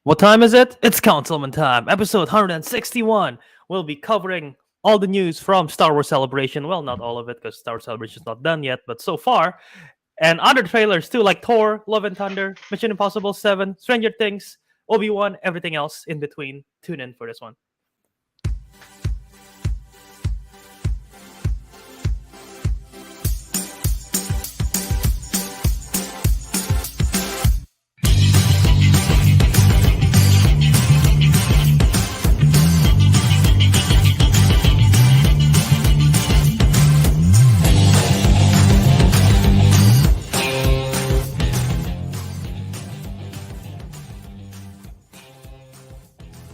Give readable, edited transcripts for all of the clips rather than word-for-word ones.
What time is it? It's Councilman time, episode 161. We'll be covering all the news from Star Wars Celebration. Well, not all of it because Star Wars Celebration is not done yet, but so far. And other trailers too, like Thor, Love and Thunder, Mission Impossible 7, Stranger Things, Obi-Wan, everything else in between. Tune in for this one.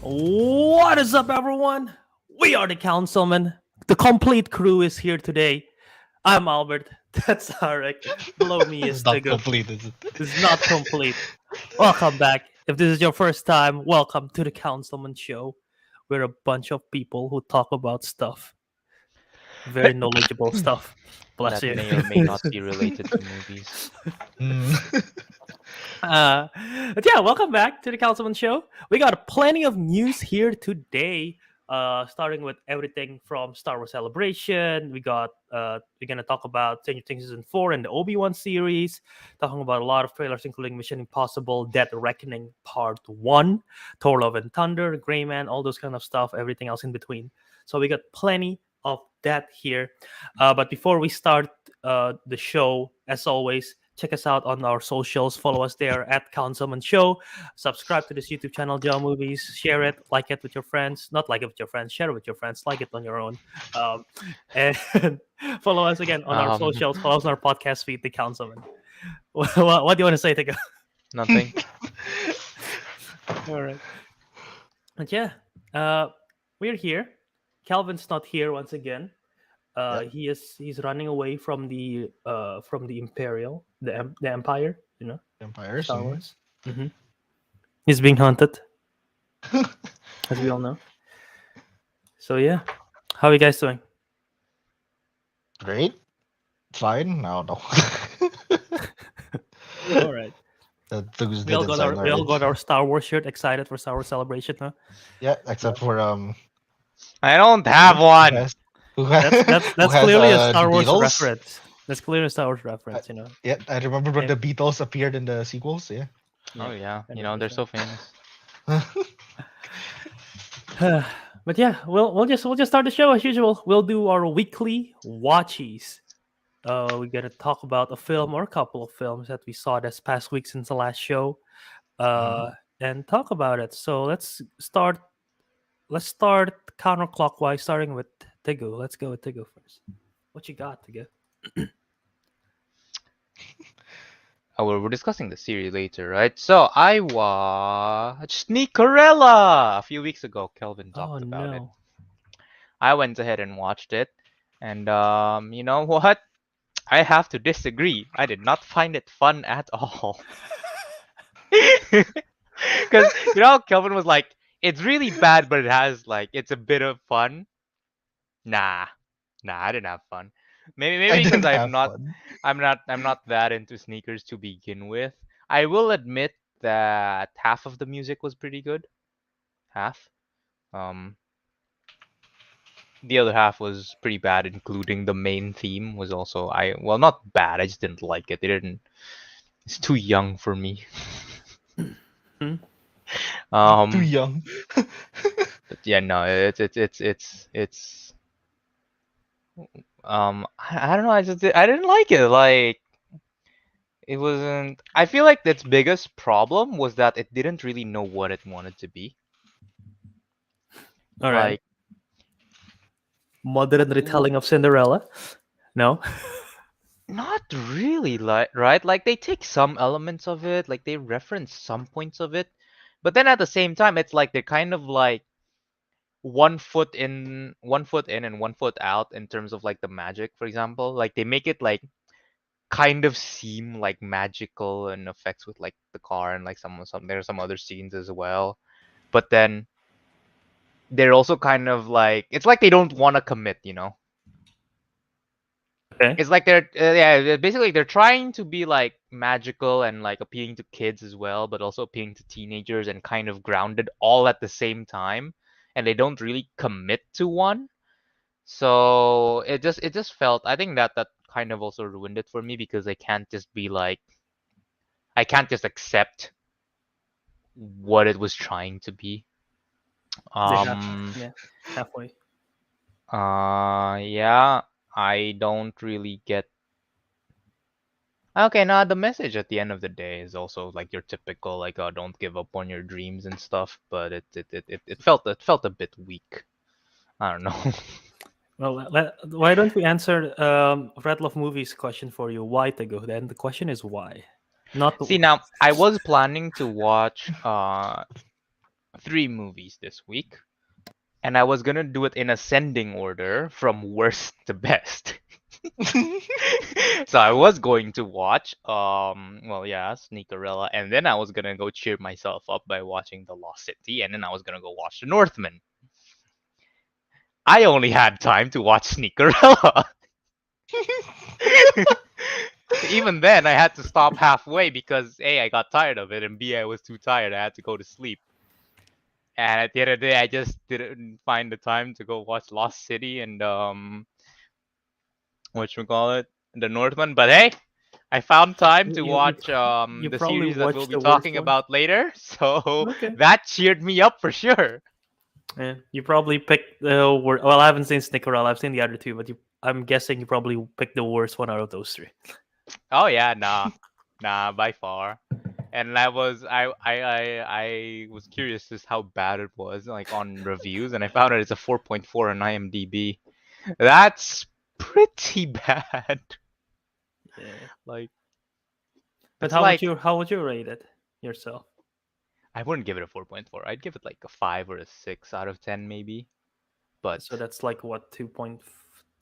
What is up, everyone? We are the Councilmen. The complete crew is here today. I'm Albert. That's Ariq. Below me is It's not Teguh. complete, is it? It's not complete. Welcome back. If this is your first time, welcome to the Councilmen Show. We're a bunch of people who talk about stuff. Very knowledgeable stuff. Bless That you. may or may not be related to movies. But yeah, welcome back to the Councilman Show. We got plenty of news here today. Starting with everything from Star Wars Celebration. We're gonna talk about Stranger Things season 4 and the Obi-Wan series. Talking about a lot of trailers, including Mission Impossible, Dead Reckoning Part 1, Thor Love and Thunder, Gray Man, all those kind of stuff, everything else in between. So we got plenty of that here. But before we start the show, as always, check us out on our socials. Follow us there at Councilmen Show. Subscribe to this YouTube channel, Joe Movies. Share it, like it with your friends. Not like it with your friends, share it with your friends. Like it on your own. And follow us again on our socials. Follow us on our podcast feed, The Councilmen. What do you want to say, Teguh? Nothing. All right. But yeah, we're here. Calvin's not here once again. He's running away from the Imperial, the Empire, Empires. Star Wars. He's being hunted, as we all know. So yeah, how are you guys doing? Great. Fine. No. All right. Those We all got our Star Wars shirt. Excited for Star Wars Celebration, huh? Yeah, except for I don't have one. who has, That's who has, clearly a the Star Wars Beatles. reference. That's clearly a Star Wars reference, Yeah, I remember when Yeah. the Beatles appeared in the sequels. Yeah. Oh yeah, I you know know they're that. so famous. But yeah, we'll just start the show as usual. We'll do our weekly watchies. We're gonna talk about a film or a couple of films that we saw this past week since the last show, and talk about it. So let's start counterclockwise, starting with Teguh. Let's go with Teguh first. What you got, Teguh? Oh, we're discussing the series later, right? So I watched Sneakerella a few weeks ago. Kelvin talked about it. I went ahead and watched it, and you know what? I have to disagree. I did not find it fun at all. Because Kelvin was like, "It's really bad, but it has it's a bit of fun." Nah, I didn't have fun. Maybe I because didn't have fun. I'm not that into sneakers to begin with. I will admit that half of the music was pretty good. Half. Um, the other half was pretty bad, including the main theme was also not bad. I just didn't like it. It's too young for me. Too Um, young. but yeah, no, it's I don't know. I didn't like it. Like it wasn't. I feel like its biggest problem was that it didn't really know what it wanted to be. All right. Like Modern retelling of Cinderella. No. not really, right? Like they take some elements of it, like they reference some points of it, but then at the same time, it's like they're kind of like 1 foot in, 1 foot in, and 1 foot out in terms of like the magic, for example. Like they make it like kind of seem like magical and effects with like the car and like some there are some other scenes as well, but then they're also kind of like it's like they don't want to commit. Okay. It's like basically they're trying to be like magical and like appealing to kids as well, but also appealing to teenagers and kind of grounded all at the same time, and they don't really commit to one. So it just felt, I think that kind of also ruined it for me because I can't just accept what it was trying to be. They have Um yeah halfway. yeah, I don't really get. Okay, now the message at the end of the day is also like your typical like don't give up on your dreams and stuff, but it felt a bit weak. I don't know. Well, why don't we answer Red Love Movies question for you? Why Teguh? Then the question is why, not See, now I was planning to watch 3 movies this week, and I was gonna do it in ascending order from worst to best. So I was going to watch Sneakerella, and then I was gonna go cheer myself up by watching The Lost City, and then I was gonna go watch The Northman. I only had time to watch Sneakerella. Even then, I had to stop halfway because A, I got tired of it, and B, I was too tired. I had to go to sleep. And at the end of the day, I just didn't find the time to go watch Lost City and whatchamacallit, The Northman. But hey, I found time to watch you the probably series that we'll watched be the worst talking one. about later. So Okay. that cheered me up for sure. Yeah, you probably picked the worst. Well, I haven't seen Snickerella. I've seen the other two, but I'm guessing you probably picked the worst one out of those three. Oh yeah, nah, by far. And I was curious just how bad it was, like on reviews, and I found out it's a 4.4 on IMDb. That's pretty bad. Yeah. Like, But it's how like would you rate it yourself? I wouldn't give it a 4.4. I'd give it like a 5 or a 6 out of 10 maybe. But So that's like what 2.5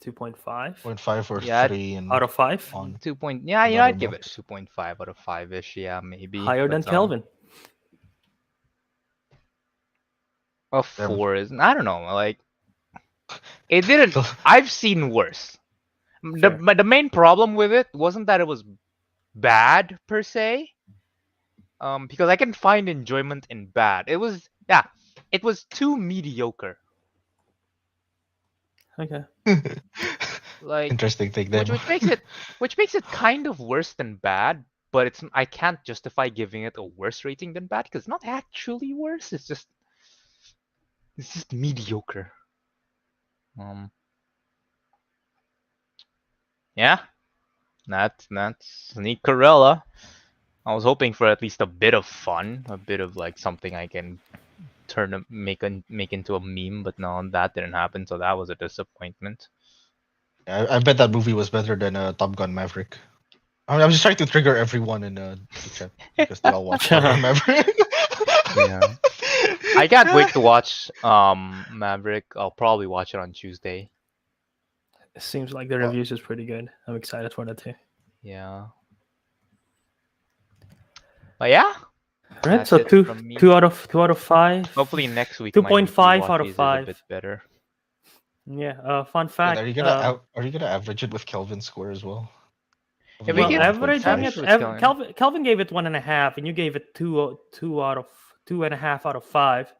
0.5 or yeah, 3 and out of 5, on 2 point. Yeah, on I'd give it books. 2.5 out of 5ish. Yeah, maybe. higher than But Kelvin. a Damn. 4 is, I don't know. Like, it didn't. I've seen worse. Fair. The main problem with it wasn't that it was bad per se. Because I can find enjoyment in bad. It was too mediocre. Okay. Like, Interesting take which them. makes it kind of worse than bad. But I can't justify giving it a worse rating than bad because it's not actually worse. It's just mediocre. Yeah, that's Sneakerella. I was hoping for at least a bit of fun, a bit of like something I can make into a meme, but no, that didn't happen. So that was a disappointment. I bet that movie was better than Top Gun Maverick. I'm just trying to trigger everyone in the chat because they all watch Top Gun Maverick. Yeah. I can't wait to watch Maverick. I'll probably watch it on Tuesday. It seems like the reviews is pretty good. I'm excited for that too. Yeah. But yeah. Right, That's so it from me. 2 out of 5. Hopefully next week 2.5 out of is a 5. bit better. Yeah. Fun Wait, fact. are you gonna average it with Kelvin's score as well? Yeah, we Well, can averaging average it, with Kelvin. Kelvin gave it 1.5, and you gave it 2 out of 2.5 out of 5.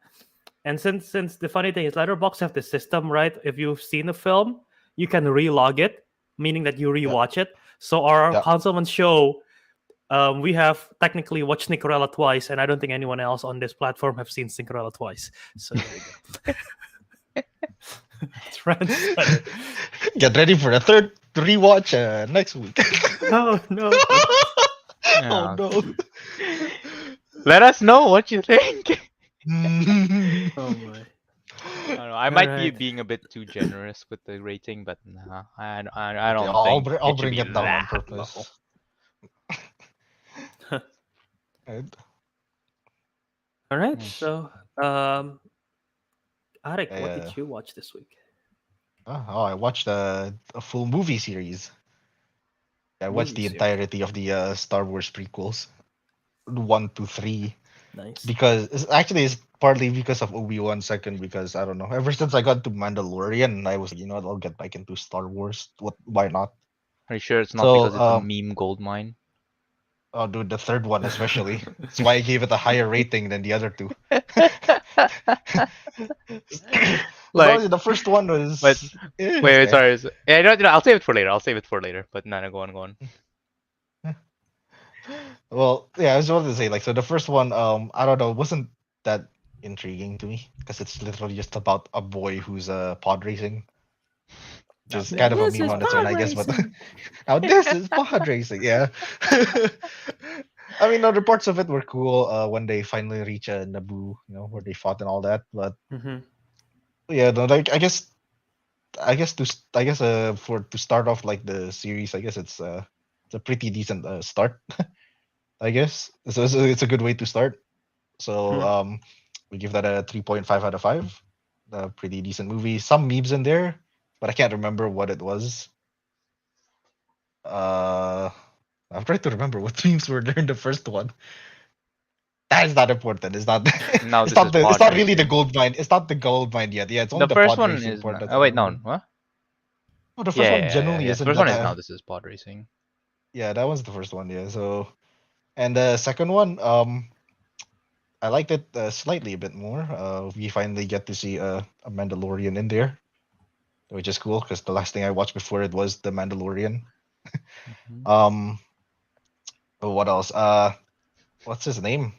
And since the funny thing is, Letterboxd have the system, right? If you've seen the film, you can relog it, meaning that you rewatch it. So our Councilmen Show, we have technically watched Snickerella twice, and I don't think anyone else on this platform have seen Snickerella twice. So there you go. Get ready for the third rewatch next week. Oh no! Oh no! Let us know what you think. Oh my! I don't know. I might be being a bit too generous with the rating, but nah, I don't think I'll it should bring be it down on that purpose. low. All right. Nice. So, Ariq, what Yeah. did you watch this week? Oh, I watched a full movie series. I watched the Movie series. entirety of the Star Wars prequels, 1 to 3. Nice. Because it's partly because of Obi-Wan, second because I don't know. Ever since I got to Mandalorian, I was like, you know what, I'll get back into Star Wars. Why not? Are you sure it's not So, because it's a meme gold mine? oh, dude, the third one especially. That's why I gave it a higher rating than the other two. Like, Honestly, the first one was. but wait, Okay. sorry. Yeah, no, I'll save it for later. I'll save it for later. But no, go on, go on. Well, yeah, I was about to say, like, so the first one, I don't know, wasn't that intriguing to me because it's literally just about a boy who's pod racing, which is kind of a This meme is on its own, pod I guess. But racing. now this is pod racing, yeah. I mean, other parts of it were cool when they finally reach Naboo, where they fought and all that. But Mhm. yeah, no, like for to start off like the series, I guess it's a pretty decent start. I guess so. It's a good way to start. So we give that a 3.5 out of 5. A pretty decent movie. Some memes in there, but I can't remember what it was. I'm trying to remember what memes were there in the first one. That is not important. It's not. Now It's this not is the. It's pod not really the racing. gold mine. It's not the gold mine yet. Yeah, it's only The the first pod one racing is. part that I Oh wait, no, remember. what? Oh, the first Yeah, one generally The isn't first that. one is now this is pod racing. Yeah, that was the first one. Yeah. So, and the second one, I liked it slightly a bit more. We finally get to see a Mandalorian in there, which is cool because the last thing I watched before it was the Mandalorian. Mhm. Um, what else? What's his name?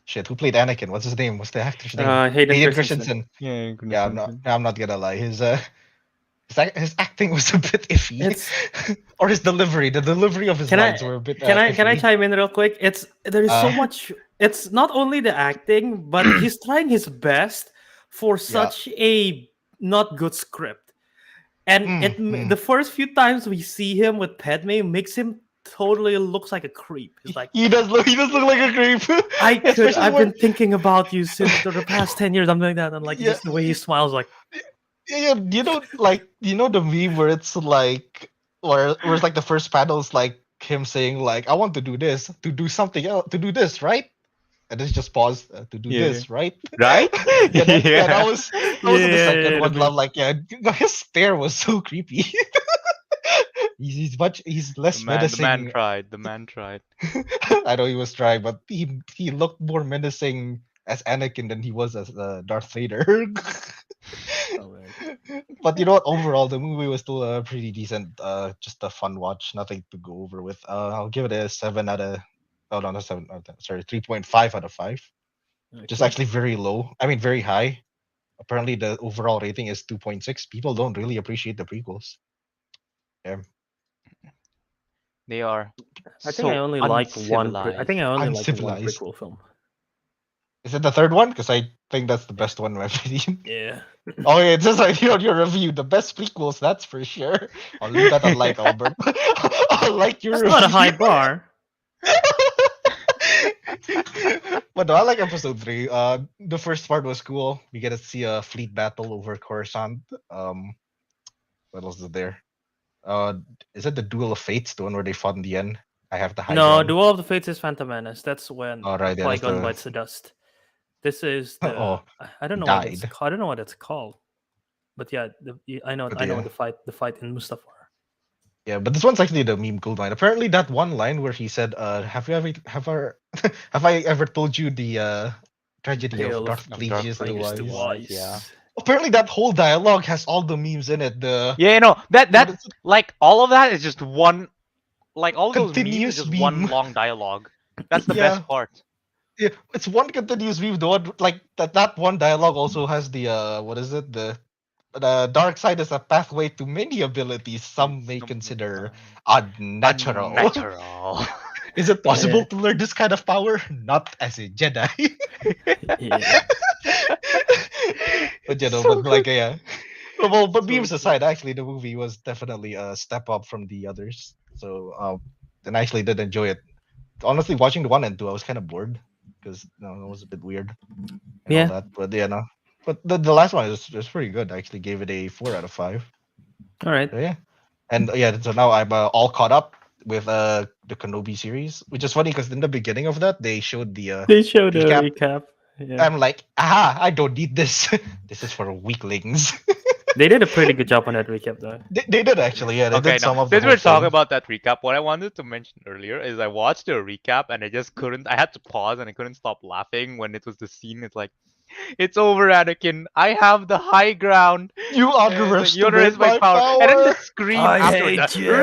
Shit, who played Anakin? What's his name? What's the actor's name? Hayden Hayden Christensen. Christensen. Yeah, Yeah, I'm not gonna lie. His acting was a bit iffy, It's or his delivery. The delivery of his can lines I were a bit can I iffy. chime in real quick? There is so Uh, much. It's not only the acting, but he's trying his best for yeah. such a not good script. And the Mm. first few times we see him with Padme makes him totally looks like a creep. He's like, He does look. He does look like a creep. Especially I've when. been thinking about you since the past 10 years. I'm doing that, and like Yeah, just the way he smiles, like, yeah, like the meme where it's like, where it's like the first panel is like him saying like, "I want to do this, to do something else, to do this, right?" And it's just pause to do Yeah. this, right? Right? Yeah, that Yeah. was in the second one. the Love, like, yeah, his stare was so creepy. He's less The man menacing. tried. The man tried. I know he was trying, but he looked more menacing as Anakin than he was as Darth Vader. Oh, man. But you know what? Overall, the movie was still pretty decent. Just a fun watch. Nothing to go over with. I'll give it a 7 out of. Oh no, not 7. Sorry, 3.5 out of 5. Which is Okay. actually very low. I mean, very high. Apparently, the overall rating is 2.6. People don't really appreciate the prequels. Yeah, They are I think I so only like one. I think uncivilized. I only like one uncivilized. prequel film. Is it the third one? Because I think that's the best one in my opinion. Yeah. Oh yeah, it says right here on your review, the best prequels. That's for sure. I'll leave that unlike Albert. I'll like your That's review. not a high bar. But no, I like episode 3. The first part was cool. We get to see a fleet battle over Coruscant. What else is there? Is it the Duel of Fates, the one where they fought in the end? I have the high No, ground. Duel of the Fates is Phantom Menace. That's when All right, yeah, that's Qui-Gon the. bites the dust. This is the Oh, I don't he know what it's died. I don't know what it's called. But yeah, I know But I know yeah, the fight in Mustafar. yeah. But this one's actually the meme gold line. Apparently, that one line where he said, "Have you ever have I ever told you the tragedy of Tale of Darth Of Darth Plagueis the Plagueis the Wise?" Plagueis, yeah. Wise. Apparently, that whole dialogue has all the memes in it. The Yeah, what that is it? like all of that is just one, like all those memes is Continuous just meme. one long dialogue. That's the Yeah, best part. yeah. It's one continuous meme. The one like that one dialogue also has the what is it? The dark side is a pathway to many abilities some may consider unnatural. Unnatural. Is it possible Yeah. to learn this kind of power? Not as a Jedi. Yeah. But you know, So but like good. yeah. Well, but So memes good. aside, actually the movie was definitely a step up from the others. So and I actually did enjoy it. Honestly, watching the 1 and 2, I was kind of bored because it was a bit weird and all Yeah. that. But yeah, no. But the last one was pretty good. I actually gave it a 4 out of 5. All right. So yeah. And yeah, so now I'm all caught up with the Kenobi series, which is funny because in the beginning of that they showed the They showed a recap. recap. Yeah. I'm like, aha, I don't need this. This is for weaklings. They did a pretty good job on that recap, though. They did actually, yeah. They Okay, did sum now up the since whole we're talking thing. about that recap, what I wanted to mention earlier is I watched the recap and I just couldn't. I had to pause and I couldn't stop laughing when it was the scene. It's like, it's over, Anakin. I have the high ground. You And it's like, you underestimate underestimate my my power. And then the power. scream I afterwards. hate you.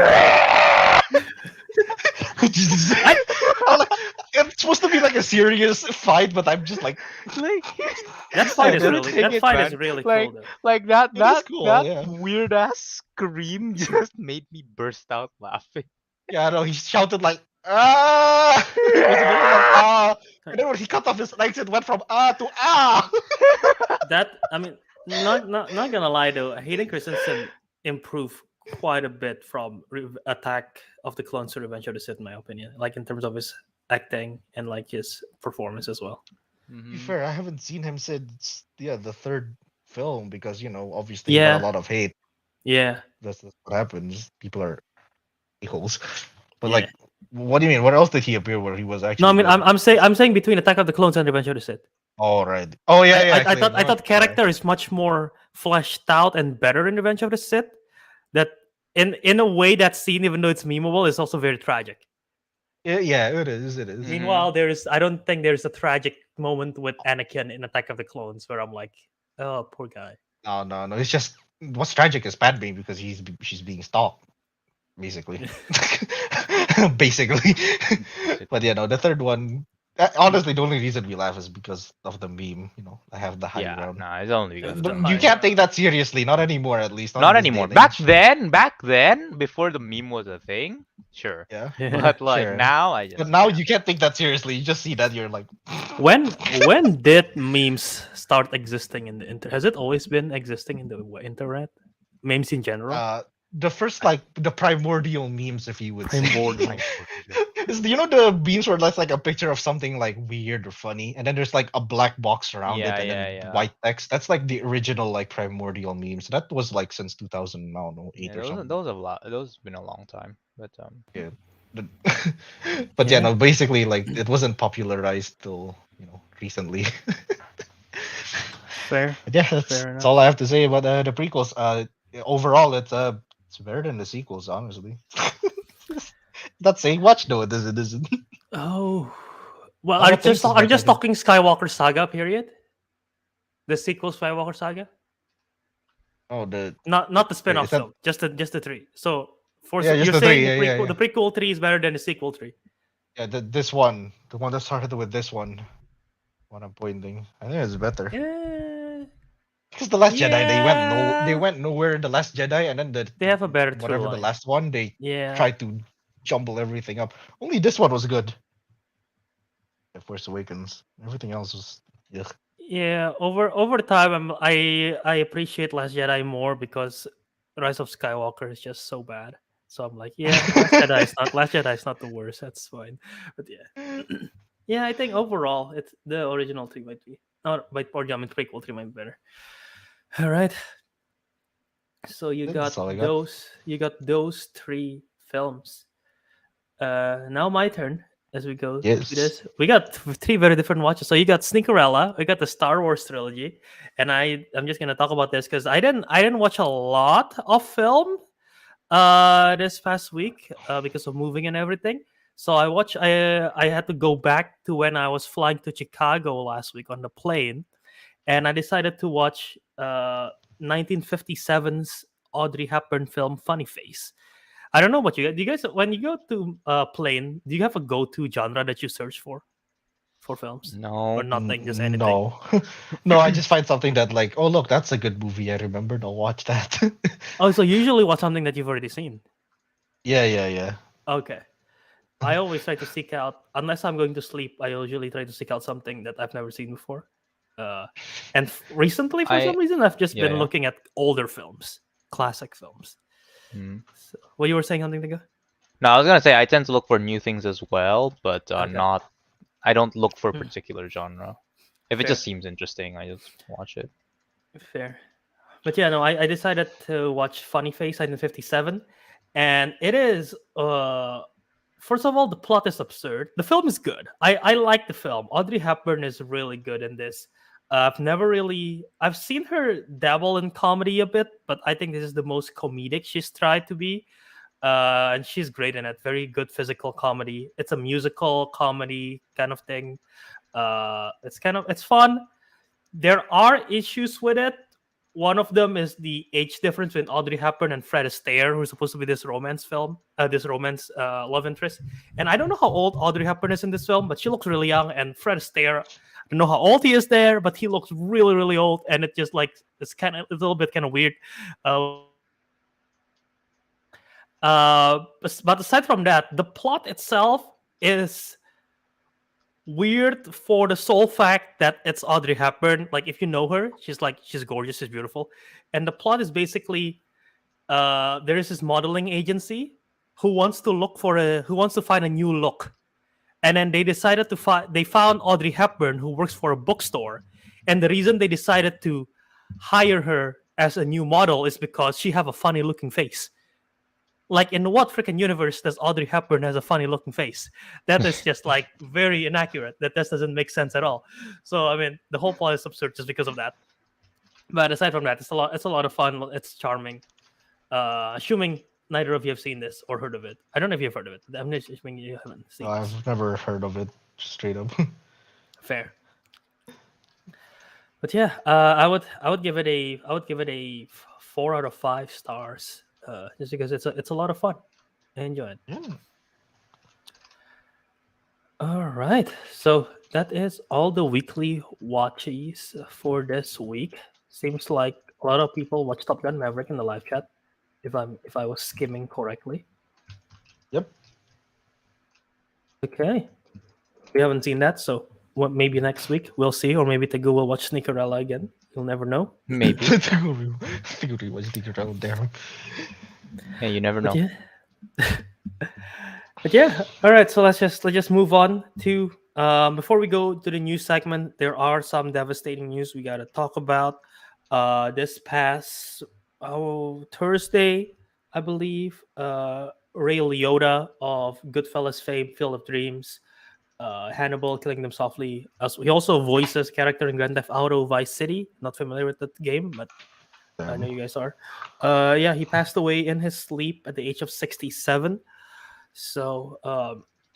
I'm like, it's supposed to be like a serious fight, but I'm just like, like That I fight is couldn't really take that it, fight is man. really Like cool, though. like that it is that cool, that yeah. weird ass scream just made me burst out laughing. Yeah, I know. He shouted like, ah! It was very like, ah! And then when he cut off his legs, it went from ah to ah! That I mean, not gonna lie though, Hayden Christensen improved quite a bit from Attack of the Clones to Revenge of the Sith, in my opinion. Like in terms of his acting and like his performance as well. To be Mhm. fair, I haven't seen him since the third film because obviously he got Yeah, a lot of hate. yeah, That's what happens. People are a-holes. But yeah. like, what do you mean? Where else did he appear where he was No, I actually mean good? I'm saying between Attack of the Clones and Revenge of the Sith. Oh right. Oh yeah, yeah. I Actually, thought you know what? the character is much more fleshed out and better in Revenge of the Sith. That in a way that scene, even though it's memeable, is also very tragic. Yeah, it is. It is. Mhm. Meanwhile, I don't think there's a tragic moment with Anakin in Attack of the Clones where I'm like, oh, poor guy. No, no, no. It's just what's tragic is Padme because she's being stalked, basically. Basically. But yeah, no, the third one. Honestly, the only reason we laugh is because of the meme. I have the high Yeah, ground. nah, it's only because of The the You high can't take ground. that seriously. Not anymore, at least. Not Not in this day anymore. and Back age. then, before the meme was a thing, sure. Yeah. But like Sure. now, I But just now you can't take that seriously. You just see that you're like. when did memes start existing in the internet? Has it always been existing in the internet? Memes in general? The first like the primordial memes, if you would say. Primordial. Is the memes where that's like a picture of something like weird or funny, and then there's like a black box around Yeah, it, and yeah, then yeah. white text. That's like the original like primordial memes. That was like since 2000, I don't know, 8 Yeah, or something. those have those have been a long time, but Yeah. But Yeah. no, basically like it wasn't popularized till recently. Fair. But yeah, Fair that's enough. all I have to say about the prequels. Overall, it's better than the sequels, honestly. Not saying much though. It isn't. Oh. Well, All things is are you better just than- talking Skywalker Saga, period? The sequel Skywalker Saga? Oh, the Not the spin-off is that- film, just the three. So Yeah, just you're the saying three, yeah, yeah. the prequel 3 is better than the sequel 3. yeah this one, the one that started with this one. What I'm pointing, I think it's better. Yeah. Because the Last Jedi, they Yeah. went nowhere in the Last Jedi, and then They have a better whatever the through line. last one, they Yeah. tried to jumble everything up. Only this one was good. The Force Awakens. Everything else was. Ugh. Yeah, over time, I appreciate Last Jedi more because Rise of Skywalker is just so bad. So I'm like, yeah, Last Jedi is not the worst. That's fine. But yeah, yeah, I think overall, it's the original 3 might be, or I mean, prequel 3 might be better. All right. So That's all I got. you got those 3 films. Now my turn. As we go through Yes. this, we got 3 very different watches. So you got Sneakerella, we got the Star Wars trilogy, and I'm just gonna talk about this because I didn't watch a lot of film this past week because of moving and everything. So I had to go back to when I was flying to Chicago last week on the plane, and I decided to watch 1957's Audrey Hepburn film Funny Face. I don't know what do you guys when you go to plane, do you have a go-to genre that you search for films? Or no. nothing, just anything? No, no. I just find something that like, oh look, that's a good movie. I remembered. I'll watch that. Oh, so you usually watch something that you've already seen. Yeah. Okay. I always try to seek out, unless I'm going to sleep, I usually try to seek out something that I've never seen before. And recently, for some reason, I've just been yeah. looking at older films, classic films. Mm. So, well, you were saying something to go? No, I was gonna say I tend to look for new things as well, but Okay. not. I don't look for a Mm. particular genre. If it Fair. just seems interesting, I just watch it. Fair. But yeah, no, I decided to watch Funny Face 1957, and it is first of all, the plot is absurd. The film is good. I like the film. Audrey Hepburn is really good in this. I've seen her dabble in comedy a bit, but I think this is the most comedic she's tried to be. And she's great in it. Very good physical comedy. It's a musical comedy kind of thing. It's fun. There are issues with it. One of them is the age difference between Audrey Hepburn and Fred Astaire, who's supposed to be this romance love interest. And I don't know how old Audrey Hepburn is in this film, but she looks really young. And Fred Astaire, I don't know how old he is there, but he looks really, really old. And it just like it's a little bit kind of weird. But aside from that, the plot itself is weird for the sole fact that it's Audrey Hepburn. Like if you know her, she's gorgeous, she's beautiful, and the plot is basically there is this modeling agency who wants to find a new look, and then they decided they found Audrey Hepburn who works for a bookstore, and the reason they decided to hire her as a new model is because she have a funny looking face. Like in what freaking universe does Audrey Hepburn has a funny looking face? That is just like very inaccurate. That just doesn't make sense at all. So I mean, the whole plot is absurd just because of that. But aside from that, it's a lot of fun. It's charming. Assuming neither of you have seen this or heard of it. I don't know if you've heard of it. I'm just assuming you haven't seen. No, this. I've never heard of it. Straight up. Fair. But yeah, I would give it a 4 out of 5 stars. Just because it's a lot of fun. I enjoy it. Yeah. All right, so that is all the weekly watches for this week. Seems like a lot of people watched Top Gun Maverick in the live chat. If I was skimming correctly. Yep. Okay, we haven't seen that, so maybe next week we'll see, or maybe Teguh will watch Sneakerella again. You'll never know. Maybe. Damn. Yeah, you never know. But yeah, all right. So let's just move on to before we go to the news segment. There are some devastating news we gotta talk about. This past Thursday, I believe, Ray Liotta of Goodfellas fame, Field of Dreams, Hannibal, Killing Them Softly. He also voices character in Grand Theft Auto Vice City. Not familiar with that game, but I know you guys are. Yeah, he passed away in his sleep at the age of 67. So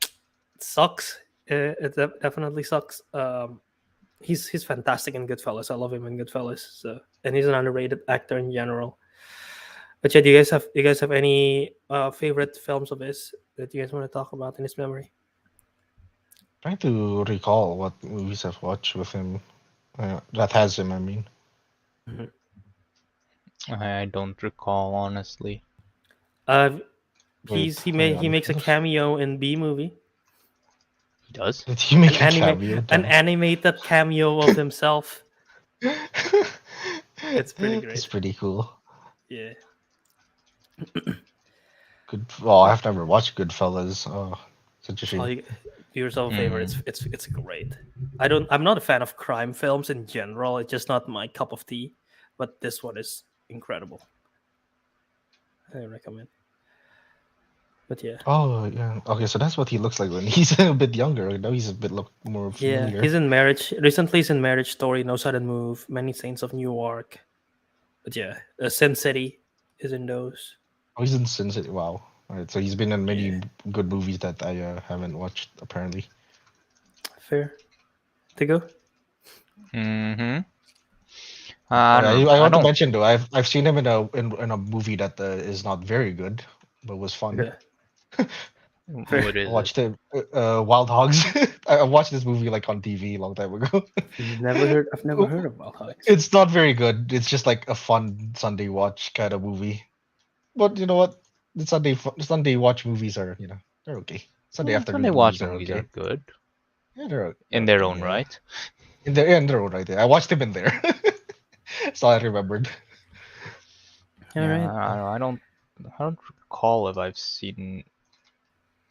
it sucks. It definitely sucks. He's fantastic in Goodfellas. I love him in Goodfellas. So, and he's an underrated actor in general. But yeah, do you guys have any favorite films of his that you guys want to talk about in his memory? Trying to recall what movies I've watched with him. That has him, I mean. I don't recall, honestly. He makes a cameo in B movie. He does? Did he make a cameo? An animated cameo of himself. It's pretty great. It's pretty cool. Yeah. Well, I've never watched Goodfellas. Oh, such a shame. Do yourself a favor. It's great. I'm not a fan of crime films in general. It's just not my cup of tea. But this one is incredible. I recommend. But yeah. Oh yeah. Okay, so that's what he looks like when he's a bit younger. Now he's a bit more familiar. Yeah, he's in Marriage. Recently, he's in Marriage Story, No Sudden Move, Many Saints of Newark. But yeah, Sin City is in those. Oh, he's in Sin City. Wow. All right, so he's been in many good movies that I haven't watched apparently. Fair. Teguh? Mm-hmm. I want to mention though, I've seen him in a movie that is not very good, but was fun. Okay. What is watched it? Wild Hogs. I watched this movie like on TV a long time ago. I've never heard of Wild Hogs. It's not very good. It's just like a fun Sunday watch kind of movie. But you know what? The Sunday watch movies are they're okay. Sunday afternoon Sunday watch movies movies are good. Yeah, they're in their own right. In their own right. I watched them in there. So I remembered. All right. I don't recall if I've seen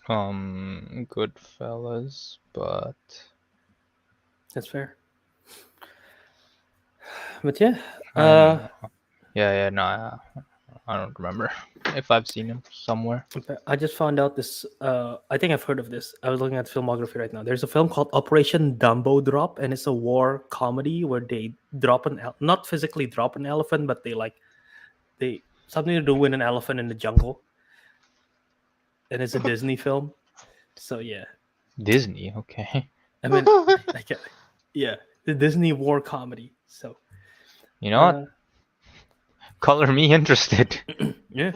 Goodfellas, but That's fair. But yeah. no. I don't remember if I've seen him somewhere. Okay, I just found out this. I think I've heard of this. I was looking at filmography right now. There's a film called Operation Dumbo Drop, and it's a war comedy where they drop not physically drop an elephant, but they something to do with an elephant in the jungle, and it's a Disney film. So yeah, Disney, okay. I mean, yeah, the Disney war comedy. So You know what? Color me interested. yeah,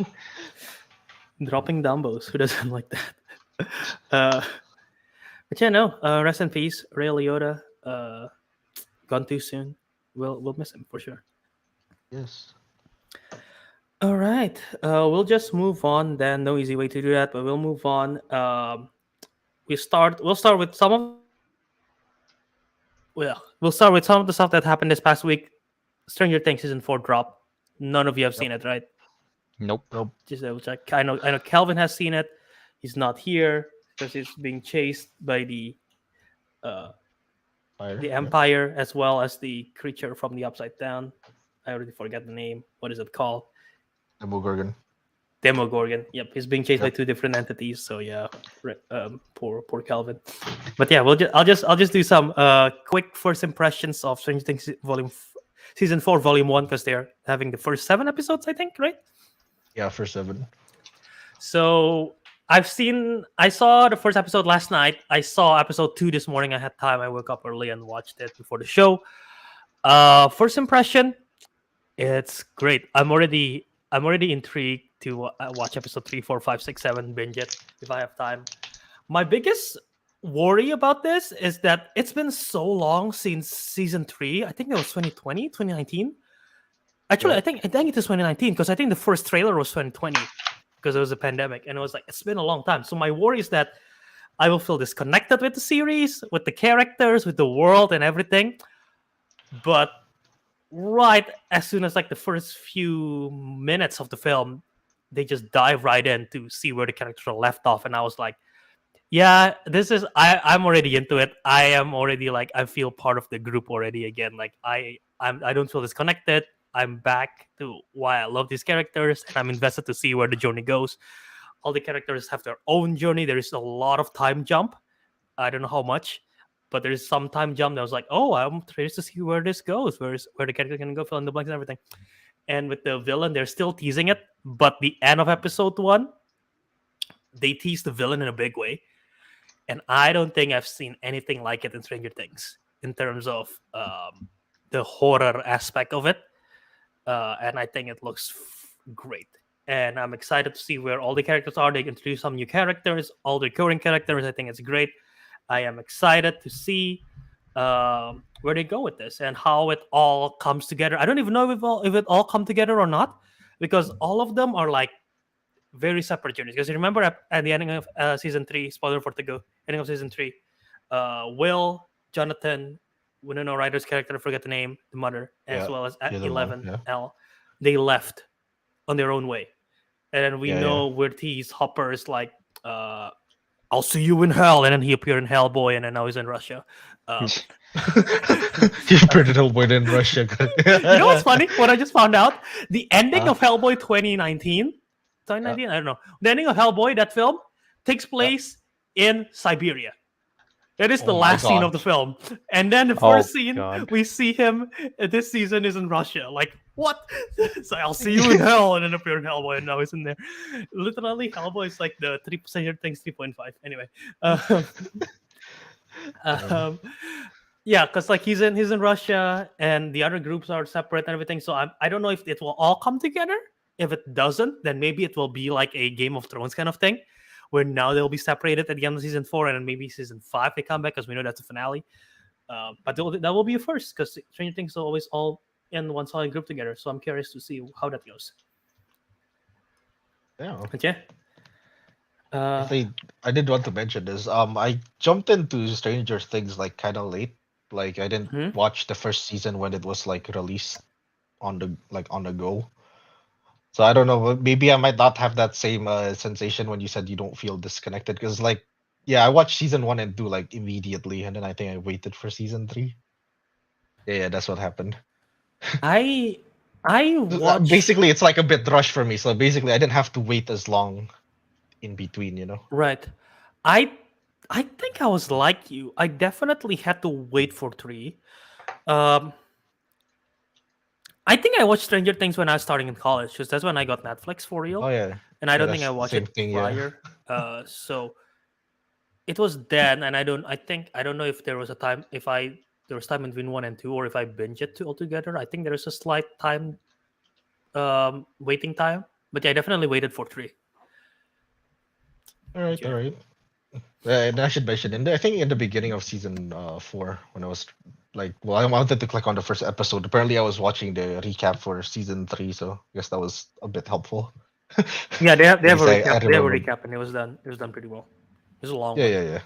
dropping Dumbos. Who doesn't like that? But yeah, no. Rest in peace, Ray Liotta. Gone too soon. We'll miss him for sure. Yes. All right. We'll just move on then. No easy way to do that, but we'll move on. We'll start with some of we'll start with some of the stuff that happened this past week. Stranger Things season 4 dropped. None of you have seen it, right? Nope. Just double check. I know Kelvin has seen it. He's not here because he's being chased by the Empire as well as the creature from the Upside Down. I already forgot the name. What is it called? Demogorgon. Demogorgon. Yep, he's being chased by two different entities. So yeah, poor Kelvin. But yeah, I'll just do some quick first impressions of Stranger Things season 4, volume 1, because they're having the first 7 episodes, I think, right? Yeah, first 7. So I saw the first episode last night. I saw episode 2 this morning. I had time. I woke up early and watched it before the show. First impression, it's great. I'm already intrigued to watch episode 3, 4, 5, 6, 7, binge it if I have time. My biggest worry about this is that it's been so long since season 3. I think it was 2020, 2019. Actually, yeah. I think it was 2019 because I think the first trailer was 2020 because it was a pandemic, and it was like it's been a long time. So my worry is that I will feel disconnected with the series, with the characters, with the world, and everything. But right as soon as like the first few minutes of the film, they just dive right in to see where the characters left off, and I was like, yeah, this is I'm already into it. I am already like I feel part of the group already again. Like I don't feel disconnected. I'm back to why I love these characters, and I'm invested to see where the journey goes. All the characters have their own journey. There is a lot of time jump. I don't know how much, but there is some time jump that was like, oh, I'm curious to see where this goes. Where the character can go, fill in the blanks and everything. And with the villain, they're still teasing it. But the end of episode 1, they tease the villain in a big way. And I don't think I've seen anything like it in Stranger Things in terms of the horror aspect of it. And I think it looks great. And I'm excited to see where all the characters are. They introduce some new characters, all the recurring characters. I think it's great. I am excited to see where they go with this and how it all comes together. I don't even know if it all come together or not, because all of them are like very separate journeys. Because you remember at the ending of season 3, spoiler for Teguh, ending of season 3, Will, Jonathan, Winona Ryder's character, I forget the name, the mother, as well as 11, L, they left on their own way. And then we know where these Hopper is like, I'll see you in hell. And then he appeared in Hellboy, and then now he's in Russia. He appeared in Hellboy in Russia. You know what's funny? What I just found out? The ending of Hellboy 2019, I don't know. The ending of Hellboy, that film, takes place in Siberia. That is the last scene of the film. And then the first scene, we see him this season is in Russia. Like, what? So I'll see you in hell, and then appear in Hellboy, and now he's in there. Literally, Hellboy is like the 3% things 3.5. Anyway. Yeah, because like he's in Russia, and the other groups are separate and everything. So I don't know if it will all come together. If it doesn't, then maybe it will be like a Game of Thrones kind of thing, where now they'll be separated at the end of season 4, and then maybe season 5 they come back, because we know that's the finale. But that will be a first, because Stranger Things are always all in one solid group together. So I'm curious to see how that goes. Yeah. But yeah. I did want to mention this. I jumped into Stranger Things like kind of late. Like I didn't watch the first season when it was like released on the go. So I don't know. Maybe I might not have that same sensation when you said you don't feel disconnected. Because like, yeah, I watched season 1 and 2 like immediately, and then I think I waited for season 3. Yeah, that's what happened. I I watched Basically, it's like a bit rushed for me. So basically, I didn't have to wait as long in between. right. I I think I was like you. I definitely had to wait for 3. Um, I think I watched Stranger Things when I was starting in college, because that's when I got Netflix for Oh real, yeah, and I yeah, don't think that's I the watched same it thing. Yeah. prior. So it was then, and I don't know if there was a time if I there was time between 1 and 2, or if I binge it two altogether. I think there is a slight time waiting time, but yeah, I definitely waited for 3. All right, Yeah. all right. And I should mention, I think in the beginning of season 4, when I was like, well, I wanted to click on the first episode. Apparently, I was watching the recap for season 3, so I guess that was a bit helpful. Yeah, At they have a least I recap. They have a remembered. recap, and it was done. It was done pretty well. It was a long Yeah, one yeah, too. yeah.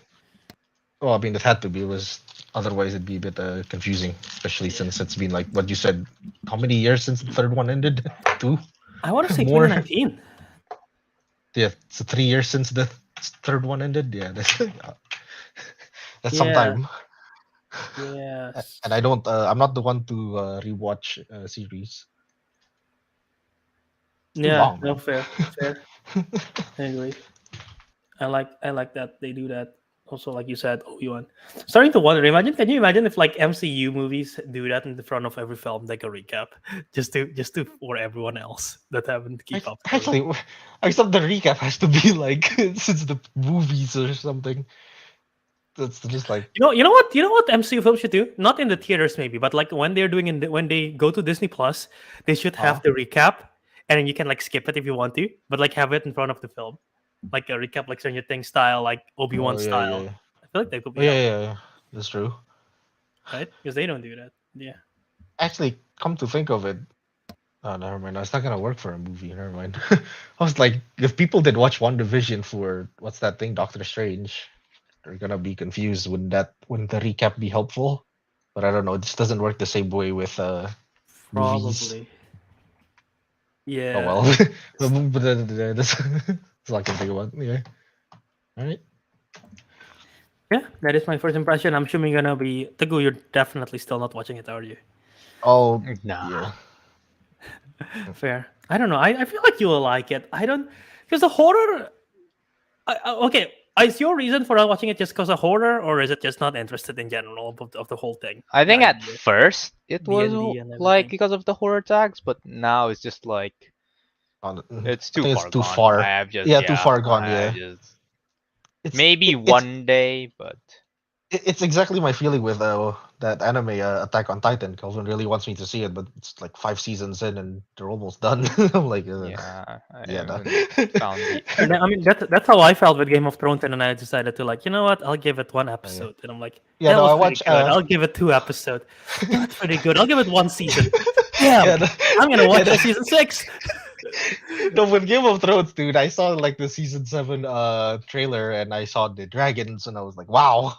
Well, I mean, it had to be. It was otherwise it'd be a bit confusing, especially Yeah, since it's been like what you said. How many years since the third one ended? 2 I want to say more. 2019. Yeah, so 3 years since the third one ended. Yeah, that's some Yeah. time. Yes. And I don't. I'm not the one to rewatch series. It's too Yeah. long, No, man. fair. Fair. I agree. I like that they do that. Also, like you said, Obi-Wan. Starting to wonder. Can you imagine if like MCU movies do that in the front of every film, like a recap, just to for everyone else that haven't keep up to it. Actually, I thought the recap has to be like since the movies or something. That's just like You know what MCU films should do? Not in the theaters, maybe, but like when they're doing when they go to Disney Plus, they should have huh? the recap, and then you can like skip it if you want to, but like have it in front of the film, like a recap, like Stranger Things style, like Obi-Wan Oh yeah, yeah, style. yeah. I feel like that could Oh be yeah, helpful, yeah, yeah. That's true. right? Because they don't do that. Yeah. Actually, come to think of it, oh, never mind. It's not gonna work for a movie. Never mind. I was like, if people did watch One Division for what's that thing, Doctor Strange, they're gonna be confused. Wouldn't the recap be helpful? But I don't know. This doesn't work the same way with movies. Probably. Oh Yeah. well. But that's all I can think about. Yeah. All right. Yeah, that is my first impression. I'm assuming you're gonna be Teguh. You're definitely still not watching it, are you? Oh Nah. yeah. Fair. I don't know. I feel like you will like it. I don't because the horror. Okay, is your reason for not watching it just because of horror, or is it just not interested in general of the whole thing? I The think at idea, first it was D&D and like everything. because of the horror tags, but now it's just like it's I too think it's far too gone. I far. have just Yeah, too far gone. I have Yeah. just It's maybe it's one day, but it's exactly my feeling with that anime Attack on Titan. Kelvin really wants me to see it, but it's like 5 seasons in and they're almost done. I'm like, yeah, I yeah, nah. haven't found the And I mean that's how I felt with Game of Thrones, and then I decided to like, you know what? I'll give it one Yeah. episode, and I'm like, Yeah, that no, was I pretty watch. good. I'll give it 2 episodes. That's pretty good. I'll give it one season. Damn, Yeah, I'm gonna watch yeah, season 6. no, with Game of Thrones, dude, I saw like the season 7 trailer and I saw the dragons and I was like, wow,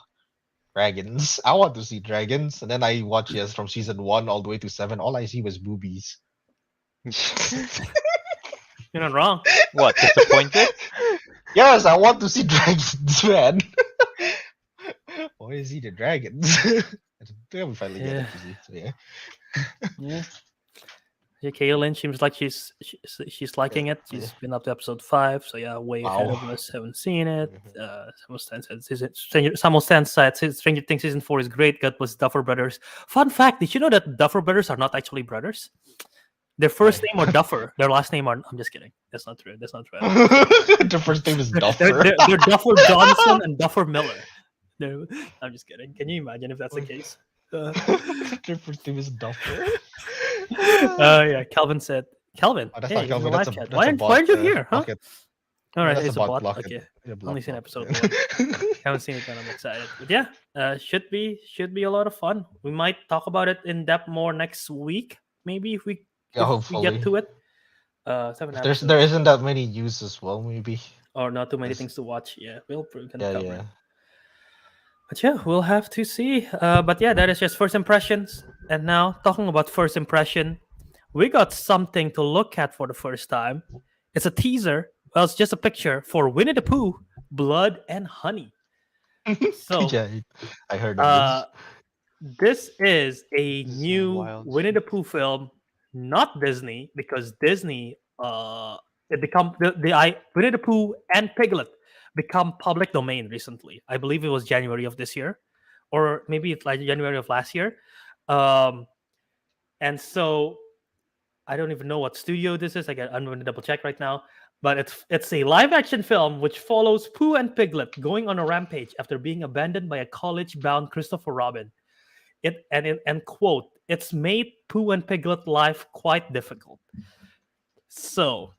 dragons. I want to see dragons. And then I watched yes from season 1 all the way to 7. All I see was boobies. You're not wrong. what disappointed? Yes, I want to see dragons, man. Why is he the dragons? We finally get Yeah. it to see. So yeah. Yeah. Yeah, Kaylin seems like she's liking it. Yeah. She's been up to episode 5, so yeah, way ahead of Wow. us. Haven't seen it. Mhm. Samuel Stan said Stranger Things season 4 is great. God bless Duffer Brothers. Fun fact: did you know that Duffer Brothers are not actually brothers? Their first Why? name are Duffer. Their last name are. I'm just kidding. That's not true. That's not true. The first name is Duffer. They're Duffer Johnson and Duffer Miller. I'm just kidding. Can you imagine if that's the case? Their first name is Duffer. Yeah, Calvin said. Calvin, Oh, that's hey, not he's in the Kelvin. live That's a chat. that's a Why aren't you bot. here, huh? Block it. All No, right, that's a it's a bot. bot. Block it. Okay, Yeah, block, only seen block. episode Yeah. 1. Haven't seen it, and I'm excited. But yeah, should be a lot of fun. We might talk about it in depth more next week, maybe if we Yeah, get hopefully. to it. 7 If there episodes isn't that many news as well, maybe. or not too many Yes. things to watch. Yeah, we're gonna Yeah, cover yeah. it. But yeah, we'll have to see. But yeah, that is just first impressions. And now talking about first impression, we got something to look at for the first time. It's a teaser. Well, it's just a picture for Winnie the Pooh, Blood and Honey. So, Yeah, I heard of this. this is a This is some new wild Winnie the shit. Pooh film not Disney, because Disney it become the Winnie the Pooh and Piglet become public domain recently. I believe it was January of this year, or maybe it's like January of last year. Um, and so I don't even know what studio this is. I'm going to double check right now. But it's a live action film which follows Pooh and Piglet going on a rampage after being abandoned by a college bound Christopher Robin. And quote, it's made Pooh and Piglet life quite difficult. So,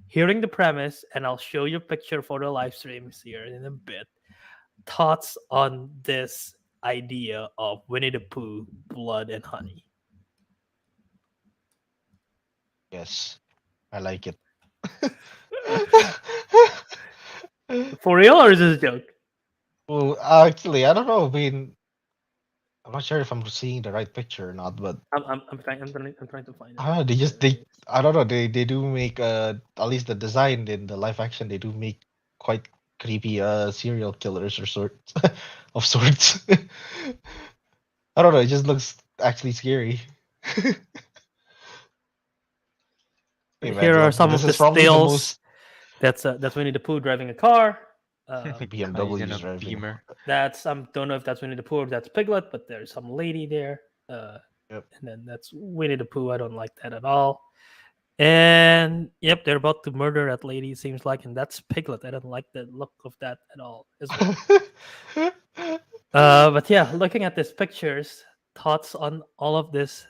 hearing the premise, and I'll show you a picture for the live streams here in a bit. Thoughts on this idea of Winnie the Pooh, Blood and Honey? Yes, I like it. For real, or is this a joke? Well, actually, I don't know. I mean, I'm not sure if I'm seeing the right picture or not, but I'm trying to find it. I don't know. I don't know. They do make at least the design in the live action. They do make quite creepy serial killers or sorts of sorts. I don't know. It just looks actually scary. Hey, man, Here are look, some this of the is probably the stills. most That's Winnie the Pooh driving a car. BMW in is a driving. Beamer. That's don't know if that's Winnie the Pooh or that's Piglet, but there's some lady there. Yep. And then that's Winnie the Pooh. I don't like that at all. And yep, they're about to murder that lady. It seems like, and that's Piglet. I don't like the look of that at all as well. But yeah, looking at these pictures, thoughts on all of this.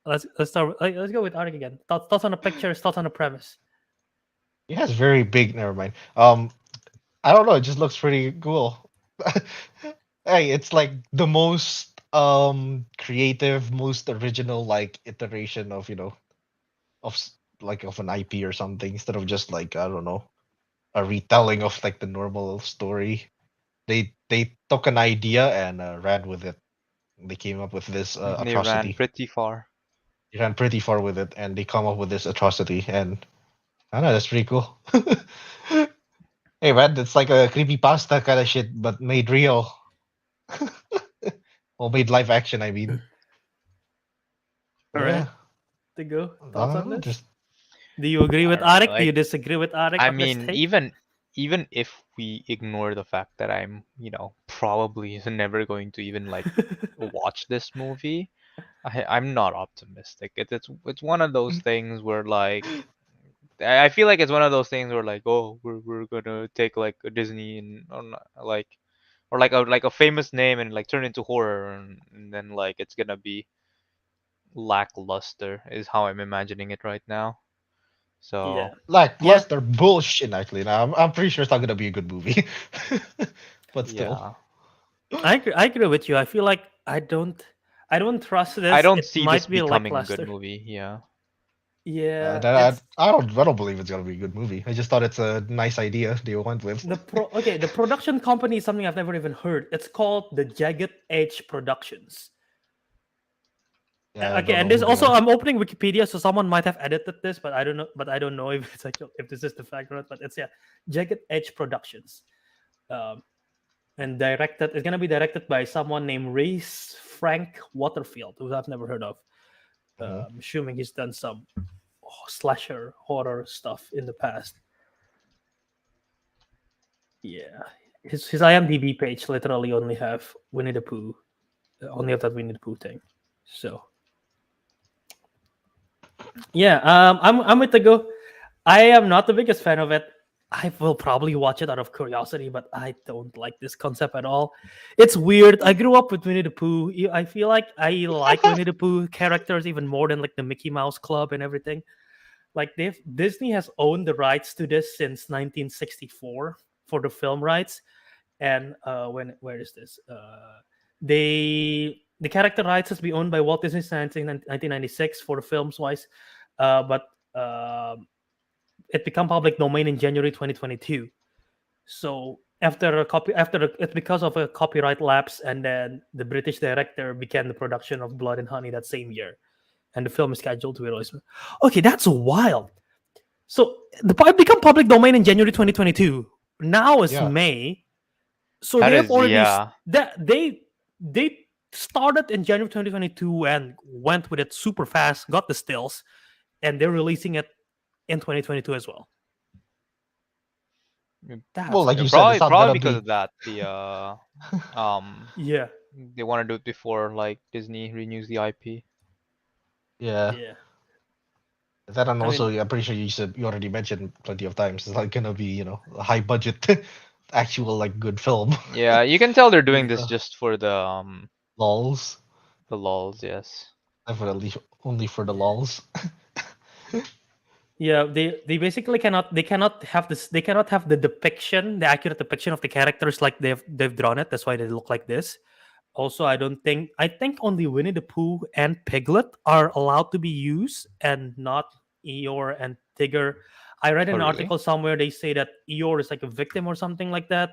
Let's start. Let's go with Ariq again. Thoughts on the pictures. Thoughts on the premise. Yeah, it's very big. Never mind. I don't know. It just looks pretty cool. Hey, it's like the most creative, most original like iteration of like of an IP or something instead of just like I don't know a retelling of like the normal story. They took an idea and ran with it. They came up with this They ran atrocity. pretty far. They ran pretty far with it, and they come up with this atrocity, and I don't know, that's pretty cool. Hey man, it's like a creepy pasta kind of shit, but made real. Well, made live action, I mean. All Yeah. right, to go. Thoughts on this? Just Do you agree with I don't know, Ariq? Do you disagree with Ariq? I on this mean, take? even if we ignore the fact that I'm, probably never going to even like watch this movie, I'm not optimistic. It's one of those things where like I feel like it's one of those things where like, oh, we're gonna take like a Disney and or like a famous name and like turn it into horror, and then like it's gonna be lackluster is how I'm imagining it right now. So Yeah. lackluster bullshit. Actually, now I'm pretty sure it's not gonna be a good movie. But still, yeah, I agree with you. I feel like I don't trust this. I don't It see might this be becoming a lackluster. good movie. Yeah. Yeah, I don't believe it's gonna be a good movie. I just thought it's a nice idea they went with. the production company is something I've never even heard. It's called the Jagged Edge Productions. Yeah, I Okay, don't and know this who they also are. I'm opening Wikipedia, so someone might have edited this, but I don't know. But I don't know if it's actually if this is the fact or not. But it's Jagged Edge Productions, and directed. It's gonna be directed by someone named Reese Frank Waterfield, who I've never heard of. I'm assuming he's done some slasher horror stuff in the past. Yeah, his IMDb page literally only have Winnie the Pooh, only have that Winnie the Pooh thing. So yeah, I'm with the go. I am not the biggest fan of it. I will probably watch it out of curiosity, but I don't like this concept at all. It's weird. I grew up with Winnie the Pooh. I feel like I like Winnie the Pooh characters even more than like the Mickey Mouse Club and everything. Like Disney has owned the rights to this since 1964 for the film rights, and where is this? The character rights has been owned by Walt Disney since 1996 for the films wise, but it became public domain in January 2022. So it's because of a copyright lapse, and then the British director began the production of Blood and Honey that same year, and the film is scheduled to be released. Okay, that's wild. So it became public domain in January 2022. Now it's Yeah. May, so That they have is already yeah. that they started in January 2022 and went with it super fast, got the stills, and they're releasing it in 2022 as well. That's Well, like good. you said, it's not Probably gonna because be. of that. The Yeah, they want to do it before like Disney renews the IP. Yeah. yeah. That and I also, mean, I'm pretty sure you already mentioned plenty of times. It's like gonna be a high budget, actual like good film. Yeah, you can tell they're doing With this just for lols, the lulls. Yes. definitely only for the yeah. lols. Yeah, they basically cannot have this, they cannot have the depiction, the accurate depiction of the characters like they've drawn it. That's why they look like this. Also, I think only Winnie the Pooh and Piglet are allowed to be used and not Eeyore and Tigger. I read Oh, an really? article somewhere they say that Eeyore is like a victim or something like that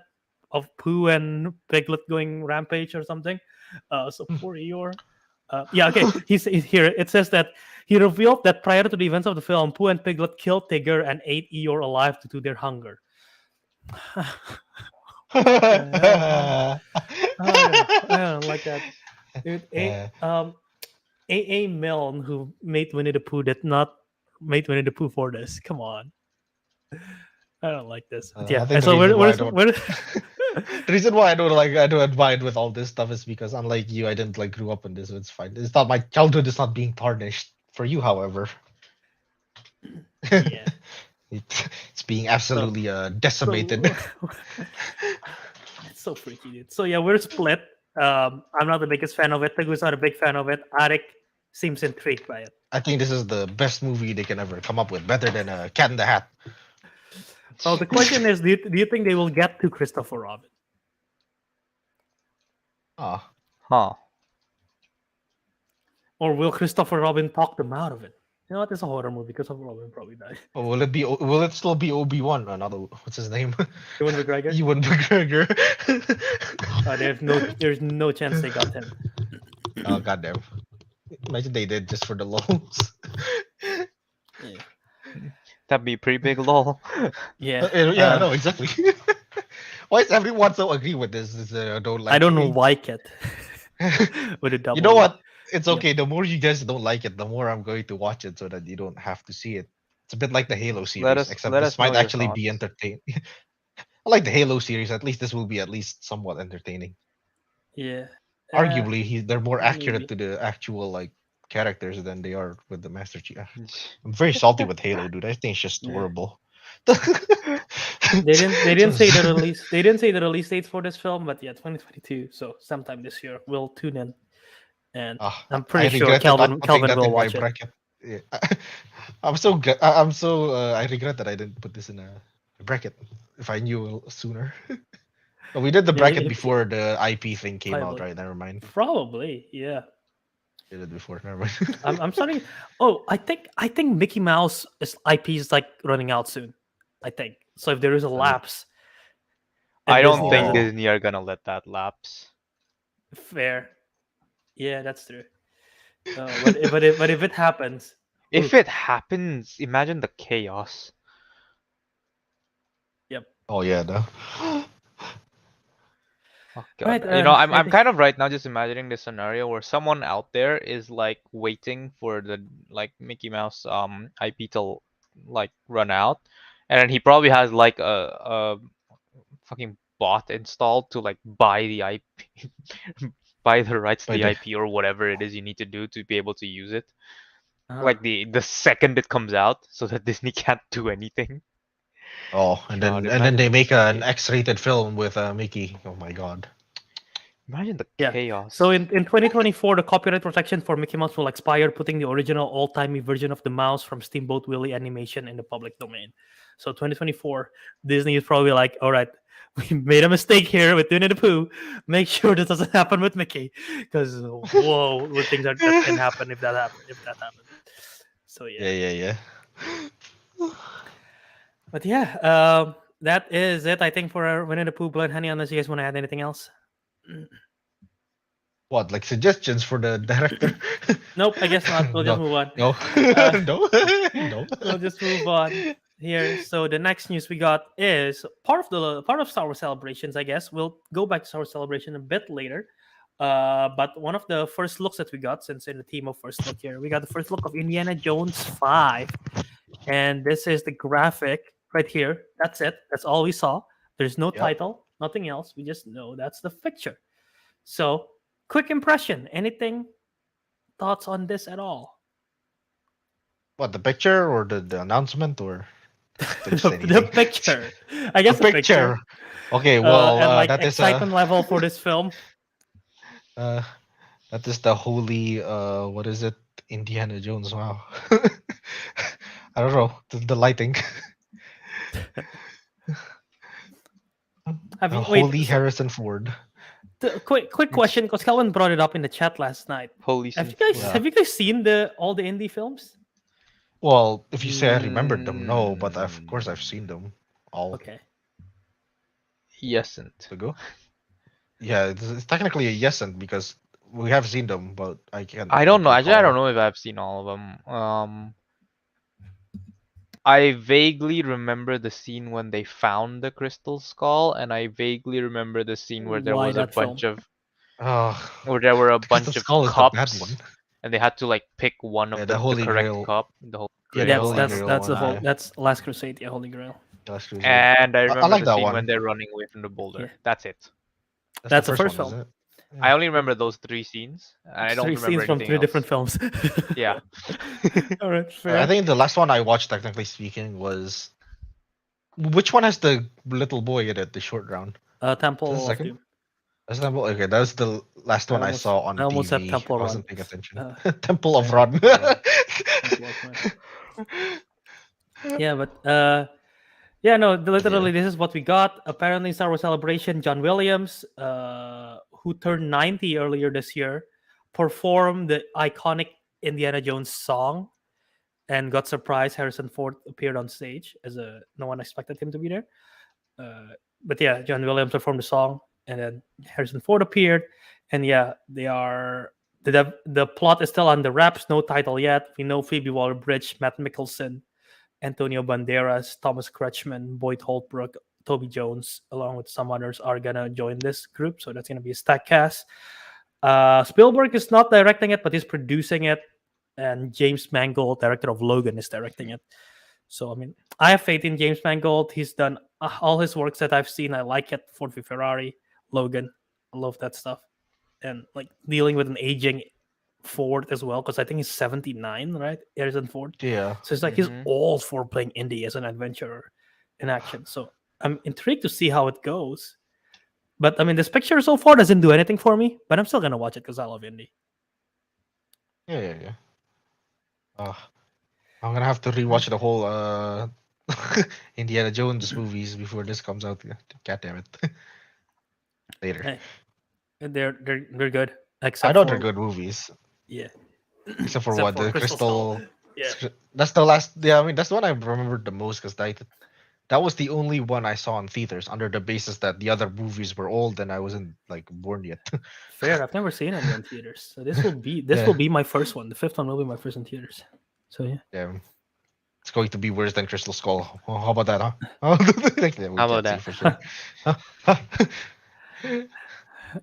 of Pooh and Piglet going rampage or something. So poor Eeyore. Yeah, okay. He's here. It says that he revealed that prior to the events of the film, Pooh and Piglet killed Tigger and ate Eeyore alive due to their hunger. The hell, man? I don't like that. Dude, Yeah. A. Milne, who made Winnie the Pooh, did not made Winnie the Pooh for this. Come on. I don't like this. But I yeah. think the So reason why I don't where the reason why I don't admire with all this stuff is because unlike you, I didn't like grew up in this, so it's fine. It's not my childhood is not being tarnished. For you, however, yeah. it's being absolutely decimated. It's so freaky, dude. So yeah, we're split. I'm not the biggest fan of it. Teguh's not a big fan of it. Ariq seems intrigued by it. I think this is the best movie they can ever come up with, better than Cat in the Hat. Well, the question is, do you think they will get to Christopher Robin? Ah, Huh. Or will Christopher Robin talk them out of it? You know what? It's a horror movie. Christopher Robin probably died. oh, will it still be Obi-Wan? Another what's his name? Ewan McGregor? Ewan McGregor. There's no chance they got him. Oh goddamn! Imagine they did just for the lols. Yeah. That'd be a pretty big lull. Yeah. Yeah, no, exactly. Why is everyone so agree with this? Don't like. I don't it? like it. With a double. You know E. what? It's Yeah. okay. The more you guys don't like it, the more I'm going to watch it so that you don't have to see it. It's a bit like the Halo series, except let this us know might your actually be thoughts. entertaining. I like the Halo series. At least this will be at least somewhat entertaining. Yeah. Arguably, they're more accurate Maybe. to the actual like characters than they are with the Master Chief. I'm very salty with Halo, dude. I think it's just Yeah. horrible. They didn't say the release. They didn't say the release dates for this film, but yeah, 2022. So sometime this year, we'll tune in, and I'm pretty sure regretted not Kelvin putting that will in my watch it. bracket. Yeah. I'm so I regret that I didn't put this in a bracket. If I knew sooner. But we did the Yeah, bracket if- before the IP thing came out, Probably. right? Never mind. Probably, yeah. Did it before. Never mind. I'm starting. Oh, I think Mickey Mouse IP is like running out soon. I think so. If there is a lapse, and I don't Disney think Oh. doesn't- Disney are gonna let that lapse. fair. Yeah, that's true. But if it happens, If it happens, imagine the chaos. Oh yeah, no. Oh god. Right, I'm I think- kind of right now just imagining this scenario where someone out there is like waiting for the like Mickey Mouse IP to like run out, and then he probably has like a fucking bot installed to like buy the IP, buy the rights to Buy the the- IP or whatever it is you need to do to be able to use it. uh, Like the second it comes out, so that Disney can't do anything. Oh, and God, then they imagine make the an X-rated film with Mickey. Oh my god. Imagine the Yeah. chaos. So in 2024, the copyright protection for Mickey Mouse will expire, putting the original old-timey version of the mouse from Steamboat Willie animation in the public domain. So 2024, Disney is probably like, all right, we made a mistake here with Winnie the Pooh. Make sure this doesn't happen with Mickey, because whoa, what things that can happen if that happens. So yeah. Yeah. But yeah, that is it. I think for our Winnie the Pooh Blood Honey. Unless you guys want to add anything else. What, like suggestions for the director? Nope, I guess not. We'll just No. move on. No. Uh, No. We'll just move on here. So the next news we got is part of Star Wars celebrations. I guess we'll go back to Star Wars celebration a bit later. But one of the first looks that we got, since in the theme of first look here, we got the first look of Indiana Jones 5. And this is the graphic right here. That's it. That's all we saw. There's no Yep. title, nothing else. We just know that's the picture. So, quick impression. Anything, thoughts on this at all? What, the picture or the announcement or just the anything? picture. I guess The the picture. Okay, well, And like that is excitement level for this film. that is the holy what is it? Indiana Jones. Wow. I don't know the lighting. Have you Holy wait? Harrison Ford. Quick question, because Kelvin brought it up in the chat last night. Holy Have you Sin guys Yeah. have you guys seen all the indie films? Well, if you say I remembered them, no, but of course I've seen them all. Okay. Yesn't. To go. Yeah, it's technically a yesent because we have seen them, but I can't. I don't know. like, Actually, I don't recall. know if I've seen all of them. I vaguely remember the scene when they found the crystal skull, and I vaguely remember the scene where there Why was a that film? bunch of Oh, there were a because the bunch of skull is the bad cups, one. and they had to like pick one of Yeah, the the Holy correct Grail. cup. The whole Yeah, the That's Holy that's Grail that's the one, whole yeah. that's Last Crusade, yeah, Holy Grail. Last Crusade. And I remember like the that scene one. when they're running away from the boulder. Yeah. That's it. That's the first one, film. is it? I only remember those three scenes, and I don't Three remember scenes from anything three else. different films. Yeah. All right, fair. I think the last one I watched, technically speaking, was which one has the little boy in it? The short round. Temple Is that the of second? Doom. That's Temple. Okay, that was the last one I almost- saw on I almost said TV. Temple I wasn't Run. paying attention. Temple Temple of Run. of Run. Yeah, but yeah, no, literally, this is what we got. Apparently, Star Wars Celebration, John Williams, who turned 90 earlier this year, performed the iconic Indiana Jones song and got surprised. Harrison Ford appeared on stage no one expected him to be there. But yeah, John Williams performed the song, and then Harrison Ford appeared, and yeah, the plot is still under wraps. No title yet. We know Phoebe Waller-Bridge, Matt Mickelson, Antonio Banderas, Thomas Kretschmann, Boyd Holbrook, Toby Jones, along with some others, are gonna join this group. So that's gonna be a stack cast. Spielberg is not directing it, but he's producing it, and James Mangold, director of Logan, is directing it. So I mean, I have faith in James Mangold. He's done all his works that I've seen. I like it. Ford v Ferrari, Logan, I love that stuff, and like dealing with an aging Ford as well, because I think he's 79, right? Harrison Ford. Yeah. So it's like he's Mhm. old for playing Indy as an adventurer in action. So I'm intrigued to see how it goes. But I mean, this picture so far doesn't do anything for me, but I'm still gonna watch it because I love Indy. Yeah. I'm gonna have to rewatch the whole Indiana Jones movies before this comes out. God damn it. Later. Hey, and they're good. I Except know for they're good movies. yeah. Except for Except what? for The Crystal Crystal. Skull. Yeah. That's the last. Yeah, I mean, that's the one I remembered the most because that was the only one I saw in theaters under the basis that the other movies were old and I wasn't like born yet. Fair. I've never seen any in theaters, so this will be Yeah. will be my first one. The fifth one will be my first in theaters. So yeah. Yeah. It's going to be worse than Crystal Skull. Oh, how about that, huh? Yeah, we How can't about say that? for sure.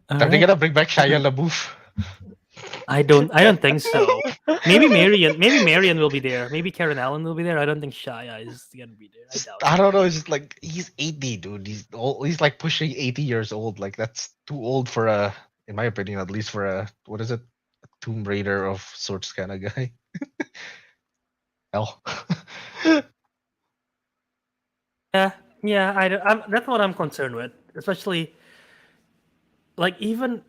Are they gonna bring back Shia LaBeouf? I don't think so. Maybe Marion will be there. Maybe Karen Allen will be there. I don't think Shia is gonna be there. I doubt I it. don't know. It's just like he's 80, dude. He's old, he's like pushing 80 years old. Like that's too old for in my opinion, at least for what is it, a Tomb Raider of sorts kind of guy. Hell. Yeah. That's what I'm concerned with, especially like even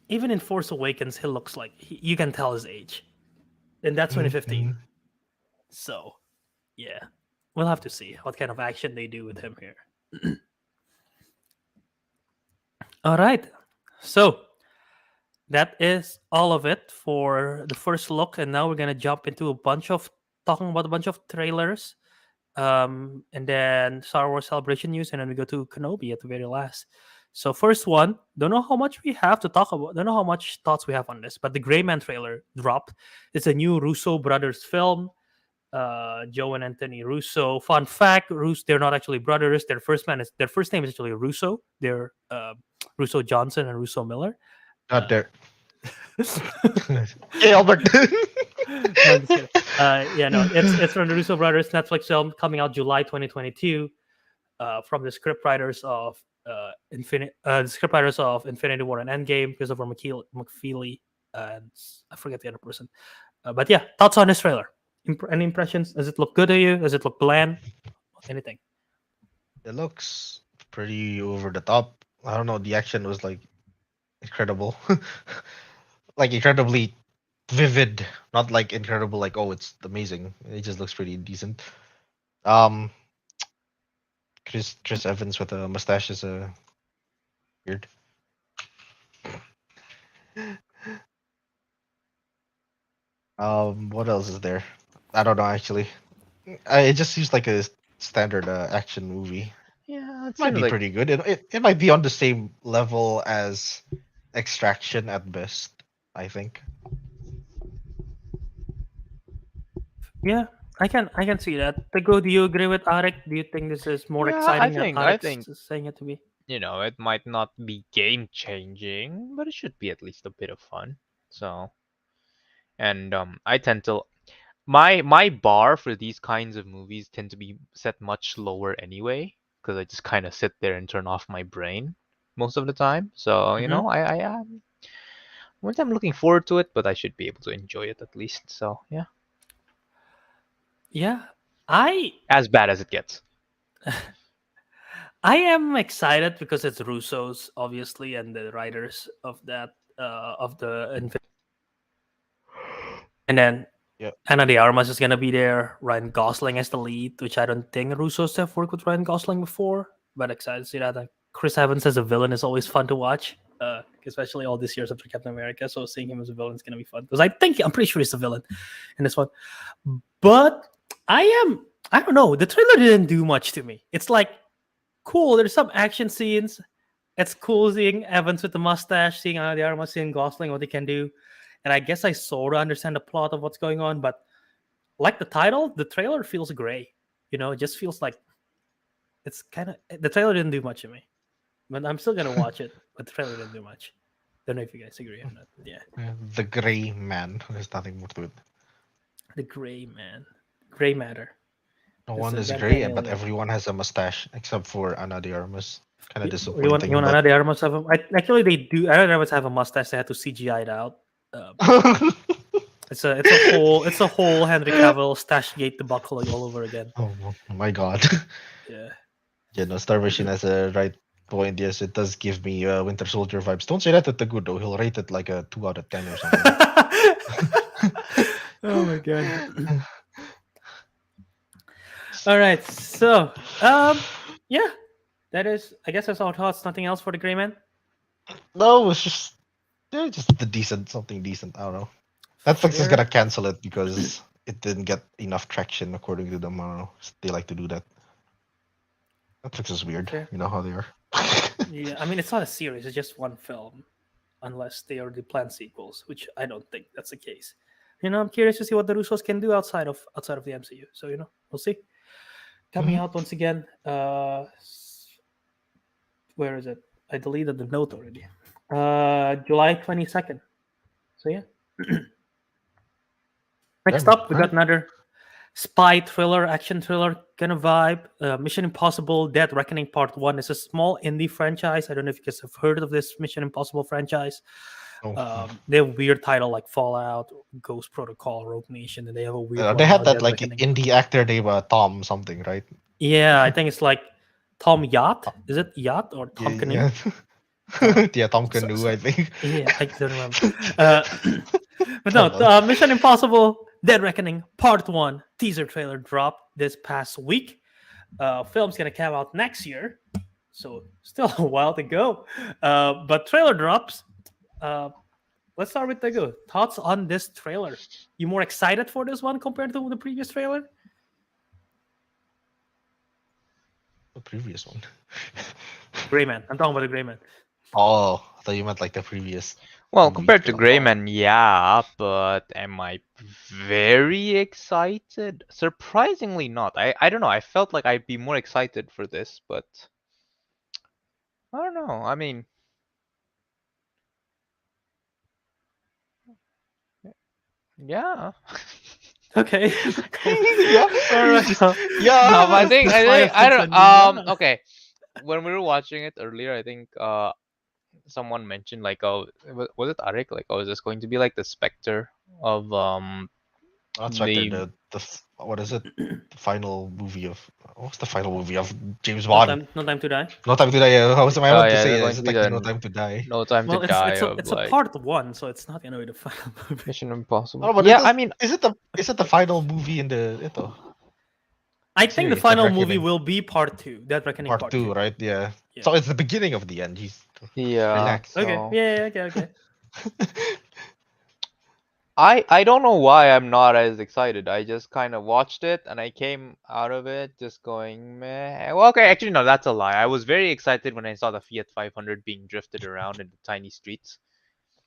in Force Awakens, he looks like you can tell his age, and that's 2015. So, yeah, we'll have to see what kind of action they do with him here. All right, so that is all of it for the first look, and now we're gonna jump into talking about a bunch of trailers, and then Star Wars Celebration news, and then we go to Kenobi at the very last. So first one, don't know how much we have to talk about. Don't know how much thoughts we have on this, but the Gray Man trailer dropped. It's a new Russo brothers film. Joe and Anthony Russo. Fun fact: they're not actually brothers. Their first name is actually Russo. They're Russo Johnson and Russo Miller. Not there. Hey, Albert. No, I'm just kidding. Yeah, no, it's from the Russo brothers Netflix film coming out July 2022. From the scriptwriters of the scriptwriters of Infinity War and Endgame, Christopher McFeely, and I forget the other person. But yeah, thoughts on this trailer? Any impressions? Does it look good to you? Does it look bland? Anything? It looks pretty over the top. I don't know. The action was like incredible, like incredibly vivid. Not like incredible, like oh, it's amazing. It just looks pretty decent. Um, Chris Evans with a mustache is weird. What else is there? I don't know actually. It just seems like a standard action movie. Yeah, it Might seems be like pretty good. It might be on the same level as Extraction at best, I think. Yeah, I can see that. Teguh, do you agree with Ariq? Do you think this is more yeah. I exciting than think I Ariq's think saying it to be? it might not be game changing, but it should be at least a bit of fun. So, and I tend to my bar for these kinds of movies tend to be set much lower anyway, because I just kind of sit there and turn off my brain most of the time. So Hmm. I'm looking forward to it, but I should be able to enjoy it at least. So yeah, Yeah, I as bad as it gets. I am excited because it's Russo's obviously and the writers of that of the and then Yeah. Anna de Armas is gonna be there. Ryan Gosling as the lead, which I don't think Russo's have worked with Ryan Gosling before, but excited to see that. Like, Chris Evans as a villain is always fun to watch, especially all these years after Captain America. So seeing him as a villain is gonna be fun because I'm pretty sure he's the villain in this one. But I don't know. The trailer didn't do much to me. It's like cool. There's some action scenes. It's cool seeing Evans with the mustache, seeing Ana de Armas, seeing Gosling, what they can do. And I guess I sort of understand the plot of what's going on, but like the title, the trailer feels gray. It just feels like it's kind of the trailer didn't do much to me. But I'm still gonna watch it, but the trailer didn't do much. Don't know if you guys agree or not. Yeah, The Gray Man. There's nothing more to it. the gray man, gray matter. No It's one a is Dan gray, but alien. everyone has a mustache except for Ana de Armas. Kind of You disappointing, want but Ana de Armas have actually they do. Ana de Armas have a mustache. They had to CGI it out. Um, it's a whole Henry Cavill stash gate debacle all over again. oh my god. Yeah. Yeah, no, Star Machine has a right point. Yes, it does give me Winter Soldier vibes. Don't say that to the good though. He'll rate it like a 2 out of 10 or something. Oh my god. All right. So, yeah, I guess that's our thoughts. Nothing else for the Gray Man. No, it's just the decent, something decent. I don't know. Netflix is Sure. gonna cancel it because it didn't get enough traction according to them. I don't know. They like to do that. Netflix is weird. Sure. You know how they are. Yeah, I mean it's not a series; it's just one film, unless they already plan sequels, which I don't think that's the case. I'm curious to see what the Russos can do outside of the MCU. So we'll see. Coming Mhm. out once again. Where is it? I deleted the note already. July 22nd. So yeah. Next Damn, up, we got alright. another spy thriller, action thriller kind of vibe. Mission Impossible: Dead Reckoning Part One is a small indie franchise. I don't know if you guys have heard of this Mission Impossible franchise. Oh, They have a weird title like Fallout, Ghost Protocol, Rogue Nation, and they have a weird they one had now, that Dead like Reckoning. indie actor named Tom something, right? Yeah, I think it's like Tom Yacht. Is it Yacht or Yeah, Tom Canoe? yeah. Uh, Yeah, Tom so, Canoe, so, I think. yeah, I don't remember. Uh, but no, Hold on. Mission Impossible: Dead Reckoning Part One teaser trailer dropped this past week. Film's gonna come out next year, so still a while to go. But trailer drops. Uh, let's start with Tego. Thoughts on this trailer? You more excited for this one compared to the previous trailer? The previous one. Gray Man. I'm talking about the Gray Man. Oh, I thought you meant like the previous Well, movie compared to trailer. Oh. Greyman, yeah, but am I very excited? Surprisingly not. I don't know. I felt like I'd be more excited for this, but I don't know. I mean, Yeah. Okay, cool. Yeah. All right. So, Yeah. I think Fire I sticks don't on you. Yeah. okay. When we were watching it earlier, I think someone mentioned like, oh, was it Ariq? Like, oh, is this going to be like the specter of Not Spectre, the what is it? The final movie of what's the final movie of James No Bond? time. No time to die. No Time to Die. Yeah, I oh want to yeah, say they're going is to it be like the No the Time to Die? No Time to Well, it's Die it's a of it's a like part one, so it's not gonna be the final movie. Mission I Impossible. don't know, but Yeah, I mean, is it the final movie in the I think the series? That final movie Reckoning will be part two. That Reckoning part part two. two, right? Yeah. Yeah. So it's the beginning of the end. He's yeah. relax. Okay. So Yeah. Okay. I don't know why I'm not as excited. I just kind of watched it and I came out of it just going meh. Well, okay, actually no, that's a lie. I was very excited when I saw the Fiat 500 being drifted around in the tiny streets.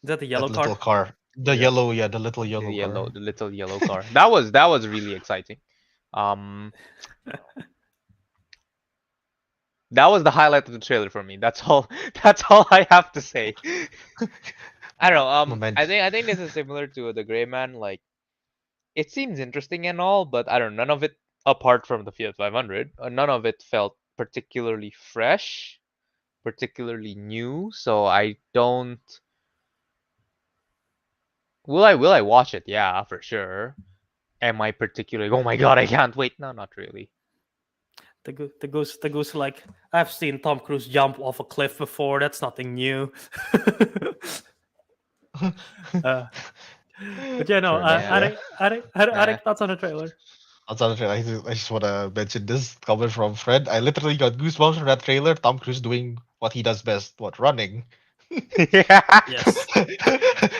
Is that the yellow That little car? car, the Yeah, yellow, yeah, the little yellow car. the little yellow car. That was really exciting. Um, that was the highlight of the trailer for me. That's all. That's all I have to say. I don't know. Moment. I think this is similar to the Gray Man. Like, it seems interesting and all, but I don't know. None of it, apart from the Fiat 500, none of it felt particularly fresh, particularly new. So I don't. Will I watch it? Yeah, for sure. Am I particularly? Oh my god, I can't wait. No, not really. The goose like I've seen Tom Cruise jump off a cliff before. That's nothing new. uh, but yeah, no. Fair enough, yeah. Eh. Ariq, thoughts on the trailer? Outside of it, I just want to mention this comment from Fred. I literally got goosebumps from that trailer. Tom Cruise doing what he does best, what running. Yes.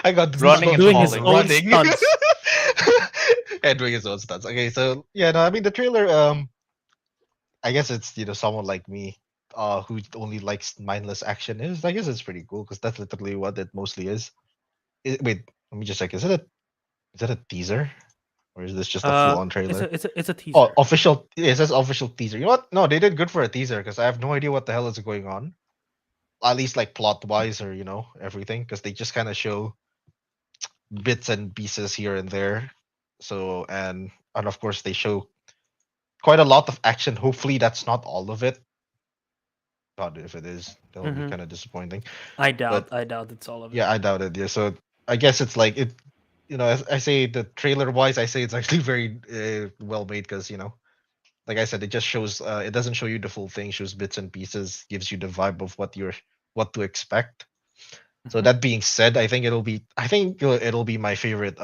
I got Running goosebumps and Doing from his falling. own running. stunts. And doing his own stunts. Okay, so yeah, no, I mean the trailer. I guess it's someone like me, who only likes mindless action. Is I guess it's pretty cool because that's literally what it mostly is. Wait, let me just check. Is it a teaser? Or is this just a full-on trailer? It's a teaser. Oh, official. It says official teaser. You know what? No, they did good for a teaser because I have no idea what the hell is going on. At least like plot-wise or everything, because they just kind of show bits and pieces here and there. So and of course they show quite a lot of action. Hopefully that's not all of it. God, if it is, that'll be Mhm. kind of disappointing. I doubt But it's all of it. yeah, I doubt it. Yeah, so I guess it's like it. As I say, the trailer-wise, I say it's actually very well made because like I said, it just shows. It doesn't show you the full thing. Shows bits and pieces. Gives you the vibe of what to expect. So Mhm. that being said, I think it'll be. I think it'll be my favorite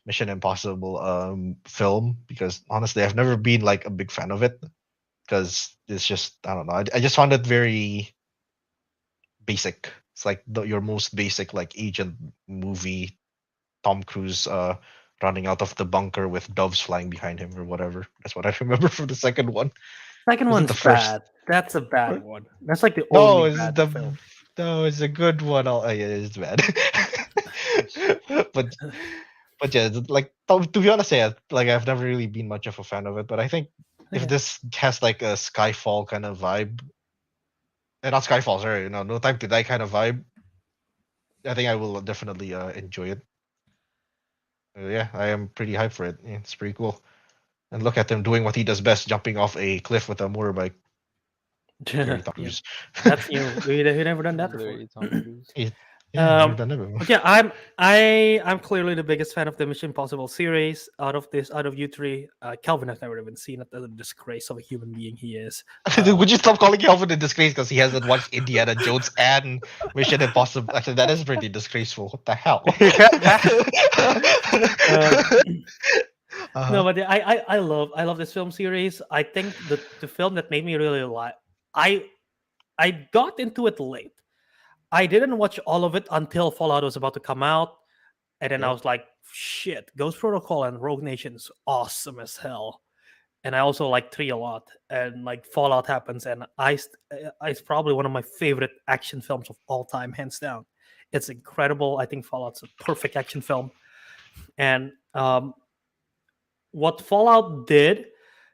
Mission Impossible film because honestly, I've never been like a big fan of it because it's just I don't know. I just found it very basic. It's like your most basic like agent movie. Tom Cruise running out of the bunker with doves flying behind him or whatever. That's what I remember from the second one. Second Was it one's the first? bad. That's a bad one. That's like the No, only it's bad the film. no, it's a good one. Yeah, it's bad. but yeah, like to be honest, yeah, like I've never really been much of a fan of it. But I think if Okay. this has like a Skyfall kind of vibe, and not Skyfall, sorry, No Time to Die kind of vibe, I think I will definitely enjoy it. Yeah, I am pretty hyped for it. Yeah, it's pretty cool. And look at him doing what he does best, jumping off a cliff with a motorbike. Very Tom Yeah, Cruise. that's new. We never done that before. Very Tom Cruise. Yeah, never done it before. But yeah, I'm clearly the biggest fan of the Mission Impossible series. Out of you three, Kelvin has never even seen it. As a disgrace of a human being he is. Would you stop calling Kelvin a disgrace because he hasn't watched Indiana Jones and Mission Impossible? Actually, that is pretty disgraceful. What the hell? No, but I love this film series. I think the film that made me really like I got into it late. I didn't watch all of it until Fallout was about to come out, and then I Yep. was like, "Shit, Ghost Protocol and Rogue Nation is awesome as hell." And I also like 3 a lot, and like Fallout happens, and it's probably one of my favorite action films of all time, hands down. It's incredible. I think Fallout's a perfect action film, and what Fallout did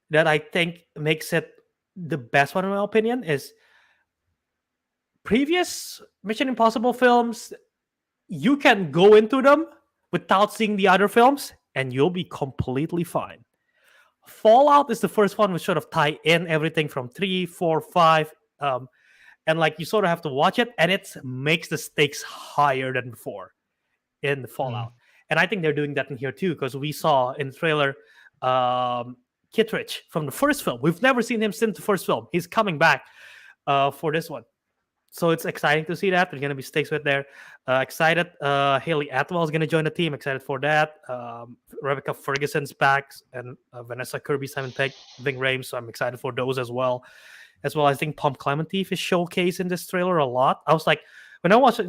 that I think makes it the best one in my opinion is previous Mission Impossible films. You can go into them without seeing the other films, and you'll be completely fine. Fallout is the first one which sort of tie in everything from 3, 4, 5, and like you sort of have to watch it, and it makes the stakes higher than before in the Fallout. And I think they're doing that in here too, because we saw in the trailer Kittredge from the first film. We've never seen him since the first film. He's coming back for this one. So it's exciting to see that. There's going to be stakes with there. Excited. Haley Atwell is going to join the team. Excited for that. Rebecca Ferguson's back, and Vanessa Kirby, Simon Pegg, Ving Rhames. So I'm excited for those as well. I think Tom Clementif is showcased in this trailer a lot. I was like, when I was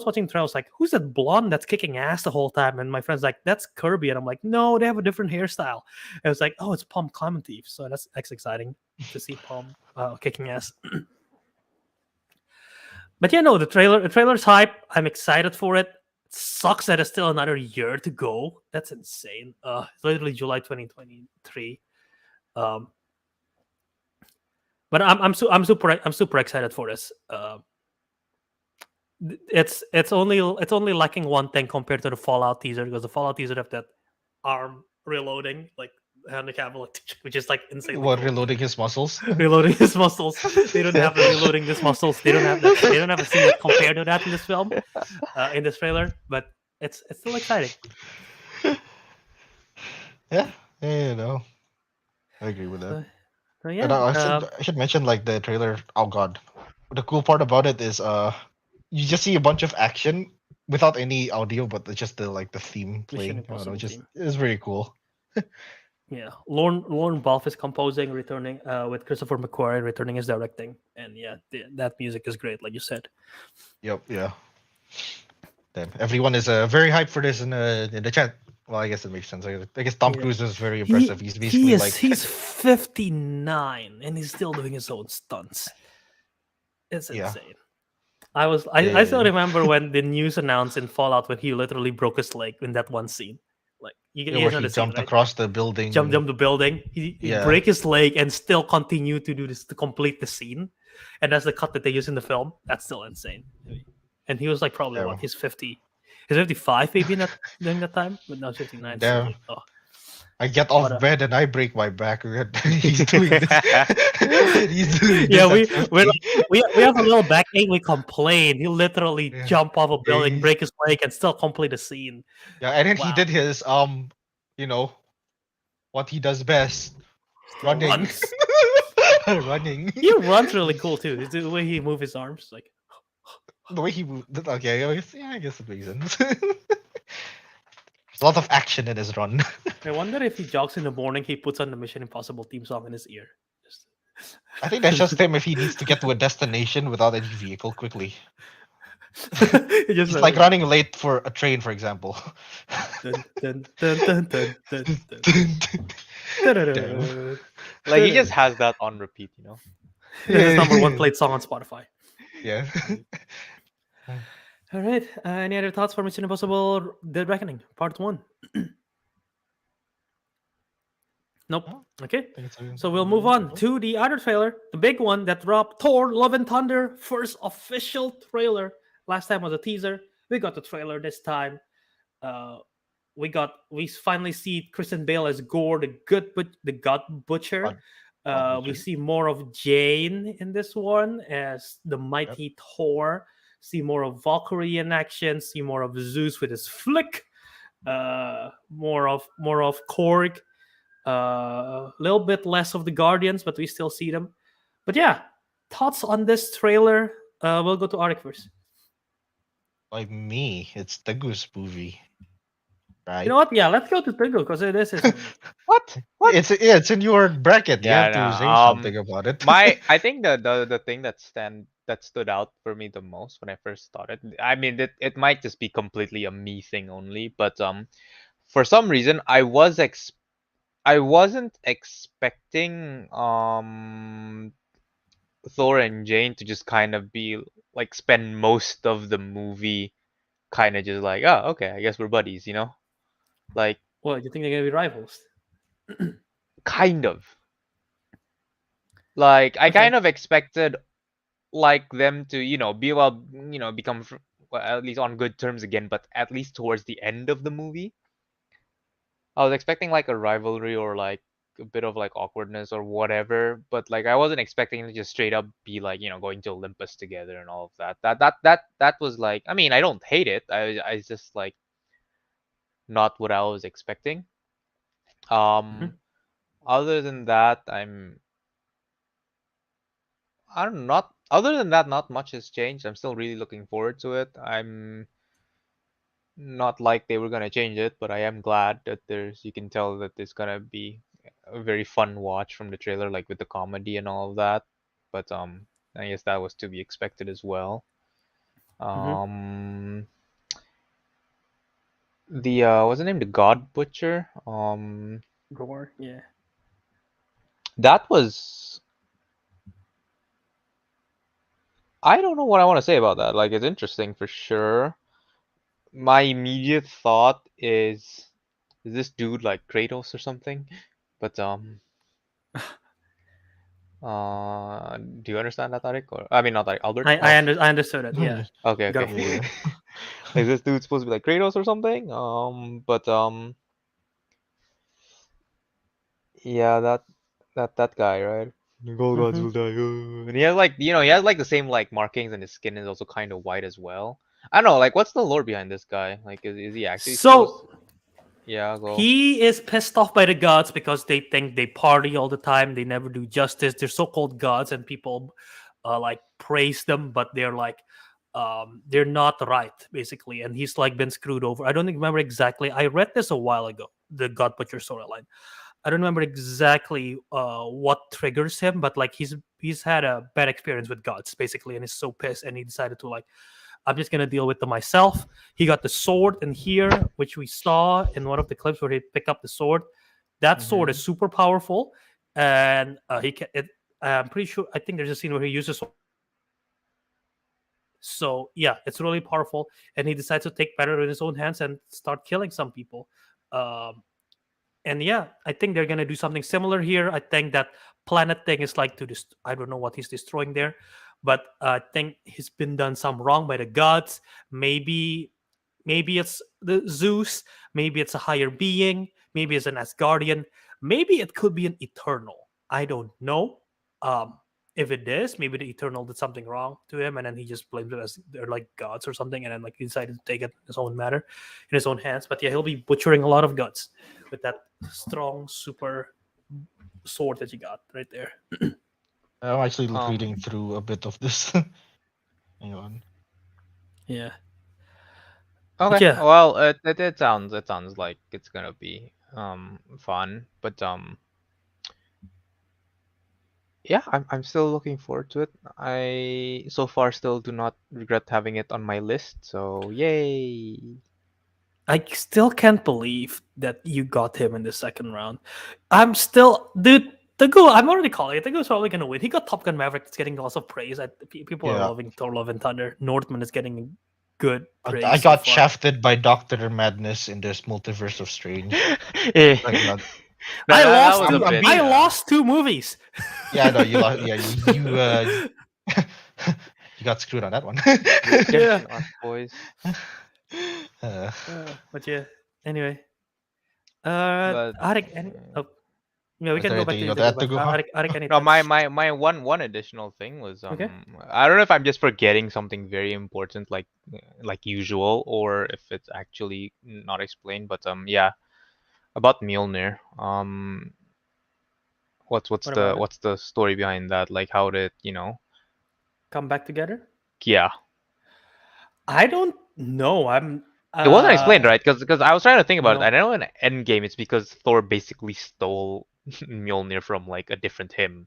watching the trailer, I was like, who's that blonde that's kicking ass the whole time? And my friend's like, that's Kirby. And I'm like, no, they have a different hairstyle. And it's like, oh, it's Pom Clementif. So that's exciting to see Pom kicking ass. But yeah, no, the trailer's hype. I'm excited for it. It sucks that it's still another year to go. That's insane. It's literally July 2023. But I'm super excited for this. It's only lacking one thing compared to the Fallout teaser, because the Fallout teaser have that arm reloading, like Henry Cavill, which is like insane. What, reloading his muscles? Reloading his muscles. They don't have the reloading his muscles. They don't have that. They don't have a scene compared to that in this film, in this trailer. But it's still exciting. Yeah, you know, I agree with that. So yeah, And I should mention, like, the trailer. Oh god, the cool part about it is you just see a bunch of action without any audio, but it's just the theme playing. I don't know, just it's very cool. Yeah, Lorne Balfe is composing, returning with Christopher McQuarrie returning as directing, and yeah, that music is great, like you said. Yep, yeah. Then everyone is very hyped for this in the chat. Well, I guess it makes sense. I guess Tom Cruise is very impressive. He's basically he's 59 and he's still doing his own stunts. It's insane. I still remember when the news announced in Fallout when he literally broke his leg in that one scene. Like you where he jumped across the building. Jumped the building. He break his leg and still continue to do this to complete the scene. And that's the cut that they use in the film. That's still insane. And he was like probably he's 50. He's 55 maybe during that time, but now 59. Damn. So, I get off bed and I break my back. He's doing this. He's doing this. We have a little backache. We complain. He literally jump off a building, break his leg, and still complete a scene. Yeah, and then he did his what he does best, running. Running. He runs really cool too. It's the way he moves his arms, like the way he moved. Okay, I guess it makes sense. There's a lot of action in his run. I wonder if he jogs in the morning, he puts on the Mission Impossible theme song in his ear. I think that's just him if he needs to get to a destination without any vehicle quickly. It's like running late for a train, for example. Like he just has that on repeat, you know. His number one played song on Spotify. Yeah. All right. Any other thoughts for Mission Impossible: Dead Reckoning Part 1? Nope. Okay. So we'll move on to the other trailer, the big one that dropped: Thor: Love and Thunder, first official trailer. Last time was a teaser. We got the trailer this time. We finally see Christian Bale as Gore, the God Butcher. We see more of Jane in this one as the mighty Thor. See more of Valkyrie in action. See more of Zeus with his flick. More of Korg. A little bit less of the Guardians, but we still see them. But yeah, thoughts on this trailer? We'll go to Ariq first. Like me, it's Teguh's movie. Right. You know what? Yeah, let's go to Teguh because this is what? It's in your bracket. You have to say something about it. I think the thing that stood out for me the most when I first started. I mean, it might just be completely a me thing only, but for some reason I wasn't expecting Thor and Jane to just kind of be like spend most of the movie kind of just like, oh, okay, I guess we're buddies, you know? Like, well, you think they're gonna be rivals? Kind of. Like, I kind of expected like them to, become well, at least on good terms again, but at least towards the end of the movie. I was expecting like a rivalry or like a bit of like awkwardness or whatever, but like I wasn't expecting to just straight up be like, going to Olympus together and all of that. That was like, I mean, I don't hate it. I just like not what I was expecting. Mhm. Other than that, I don't know, not other than that, not much has changed. I'm still really looking forward to it. I'm not like they were gonna change it, but I am glad that you can tell that it's gonna be a very fun watch from the trailer, like with the comedy and all of that. But I guess that was to be expected as well. Mhm. Um, the what's the name? The God Butcher. Gore. Yeah. That was I don't know what I want to say about that. Like, it's interesting for sure. My immediate thought is this dude like Kratos or something? But do you understand that, Ariq? Or I mean, not Ariq, Albert. I understood it. Yeah. Okay, You got a okay. point. Yeah. Like this dude's supposed to be like Kratos or something. But yeah, that guy, right? The Gold Gods Mhm. will die. And he has like, he has like the same like markings, and his skin is also kind of white as well. I don't know, like, what's the lore behind this guy? Like, is he actually supposed? So Yeah, go. he is pissed off by the gods because they think they party all the time. They never do justice. They're so-called gods, and people like praise them, but they're not right basically. And he's like been screwed over. I don't remember exactly. I read this a while ago. The God Butcher storyline. I don't remember exactly what triggers him, but like he's had a bad experience with gods basically, and he's so pissed, and he decided to like, I'm just gonna deal with them myself. He got the sword in here, which we saw in one of the clips where he picked up the sword. That sword Mm-hmm. is super powerful, and he can. I'm pretty sure. I think there's a scene where he uses. So yeah, it's really powerful, and he decides to take matters in his own hands and start killing some people. Um, and yeah, I think they're gonna do something similar here. I think that planet thing is like to I don't know what he's destroying there, but I think he's been done some wrong by the gods. Maybe it's the Zeus, maybe it's a higher being, maybe it's an Asgardian, maybe it could be an Eternal. I don't know. Um, if it is, maybe the Eternal did something wrong to him, and then he just blames it as they're like gods or something, and then like he decided to take it in his own matter, in his own hands. But yeah, he'll be butchering a lot of gods with that strong super sword that you got right there. I'm actually reading Um. through a bit of this. Hang on. Yeah, but Okay. yeah, Well, it sounds like it's gonna be fun, but yeah, I'm still looking forward to it. I so far still do not regret having it on my list. So yay. I still can't believe that you got him in the second round. I'm still, dude. Teguh, I'm already calling it. Teguh's probably gonna win. He got Top Gun Maverick. It's getting lots of praise. People are Yeah. loving Thor: Love and Thunder. Northman is getting good I praise so got far. shafted by Doctor Madness in this multiverse of strange. Eh. Like, not, I That lost was a two. I'm bit. I being. lost two movies. Yeah, I know you lost. Yeah, you got screwed on that one. Yeah. Redemption arc, boys. uh, But yeah. Anyway, But Arik, oh, yeah, we is can there go back anything to you you, got to Teguh. add to But go, huh? Arik, any no, my thoughts? my my one additional thing was Okay. I don't know if I'm just forgetting something very important like usual, or if it's actually not explained, but yeah, about Mjolnir. What's What the about it? what's the story behind that? Like, how did Come back together? yeah. I don't know. I'm It wasn't explained, right? Because I was trying to think about it. I no. know in Endgame it's because Thor basically stole Mjolnir from like a different him.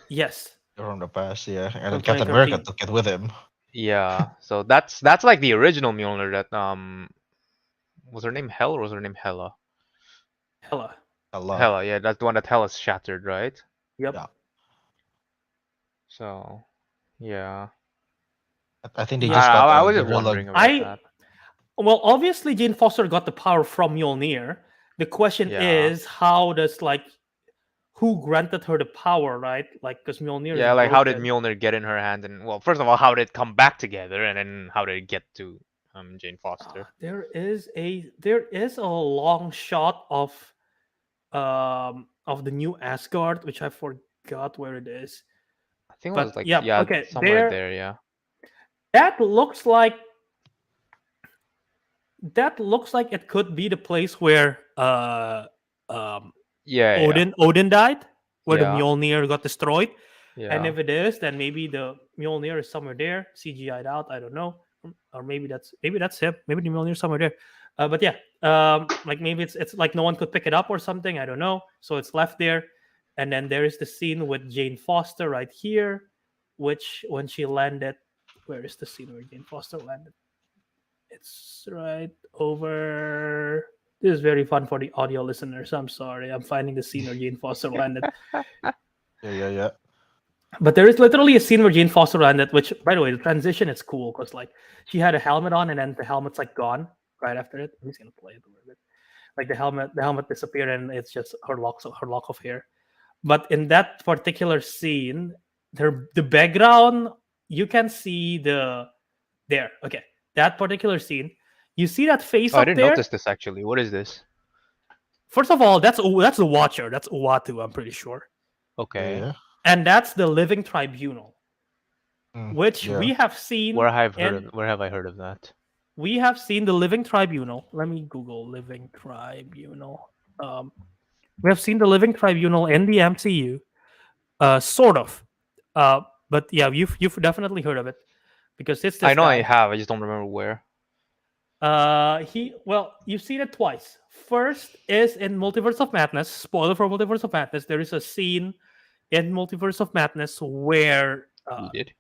Yes, From the past, yeah. And then from Captain America 2013. took it with him. Yeah, so that's like the original Mjolnir that was her name Hel or was her name Hela? Hella. Allah. Hela, yeah, that's the one that Hela shattered, right? Yep. Yeah. So yeah, I think they Yeah. just I got I a was just gorilla. wondering about I that. Well, obviously Jane Foster got the power from Mjolnir. The question Yeah, is, how does like who granted her the power, right? Like, because Mjolnir is yeah, like how did broken. Mjolnir get in her hand, and well, first of all, how did it come back together, and then how did it get to Jane Foster. There is a long shot of the new Asgard, which I forgot where it is. I think it was But like, yeah, yeah, okay, somewhere there. Yeah. that looks like it could be the place where um Yeah. Yeah. Odin died, where the Yeah. Mjolnir got destroyed. And Yeah. if it is, then maybe the Mjolnir is somewhere there, CGI'd out. I don't know, or maybe that's him. Maybe the Mjolnir is somewhere there. But yeah, like maybe it's like no one could pick it up or something. I don't know. So it's left there, and then there is the scene with Jane Foster right here, which when she landed, where is the scene where Jane Foster landed? It's right over. This is very fun for the audio listeners. I'm sorry, I'm finding the scene where Jane Foster landed. Yeah. But there is literally a scene where Jane Foster landed, which, by the way, the transition is cool because like she had a helmet on and then the helmet's like gone right after it. I'm just gonna play it a little bit. Like the helmet disappeared and it's just her lock of hair. But in that particular scene, the background you can see there. Okay, that particular scene, you see that face Oh, I up didn't there. notice this actually. What is this? First of all, that's the Watcher. That's Uatu, I'm pretty sure. Okay. Yeah. And that's the Living Tribunal, which yeah. we have seen. Where have I heard of that? We have seen the Living Tribunal. Let me Google Living Tribunal. We have seen the Living Tribunal in the MCU, sort of. But yeah, you've definitely heard of it because it's this I know guy. I have. I just don't remember where. You've seen it twice. First is in Multiverse of Madness. Spoiler for Multiverse of Madness. There is a scene in Multiverse of Madness where You did.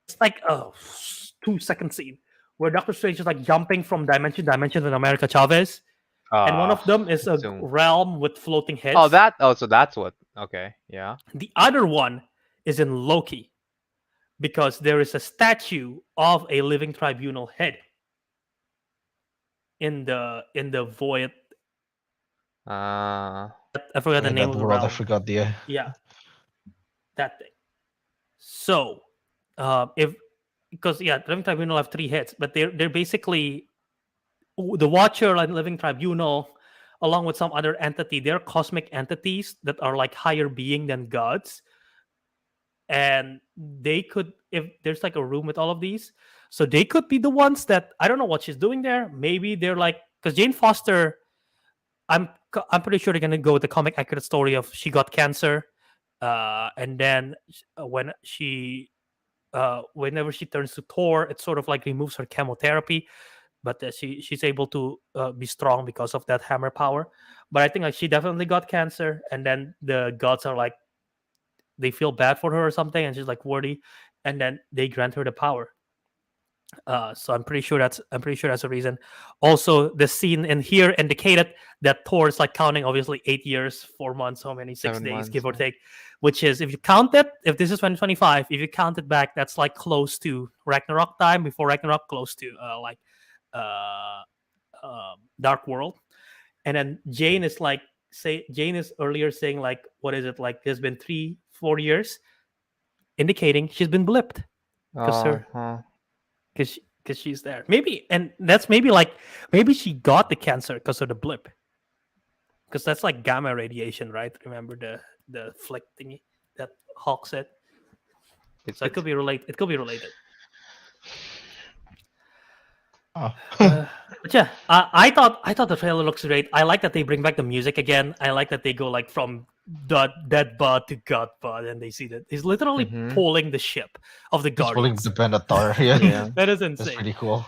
it's like a 2-second scene where Doctor Strange is like jumping from dimension to dimension with America Chavez, and one of them is a realm with floating heads. So that's what. Okay, yeah. The other one is in Loki, because there is a statue of a Living Tribunal head in the void. I forgot the name of the world. realm. I forgot the. Yeah, that thing. So, because the Living Tribunal have 3 heads, but they're basically the Watcher and Living Tribunal, along with some other entity. They're cosmic entities that are like higher being than gods, and they could, if there's like a room with all of these, so they could be the ones that I don't know what she's doing there. Maybe they're like, because Jane Foster, I'm pretty sure they're gonna go with the comic accurate story of she got cancer, and then when whenever she turns to Thor, it sort of like removes her chemotherapy, but she's able to be strong because of that hammer power. But I think like she definitely got cancer, and then the gods are like, they feel bad for her or something, and she's like worthy, and then they grant her the power. So I'm pretty sure that's a reason. Also, the scene in here indicated that Thor is like counting obviously 8 years, 4 months, how many 6 days, months, give or take, which is, if you count it, if this is 2025, if you count it back, that's like close to Ragnarok time. Before Ragnarok, close to Dark World. And then Jane is earlier saying like, what is it, like there's been 3-4 years, indicating she's been blipped because she's there. Maybe, and that's maybe she got the cancer because of the blip, because that's like gamma radiation, right? Remember the flick thingy that Hulk said. So it could be related. But yeah, I thought the trailer looks great. I like that they bring back the music again. I like that they go like from the dead bud to god bud, and they see that he's literally pulling the ship of the Guardians. Pulling the Benatar. Yeah. That is insane. That's pretty cool.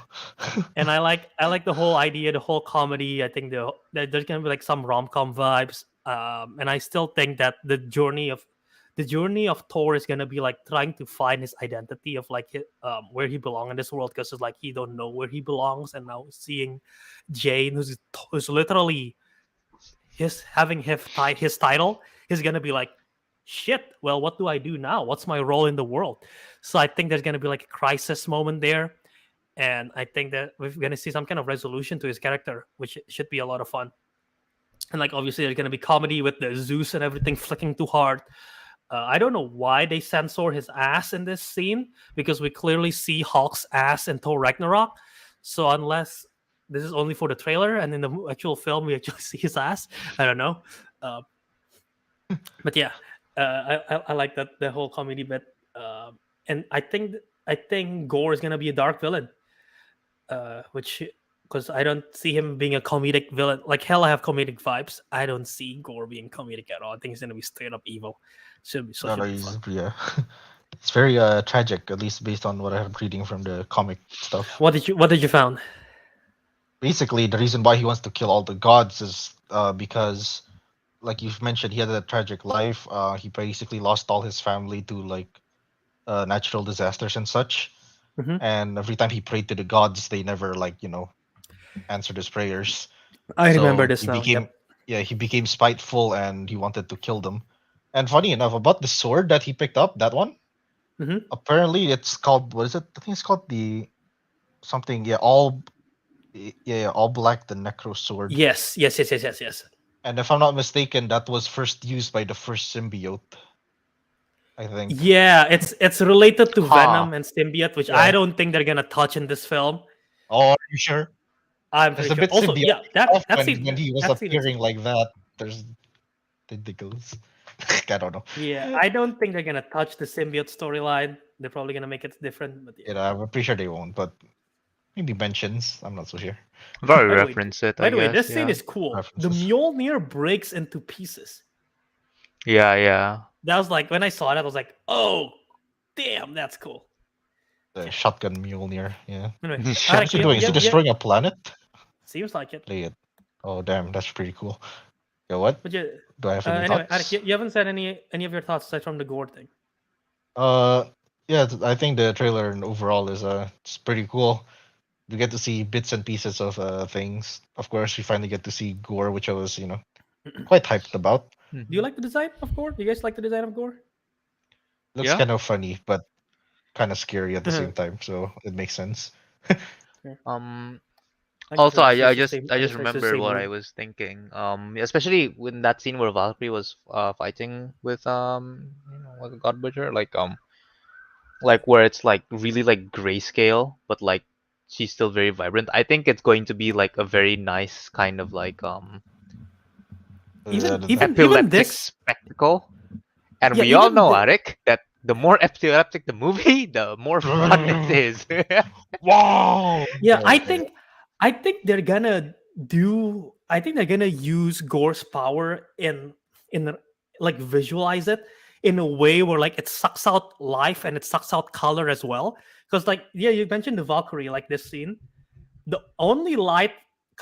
And I like the whole idea, the whole comedy. I think that there's gonna be like some rom-com vibes. And I still think that the journey of Thor is gonna be like trying to find his identity of like where he belongs in this world, because it's like he don't know where he belongs, and now seeing Jane, who's literally having his title, he's gonna be like, shit, well, what do I do now? What's my role in the world? So I think there's gonna be like a crisis moment there, and I think that we're gonna see some kind of resolution to his character, which should be a lot of fun. And like obviously there's gonna be comedy with the Zeus and everything flicking too hard. I don't know why they censor his ass in this scene, because we clearly see Hulk's ass in Thor Ragnarok. So unless this is only for the trailer and in the actual film we actually see his ass, I don't know. Uh, but yeah, I like that the whole comedy bit, and I think Gore is gonna be a dark villain, which because I don't see him being a comedic villain. Like hell, I have comedic vibes. I don't see Gore being comedic at all. I think he's gonna be straight up evil. Should be so No, should no, be fun. yeah. It's very tragic, at least based on what I'm reading from the comic stuff. What did you found? Basically, the reason why he wants to kill all the gods is because, like you've mentioned, he had a tragic life. He basically lost all his family to like natural disasters and such. Mhm. And every time he prayed to the gods, they never answered his prayers. I remember So this he now. became Yep. he became spiteful and he wanted to kill them. And funny enough, about the sword that he picked up, that one, Mhm. apparently it's called, what is it? I think it's called the something. All black, the necro sword. Yes. And if I'm not mistaken, that was first used by the first symbiote, I think. Yeah, it's related to Huh. Venom and symbiote, which I Yeah. don't think they're gonna touch in this film. Oh, are you sure? I'm There's pretty a sure. bit Also, symbiote yeah, stuff that when, scene when he was that scene is appearing like that. There's tentacles. I don't know. yeah. I don't think they're gonna touch the symbiote storyline. They're probably gonna make it different, but yeah. I'm pretty sure they won't, but maybe mentions. I'm not so sure. Probably By the way, reference it, by I the way, guess. this scene Yeah. is cool. The References. Mjolnir breaks into pieces. Yeah. That was like when I saw that, I was like, oh, damn, that's cool. The shotgun Mjolnir. Yeah. Anyway, What's Ariq, What's he doing? Is he destroying a planet? seems like it. Play it. Oh damn, that's pretty cool. Yeah, what? But yeah, Do I have any anyway, thoughts? Ariq, you haven't said any of your thoughts aside from the gore thing. Yeah, I think the trailer and overall is it's pretty cool. We get to see bits and pieces of things. Of course, we finally get to see Gore, which I was quite hyped about. Do you like the design of Gore? Do you guys like the design of Gore? Looks Yeah. kind of funny, but kind of scary at the Uh-huh. same time, so it makes sense. Like Also, it's I the just same- I just it's the remember same what I room. was thinking. Especially when that scene where Valkyrie was fighting with like a God Butcher, like where it's like really like grayscale, but like she's still very vibrant. I think it's going to be like a very nice kind of like Even epileptic this, spectacle. And yeah, we all even know, the- Ariq, that the more epileptic the movie, the more fun it is. Wow. yeah, I think they're gonna do. I think they're gonna use Gore's power in like visualize it in a way where like it sucks out life and it sucks out color as well. Because like yeah, you mentioned the Valkyrie, like this scene, the only light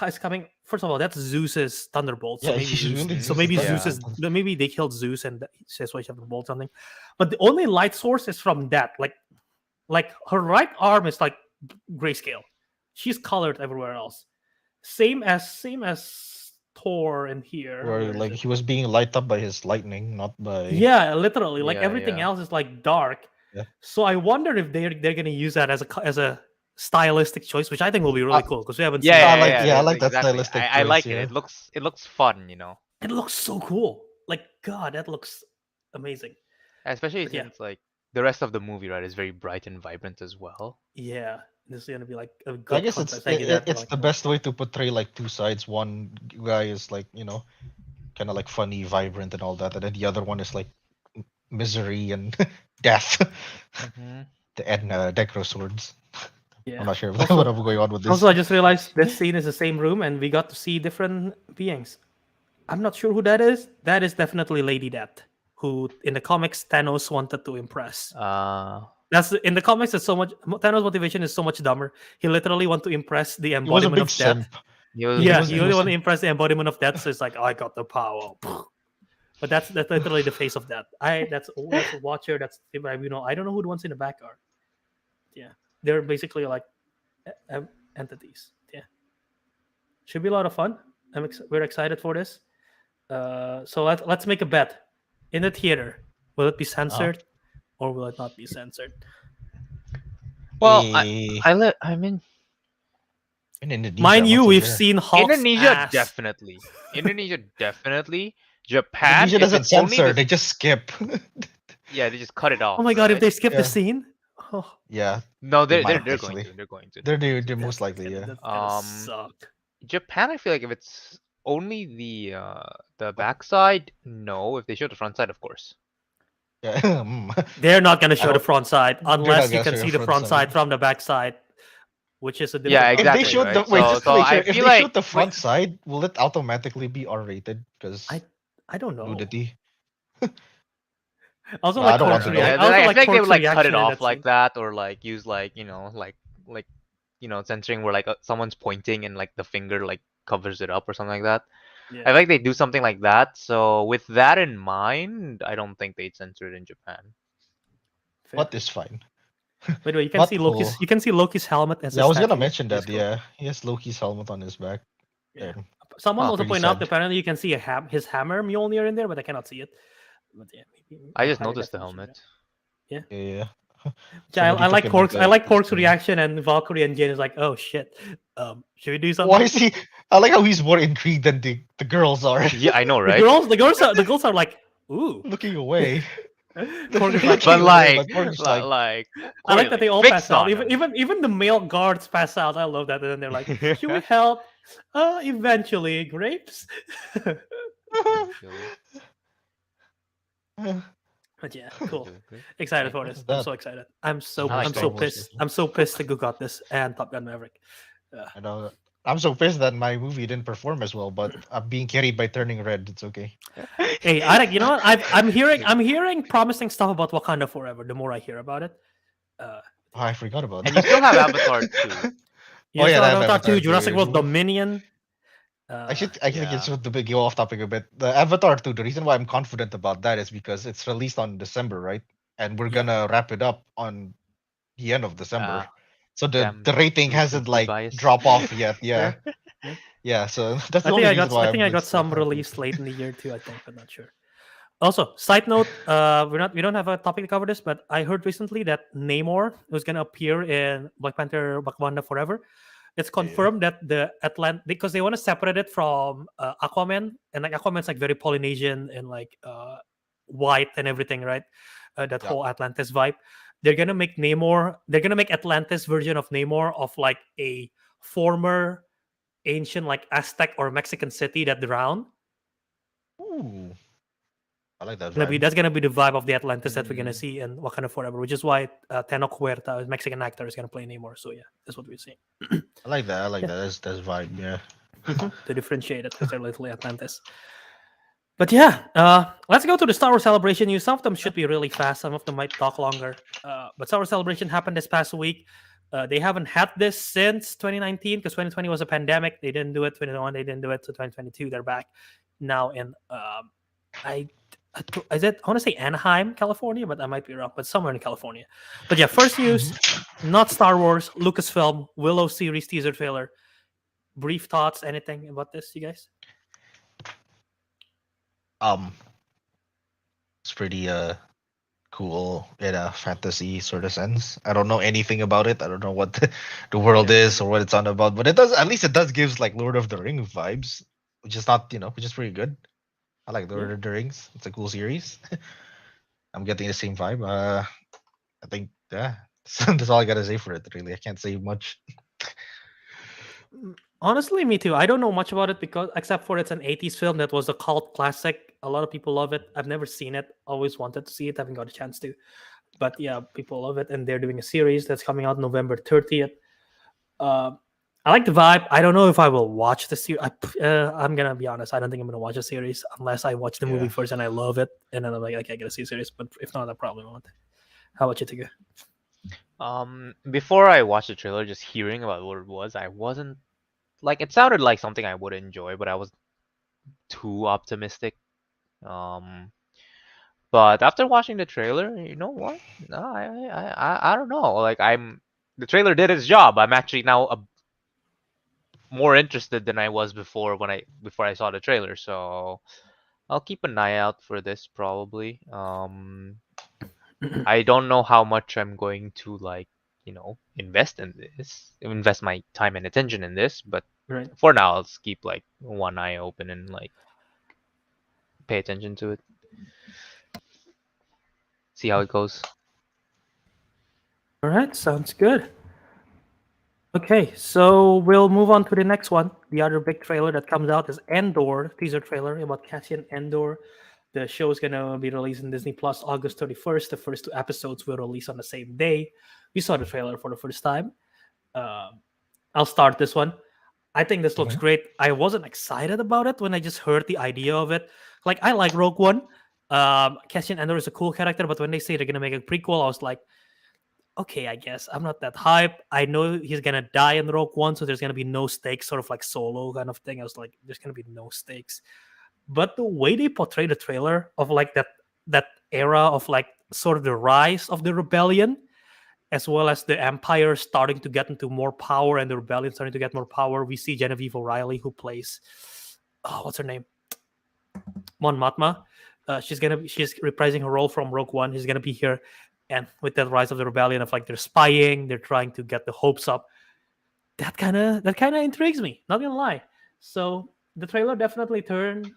is coming. First of all, that's Zeus's thunderbolt. So Yeah, maybe he's Zeus. really So Zeus's maybe thunderbolt. Zeus is. Maybe they killed Zeus, and that's why she has the bolt something. But the only light source is from that. Like her right arm is like grayscale. She's colored everywhere else. Same as Thor in here. Where Where is like it? he was being light up by his lightning, not by Yeah, literally. Like Yeah, everything yeah. else is like dark. Yeah. So I wonder if they're gonna use that as a stylistic choice, which I think will be really cool because we haven't seen Yeah, that. I like- yeah, yeah, I like that exactly. stylistic I like choice, it. yeah. It looks fun, you know. It looks so cool. Like God, that looks amazing. Especially But yeah. since like the rest of the movie, right, is very bright and vibrant as well. Yeah, this is gonna be like a I good guess contrast. Thank you, Dad, for it's like- the best way to portray like two sides. One guy is like kind of like funny, vibrant, and all that, and then the other one is like misery and death. Mhm. The Edna Necro swords. Yeah. I'm not sure Also- what I'm going on with this. Also, I just realized this scene is the same room, and we got to see different beings. I'm not sure who that is. That is definitely Lady Death, who in the comics Thanos wanted to impress. That's in the comics. It's so much. Thanos' motivation is so much dumber. He literally want to impress the He was a embodiment big of death. simp. Yeah, was- he he only was want to a- impress the embodiment of death. So it's like, I got the power. But that's literally the face of death. That's a Watcher. That's I don't know who the ones in the back are. Yeah, they're basically like entities. Yeah, should be a lot of fun. We're excited for this. So let's make a bet. In the theater, will it be censored or will it not be censored? Well, Eh, I mean, in Indonesia, Mind I'm you, not so we've sure. seen Hulk's Indonesia ass. definitely. Indonesia definitely. Japan, Indonesia if doesn't it's only censor; the- they just skip. yeah, they just cut it off. Oh my god! If right? they skip Yeah. the scene, Oh, Yeah, No, they they're might they're going actually. to. They're going to. They're most likely, yeah. that's gonna Um, suck. Japan, I feel like if it's only the backside, no. If they show the front side, of course. Yeah. They're not gonna I show the don't. front side They're not unless you gonna can show your see the front front side. side from the back side, which is a Yeah, different If they exactly, showed the right? wait, So just to so make sure, I if feel they showed like the front side, will it automatically be R-rated? Because I I don't know. nudity. I also Well, I like don't I want don't Cork's to know. know. react. Yeah, I also I like feel like they Cork's would like cut it reaction in off that like scene. that, or like use like like censoring where like someone's pointing and like the finger like covers it up or something like that. I Yeah. feel like they do something like that. So with that in mind, I don't think they'd censor it in Japan. Fair. What is fine. By the way, But cool. You can see Loki's helmet as Yeah, a I was gonna statue. mention Which is that. cool. Yeah, he has Loki's helmet on his back. Yeah. And Someone Huh. also pretty pointed out that sad. apparently you can see his hammer Mjolnir in there, but I cannot see it. But yeah, maybe I just higher noticed the definition. helmet. Yeah. Yeah. Yeah, Somebody I took like him like Cork's. I like Cork's picture. reaction, and Valkyrie and Jane is like, "Oh shit, should we do Why something?" is he? I like how he's more intrigued than the girls are. Yeah, I know, The right? girls, the girls are like, "Ooh." Looking away. Cork is They're like, But looking away, like, but Corey's like, I like Corey that like they all pass fixed out. on him. Even the male guards pass out. I love that. And then they're like, "Should we help?" Eventually, grapes. But yeah, cool. Excited for this. I'm that. so excited. I'm so I like I'm Star so Wars pissed. I'm so pissed that Teguh got this and Top Gun Maverick. I know. I'm so pissed that my movie didn't perform as well, but I'm being carried by Turning Red. It's okay. Hey, Ariq, you know what? I'm hearing promising stuff about Wakanda Forever. The more I hear about it, Oh, I forgot about And you that. still have Avatar 2. you Oh yeah, still I have have Avatar Avatar 2, Jurassic World 2. Dominion. I should actually Yeah. just to go off topic a bit. The Avatar 2, the reason why I'm confident about that is because it's released on December, right? And we're Yeah. gonna wrap it up on the end of December. So the Damn, rating true hasn't geeky like bias. drop off yet. Yeah. Yeah. Yeah, so that's I the think only I reason got why I think I'm I got like still some happy. released late in the year too. I think, but not sure. Also, side note, we don't have a topic to cover this, but I heard recently that Namor was gonna appear in Black Panther Wakanda Forever. It's confirmed that the because they want to separate it from Aquaman, and like Aquaman's like very Polynesian and like white and everything, right? That Yeah. whole Atlantis vibe. They're gonna make Namor. They're gonna make Atlantis version of Namor of like a former ancient like Aztec or Mexican city that drowned. Ooh. I like that Gonna be vibe. that's gonna be the vibe of the Atlantis that we're gonna Mm. see in Wakanda Forever, which is why Tenoch Huerta, a Mexican actor, is gonna play Namor. So yeah, that's what we're seeing. I like that. I like Yeah. that. That's vibe, yeah. To differentiate it because they're literally Atlantis. But yeah, let's go to the Star Wars Celebration news. Some of them should be really fast. Some of them might talk longer. But Star Wars Celebration happened this past week. They haven't had this since 2019 because 2020 was a pandemic. They didn't do it. 2021 they didn't do it. So 2022 they're back now in I is it I want to say Anaheim, California, but I might be wrong. But somewhere in California. But yeah, first news, not Star Wars, Lucasfilm, Willow series teaser trailer. Brief thoughts, anything about this, you guys? It's pretty cool in a fantasy sort of sense. I don't know anything about it. I don't know what the world is or what it's on about, but it does at least it does gives like Lord of the Rings vibes, which is not, which is pretty good. I like Lord of the Rings. It's a cool series. I'm getting the same vibe. I think yeah, that's all I gotta say for it. Really, I can't say much. Honestly, me too. I don't know much about it because except for it's an 80s film that was a cult classic. A lot of people love it. I've never seen it. Always wanted to see it. Haven't got a chance to. But yeah, people love it, and they're doing a series that's coming out November 30th. I like the vibe. I don't know if I will watch the series. I'm gonna be honest. I don't think I'm gonna watch a series unless I watch the movie Yeah. first and I love it, and then I'm like, okay, I gotta see a series. But if not, I probably won't. How about you, Teguh? Before I watched the trailer, just hearing about what it was, I wasn't like it sounded like something I would enjoy, but I was too optimistic. But after watching the trailer, you know what? No, I don't know. Like the trailer did its job. I'm actually now more interested than I was before before I saw the trailer. So I'll keep an eye out for this probably. I don't know how much I'm going to like, invest my time and attention in this, but Right. for now I'll just keep like one eye open and like pay attention to it. See how it goes. All right, sounds good. Okay, so we'll move on to the next one. The other big trailer that comes out is Andor, teaser trailer about Cassian Andor. The show is gonna be released in Disney Plus August 31st. The first two episodes will release on the same day. We saw the trailer for the first time. Um, I'll start this one. I think this looks Mhm. great. I wasn't excited about it when I just heard the idea of it. Like I like Rogue One. Cassian Andor is a cool character, but when they say they're gonna make a prequel, I was like, okay, I guess I'm not that hype. I know he's gonna die in Rogue One, so there's gonna be no stakes, sort of like Solo kind of thing. I was like, there's gonna be no stakes. But the way they portray the trailer of like that era of like sort of the rise of the rebellion, as well as the Empire starting to get into more power and the rebellion starting to get more power. We see Genevieve O'Reilly, who plays, oh, what's her name? Mon Mothma. She's reprising her role from Rogue One. She's gonna be here, and with that rise of the rebellion of like they're spying, they're trying to get the hopes up. That kind of intrigues me. Not gonna lie. So the trailer definitely turned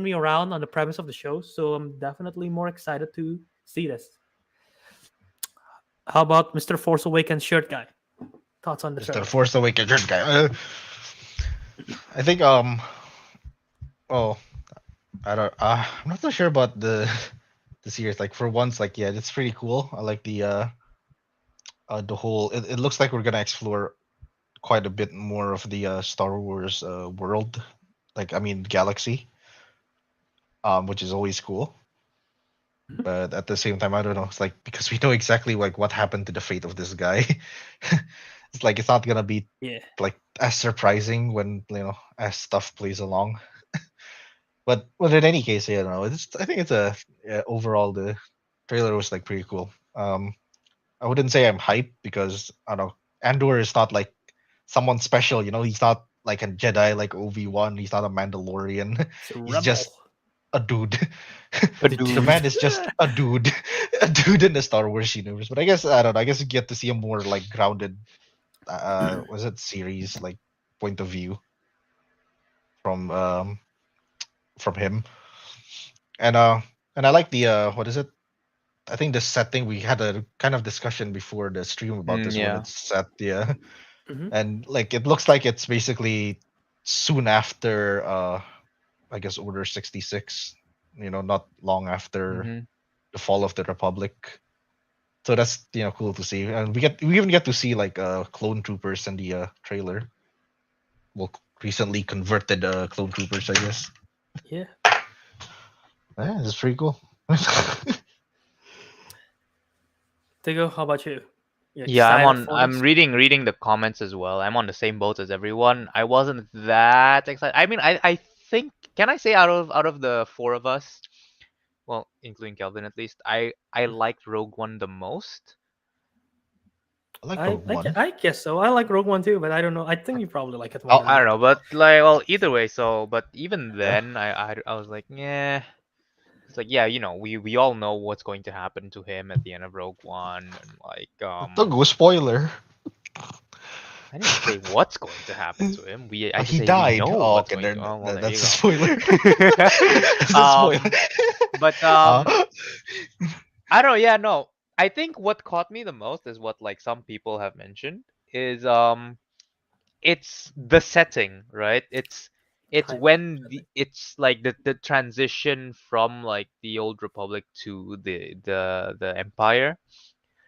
me around on the premise of the show. So I'm definitely more excited to see this. How about Mr. Force Awakens shirt guy? Thoughts on the Mr. trailer? Force Awakens guy. I think oh I don't I'm not so sure about the series. Like for once, like yeah, it's pretty cool. I like the whole. It looks like we're gonna explore quite a bit more of the Star Wars world. Like I mean galaxy, which is always cool. Mhm. But at the same time, I don't know. It's like because we know exactly like what happened to the fate of this guy. It's like it's not gonna be Yeah. like as surprising when as stuff plays along. But in any case, yeah, no, it's I think it's a overall the trailer was like pretty cool. I wouldn't say I'm hyped because I don't know Andor is not like someone special. He's not like a Jedi like Obi-Wan. He's not a Mandalorian. It's a He's rebel. just a dude. A The The dude. man dude. is just a dude, a dude in the Star Wars universe. But I guess I don't know. I guess you get to see a more like grounded, was it series like point of view from from him, and and I like the what is it? I think the setting we had a kind of discussion before the stream about this when Yeah. it's set, yeah, Mhm. and like it looks like it's basically soon after I guess Order 66. Not long after Mm-hmm. the fall of the Republic. So that's cool to see, and we even get to see like clone troopers in the trailer. Well, recently converted clone troopers, I guess. Yeah. Yeah, it's pretty cool. Teguh, how about you? You Yeah, excited for I'm this? reading the comments as well. I'm on the same boat as everyone. I wasn't that excited. I mean, I think, can I say out of the four of us, well, including Kelvin at least, I liked Rogue One the most. I like I, Rogue I, gue- One. I guess so. I like Rogue One too, but I don't know. I think you probably like it more Oh, than I me. don't know, but like, well, either way. So, but even Yeah. then, I was like, yeah. It's like, yeah, we all know what's going to happen to him at the end of Rogue One, and like, Don't go spoiler. I didn't say what's going to happen to him. I just He say we died. know Oh, what's okay, going to. there, Oh, well, there you that's a go. spoiler. That's a spoiler. But uh, I don't know. Yeah, no. I think what caught me the most is what like some people have mentioned is it's the setting, right? It's Kind of. when it's like the transition from like the old republic to the empire,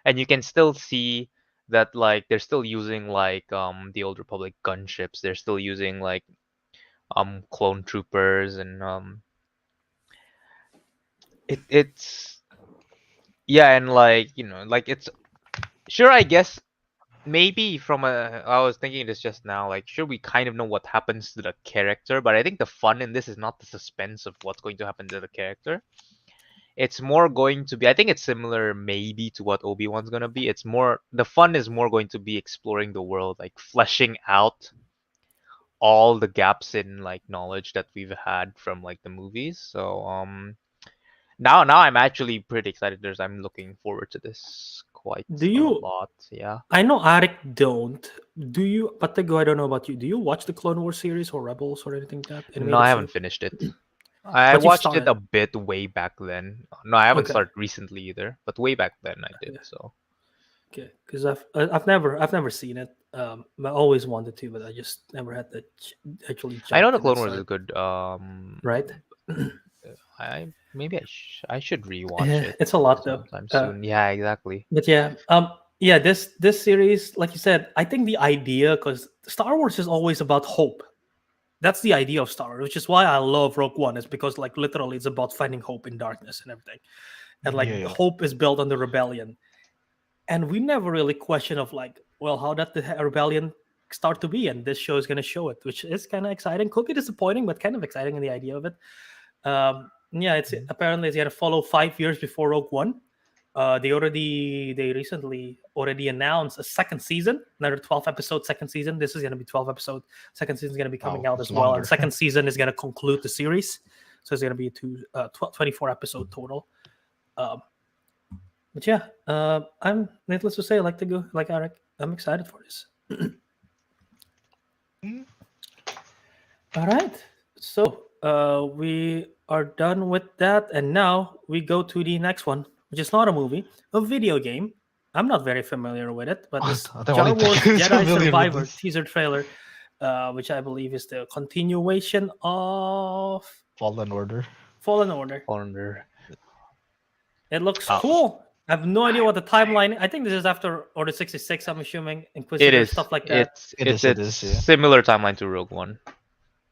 and you can still see that like they're still using like the old republic gunships. They're still using like clone troopers, and it's yeah, and like like it's sure, I guess maybe from a I was thinking this just now, like sure we kind of know what happens to the character, but I think the fun in this is not the suspense of what's going to happen to the character. It's more going to be, I think it's similar maybe to what Obi-Wan's gonna be. It's more, the fun is more going to be exploring the world, like fleshing out all the gaps in like knowledge that we've had from like the movies. So now I'm actually pretty excited. I'm looking forward to this quite Do a you? lot. Yeah. I know Ariq don't. Do you? But Teguh, I don't know about you. Do you watch the Clone Wars series or Rebels or anything like that No, I animated haven't series? finished it. I But you've watched it started. a bit way back then. No, I haven't Okay. started recently either, but way back then I did. Okay. So Okay, because I've never seen it. I always wanted to, but I just never had the actually I know jumped the in and Clone Wars is started. good. Right? I should rewatch it It's a lot though. sometime soon. Yeah, exactly. But yeah, this series, like you said, I think the idea, because Star Wars is always about hope. That's the idea of Star Wars, which is why I love Rogue One. Is because like literally it's about finding hope in darkness and everything, and Yeah, like yeah. hope is built on the rebellion. And we never really question of like, well, how did the rebellion start to be? And this show is going to show it, which is kind of exciting. Could be disappointing, but kind of exciting in the idea of it. Yeah, it's apparently it's going to follow 5 years before Rogue One. They recently already announced a second season, another 12 episode second season. This is going to be 12 episode. Second season is going to be coming out it's as well, longer. and second season is going to conclude the series. So it's going to be 24 episode total. But yeah, I'm needless to say, I like to go like Ariq. I'm excited for this. Mm. All right, so we are done with that, and now we go to the next one, which is not a movie, a video game. I'm not very familiar with it, but this I think Star only Wars Teguh is Jedi familiar with Survivor this. teaser trailer, which I believe is the continuation of Fallen Order. Fallen Order. Wonder. It looks Oh. cool. I have no idea what the timeline. I think this is after Order 66. I'm assuming It Inquisitor is stuff like that. It's It is, yeah. similar timeline to Rogue One.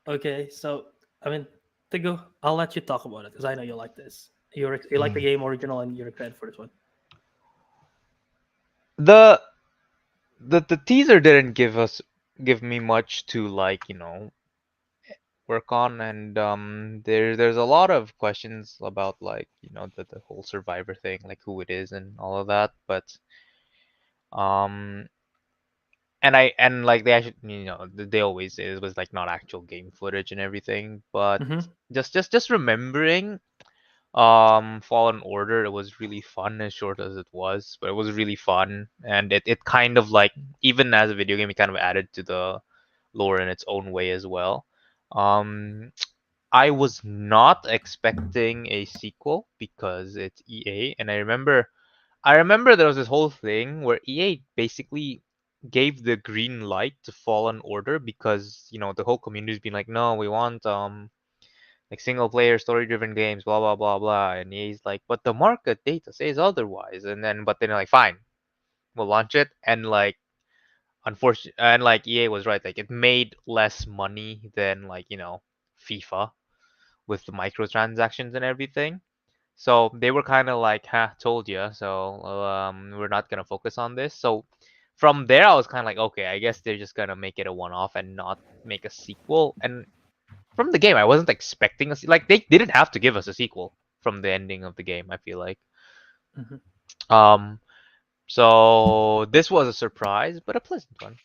Okay, so I mean, Teguh, I'll let you talk about it because I know you like this. You like the game original, and you're excited for this one. The teaser didn't give me much to like, work on, and there's a lot of questions about like, the whole survivor thing, like who it is and all of that, but um and like they actually, they always say it was like not actual game footage and everything, but Mhm. just remembering Fallen Order, it was really fun, as short as it was, but it was really fun, and it kind of like, even as a video game, it kind of added to the lore in its own way as well. um I was not expecting a sequel because it's EA, and I remember there was this whole thing where EA basically gave the green light to Fallen Order because, the whole community's been like, no, we want like single player story driven games, blah blah blah blah. And EA's like, but the market data says otherwise. And then but then they're like, fine, we'll launch it. And like, unfortunately, and like EA was right, like it made less money than like, FIFA with the microtransactions and everything. So they were kind of like, "Ha, told you." So we're not gonna focus on this. So from there, I was kind of like, okay, I guess they're just gonna make it a one-off and not make a sequel. And from the game, I wasn't expecting like they didn't have to give us a sequel from the ending of the game, I feel like. Mhm. So this was a surprise, but a pleasant one.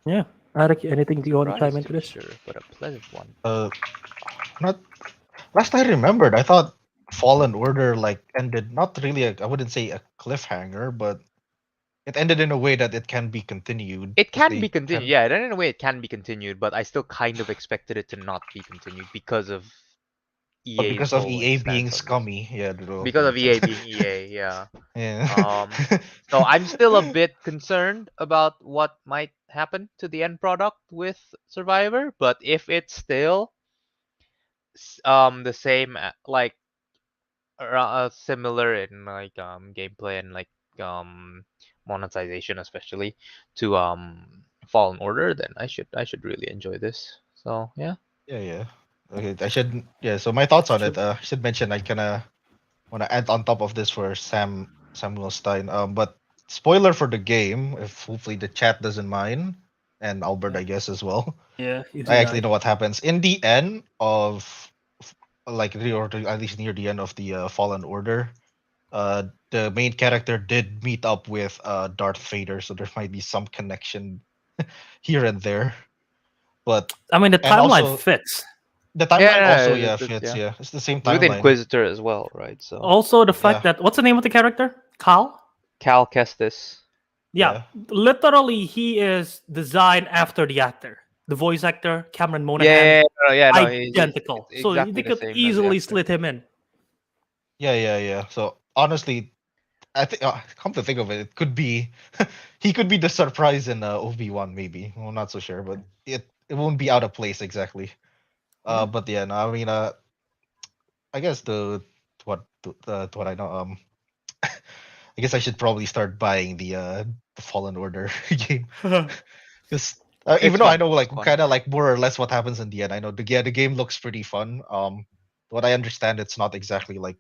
Yeah, Ariq, anything do you want to chime Surprise into to be this? sure, but a pleasant one. Not last I remembered, I thought Fallen Order like ended not really I wouldn't say a cliffhanger, but it ended in a way that it can be continued. It 'cause can be they continued, yeah. And in a way, it can be continued, but I still kind of expected it to not be continued because of But EA's because of whole like, EA being stance on this. scummy, yeah, the whole Because thing. of EA being EA, yeah. Yeah. So I'm still a bit concerned about what might happen to the end product with Survivor, but if it's still the same like similar in like gameplay and like monetization, especially to Fallen Order, then I should really enjoy this. So yeah. Yeah. Okay, I should. Yeah. So my thoughts on Sure. it. I should mention I kind of want to add on top of this for Samuel Stein. But spoiler for the game, if hopefully the chat doesn't mind, and Albert, I guess as well. Yeah, I easy actually guy. know what happens in the end of like or at least near the end of the Fallen Order. The main character did meet up with Darth Vader, so there might be some connection here and there. But I mean, the and timeline also fits. the timeline also fits. Yeah. Yeah, it's the same It's with timeline. Inquisitor as well, right? So Also, the fact Yeah. that what's the name of the character? Cal. Cal Kestis. Yeah, literally, he is designed after the actor, the voice actor, Cameron Monaghan. No, Identical. it's So exactly they the could same as the easily actor. slit him in. Yeah. So honestly, I think, come to think of it, it could be he could be the surprise in Obi-Wan, maybe. Well, not so sure, but it won't be out of place exactly. Yeah. But yeah, no, I mean, I guess to what I know, I guess I should probably start buying the Fallen Order game, because It's even though I fun. know It's like fun. kind of like more or less what happens in the end, I know the game looks pretty fun. What I understand, it's not exactly like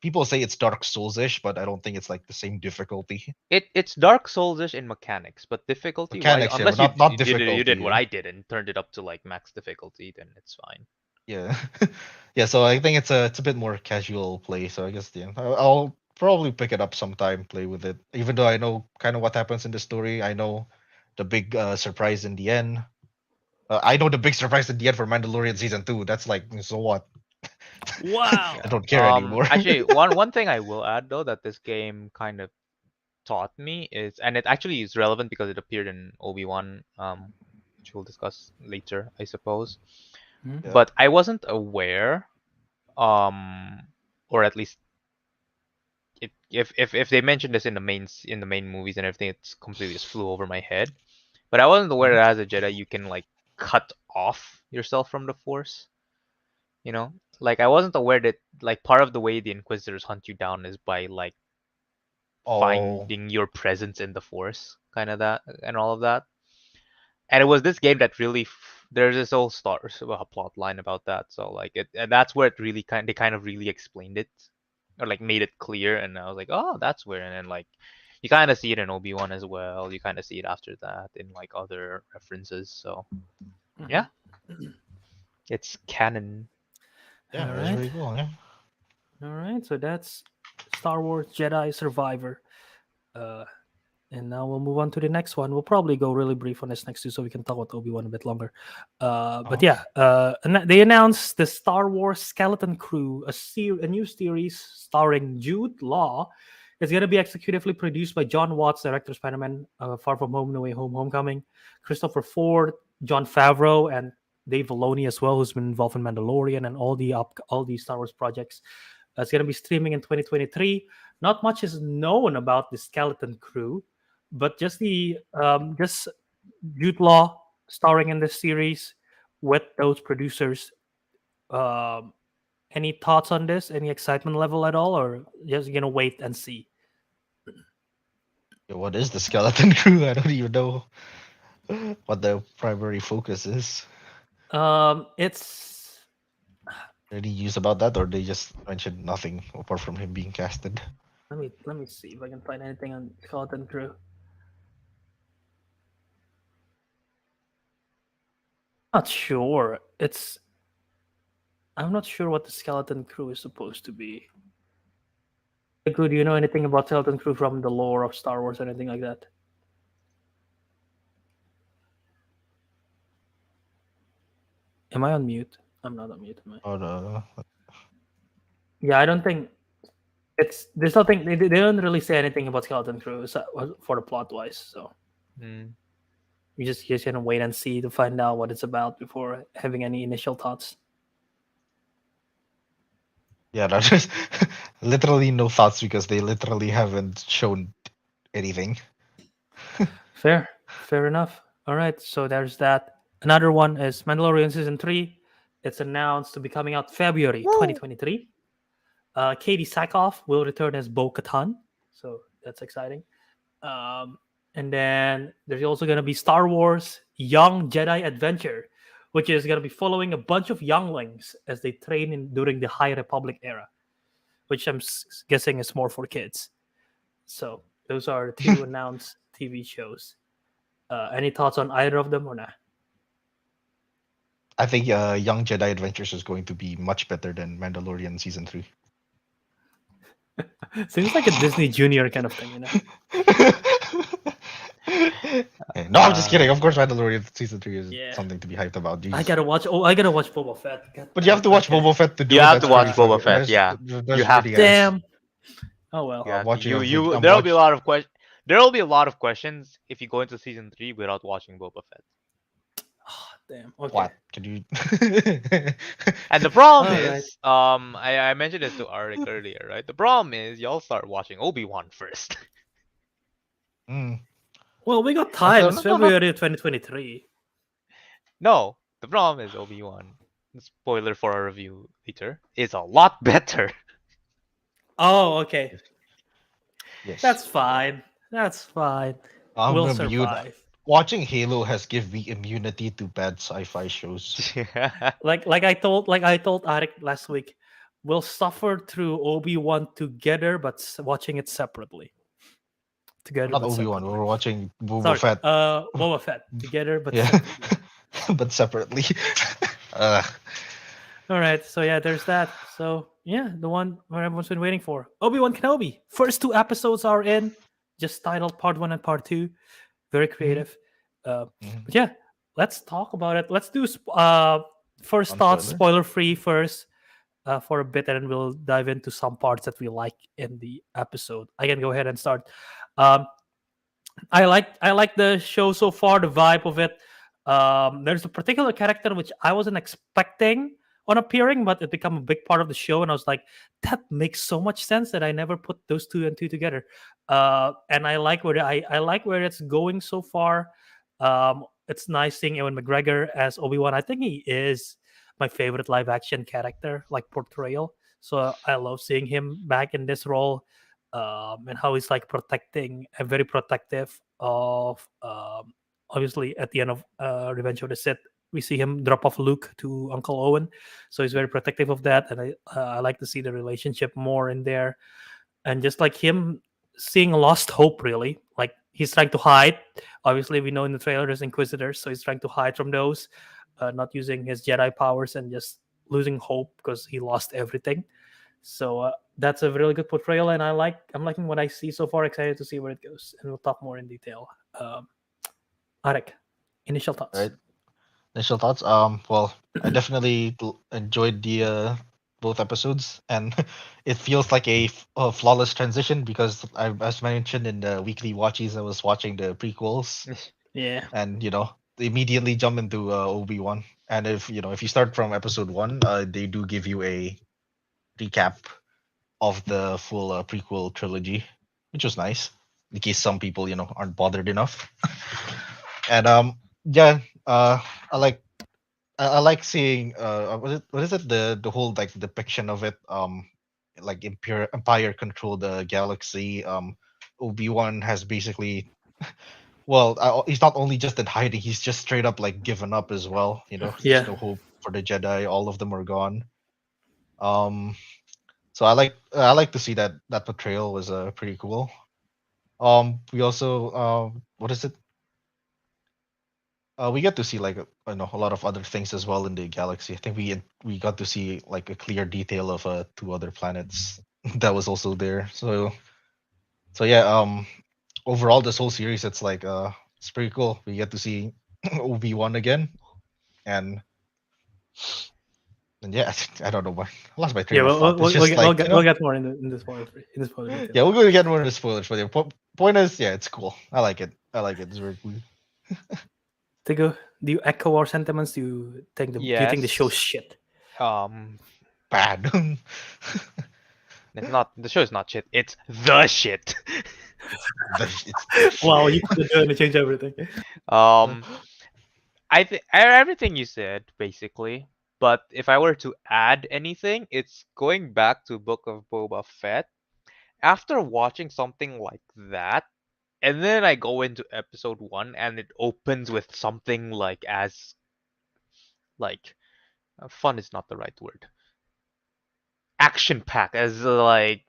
people say it's Dark Souls-ish, but I don't think it's like the same difficulty. It's Dark Souls-ish in mechanics, but difficulty wise, Mechanics, yeah, but unless you not you did difficulty. what Yeah. I did and turned it up to like max difficulty, then it's fine. Yeah, yeah. So I think it's a bit more casual play. So I guess yeah, I'll probably pick it up sometime, play with it. Even though I know kind of what happens in the story, I know the big surprise in the end. I know the big surprise in the end for Mandalorian season 2. That's like, so what? Wow. I don't care anymore. Actually, one thing I will add though that this game kind of taught me is, and it actually is relevant because it appeared in Obi-Wan, which we'll discuss later, I suppose. Mhm. Yeah. But I wasn't aware, um, or at least if they mentioned this in the main movies and everything, it's completely just flew over my head. But I wasn't aware Mhm. that as a Jedi you can like cut off yourself from the Force. You know, like I wasn't aware that like part of the way the Inquisitors hunt you down is by like Oh, finding your presence in the Force, kind of that and all of that. And it was this game that really there's this whole plot line about that. So like it, and that's where it really they kind of really explained it or like made it clear. And I was like, oh, that's where. And then like you kind of see it in Obi-Wan as well. You kind of see it after that in like other references. So yeah, it's canon. yeah, All that's right. really cool. Yeah. All right. So that's Star Wars Jedi Survivor. Uh, and now we'll move on to the next one. We'll probably go really brief on this next two so we can talk about Obi-Wan a bit longer. But Uh-huh. yeah, they announced the Star Wars Skeleton Crew, a new series starring Jude Law. It's going to be executively produced by John Watts, director of Spider-Man, Far From Home, No Way Home, Homecoming, Christopher Ford, John Favreau, and Dave Filoni as well, who's been involved in Mandalorian and all the Star Wars projects. It's going to be streaming in 2023. Not much is known about the Skeleton Crew, but just Jude Law starring in this series with those producers. Um, any thoughts on this? Any excitement level at all, or just gonna wait and see? Yeah, what is the Skeleton Crew? I don't even know what the primary focus is. It's Any news about that, or they just mentioned nothing apart from him being casted? let me see if I can find anything on Skeleton Crew. Not sure. I'm not sure what the Skeleton Crew is supposed to be. Do you know anything about Skeleton Crew from the lore of Star Wars or anything like that? Am I on mute? I'm not on mute, am I? Oh no. Yeah, I don't think there's nothing. They don't really say anything about Skeleton Crew for the plot wise. So Mm. you just gonna wait and see to find out what it's about before having any initial thoughts. Yeah, that's just literally no thoughts because they literally haven't shown anything. Fair enough. All right, so there's that. Another one is Mandalorian season 3. It's announced to be coming out February 2023. Katie Sackhoff will return as Bo-Katan, so that's exciting. Um, and then there's also going to be Star Wars Young Jedi Adventure, which is going to be following a bunch of younglings as they train during the High Republic era, which I'm guessing is more for kids. So those are the two announced TV shows. Any thoughts on either of them or not? I think Young Jedi Adventures is going to be much better than Mandalorian season 3. Seems like a Disney Junior kind of thing, you know? No, I'm just kidding. Of course, Mandalorian season 3 is Yeah. something to be hyped about. I Jeez. gotta watch. Oh, I gotta watch Boba Fett. God But you have to damn. watch Okay. Boba Fett to do You it. have That's to watch pretty Boba fucking- Fett, yeah. That's You have pretty to. ass. Damn. Oh well. Yeah, watching a you I'm there'll be a watch- lot of questions. There will be a lot of questions if you go into season 3 without watching Boba Fett. Damn. Okay. What? Can you? And the problem All right. is, I mentioned it to Ariq earlier, right? The problem is y'all start watching Obi-Wan first. Mm. Well, we got Also, time. It's February of 2023. No, the problem is Obi-Wan. Spoiler for our review later. Is a lot better. Oh, okay. Yes. Yes. That's fine. That's fine. We'll Remember you survive. watching Halo has given me immunity to bad sci-fi shows. Like I told Arik last week, we'll suffer through Obi-Wan together, but watching it separately. Together, Not but Obi-Wan. We separately. were watching Boba Sorry, Fett. Boba Fett. Together, but Yeah, separately. but separately. uh, All right, so yeah, there's that. So yeah, the one where everyone's been waiting for, Obi-Wan Kenobi. First two episodes are in, just titled Part One and Part Two. Very mhm, creative. mhm. But yeah, let's talk about it. Let's do first thoughts, Non-spoiler. spoiler free first, for a bit, and then we'll dive into some parts that we like in the episode. I can go ahead and start. Um, I like the show so far, the vibe of it. There's a particular character which I wasn't expecting on appearing, but it became a big part of the show, and I was like, that makes so much sense that I never put those two and two together. And I like where it's going so far. It's nice seeing Ewan McGregor as Obi-Wan. I think he is my favorite live action character, like portrayal. So I love seeing him back in this role, and how he's like protecting and very protective of, obviously at the end of Revenge of the Sith, we see him drop off Luke to Uncle Owen, so he's very protective of that, and I like to see the relationship more in there, and just like him seeing lost hope, really, like he's trying to hide. Obviously, we know in the trailer there's Inquisitors, so he's trying to hide from those, not using his Jedi powers and just losing hope because he lost everything. So that's a really good portrayal, and I'm liking what I see so far. Excited to see where it goes, and we'll talk more in detail. Arek, initial thoughts. Right. Initial thoughts. Well, I definitely enjoyed the both episodes, and it feels like a flawless transition because I, as mentioned in the weekly watches, I was watching the prequels, Yeah, and immediately jump into Obi-Wan. And if you start from episode one, they do give you a recap of the full prequel trilogy, which was nice in case some people aren't bothered enough. And yeah, I like I like seeing what is it, the whole like depiction of it, like empire control the galaxy. Obi-Wan has basically, well, he's not only just in hiding, he's just straight up like given up as well. There's yeah, no hope for the Jedi, all of them are gone. um so I like to see that portrayal was pretty cool. We also, what is it, we get to see like a lot of other things as well in the galaxy. I think we got to see like a clear detail of two other planets that was also there. So yeah, overall this whole series, it's pretty cool. We get to see Obi-Wan again, and yeah, I don't know why I lost my yeah. train of We'll thought. It's just we'll like get we'll get more in the spoiler in the spoiler yeah, detail. we're gonna get more into spoilers, but the point is, yeah, it's cool. I like it. It's very cool. Tigo, do you echo our sentiments? Do you think the show's Yes. shit? Um, Bad. it's not the show is not shit. It's the shit. It's the Wow, you shit. put it down to change everything. um, I think everything you said basically. But if I were to add anything, it's going back to Book of Boba Fett. After watching something like that, and then I go into episode one, and it opens with something like as like fun is not the right word. Action packed as like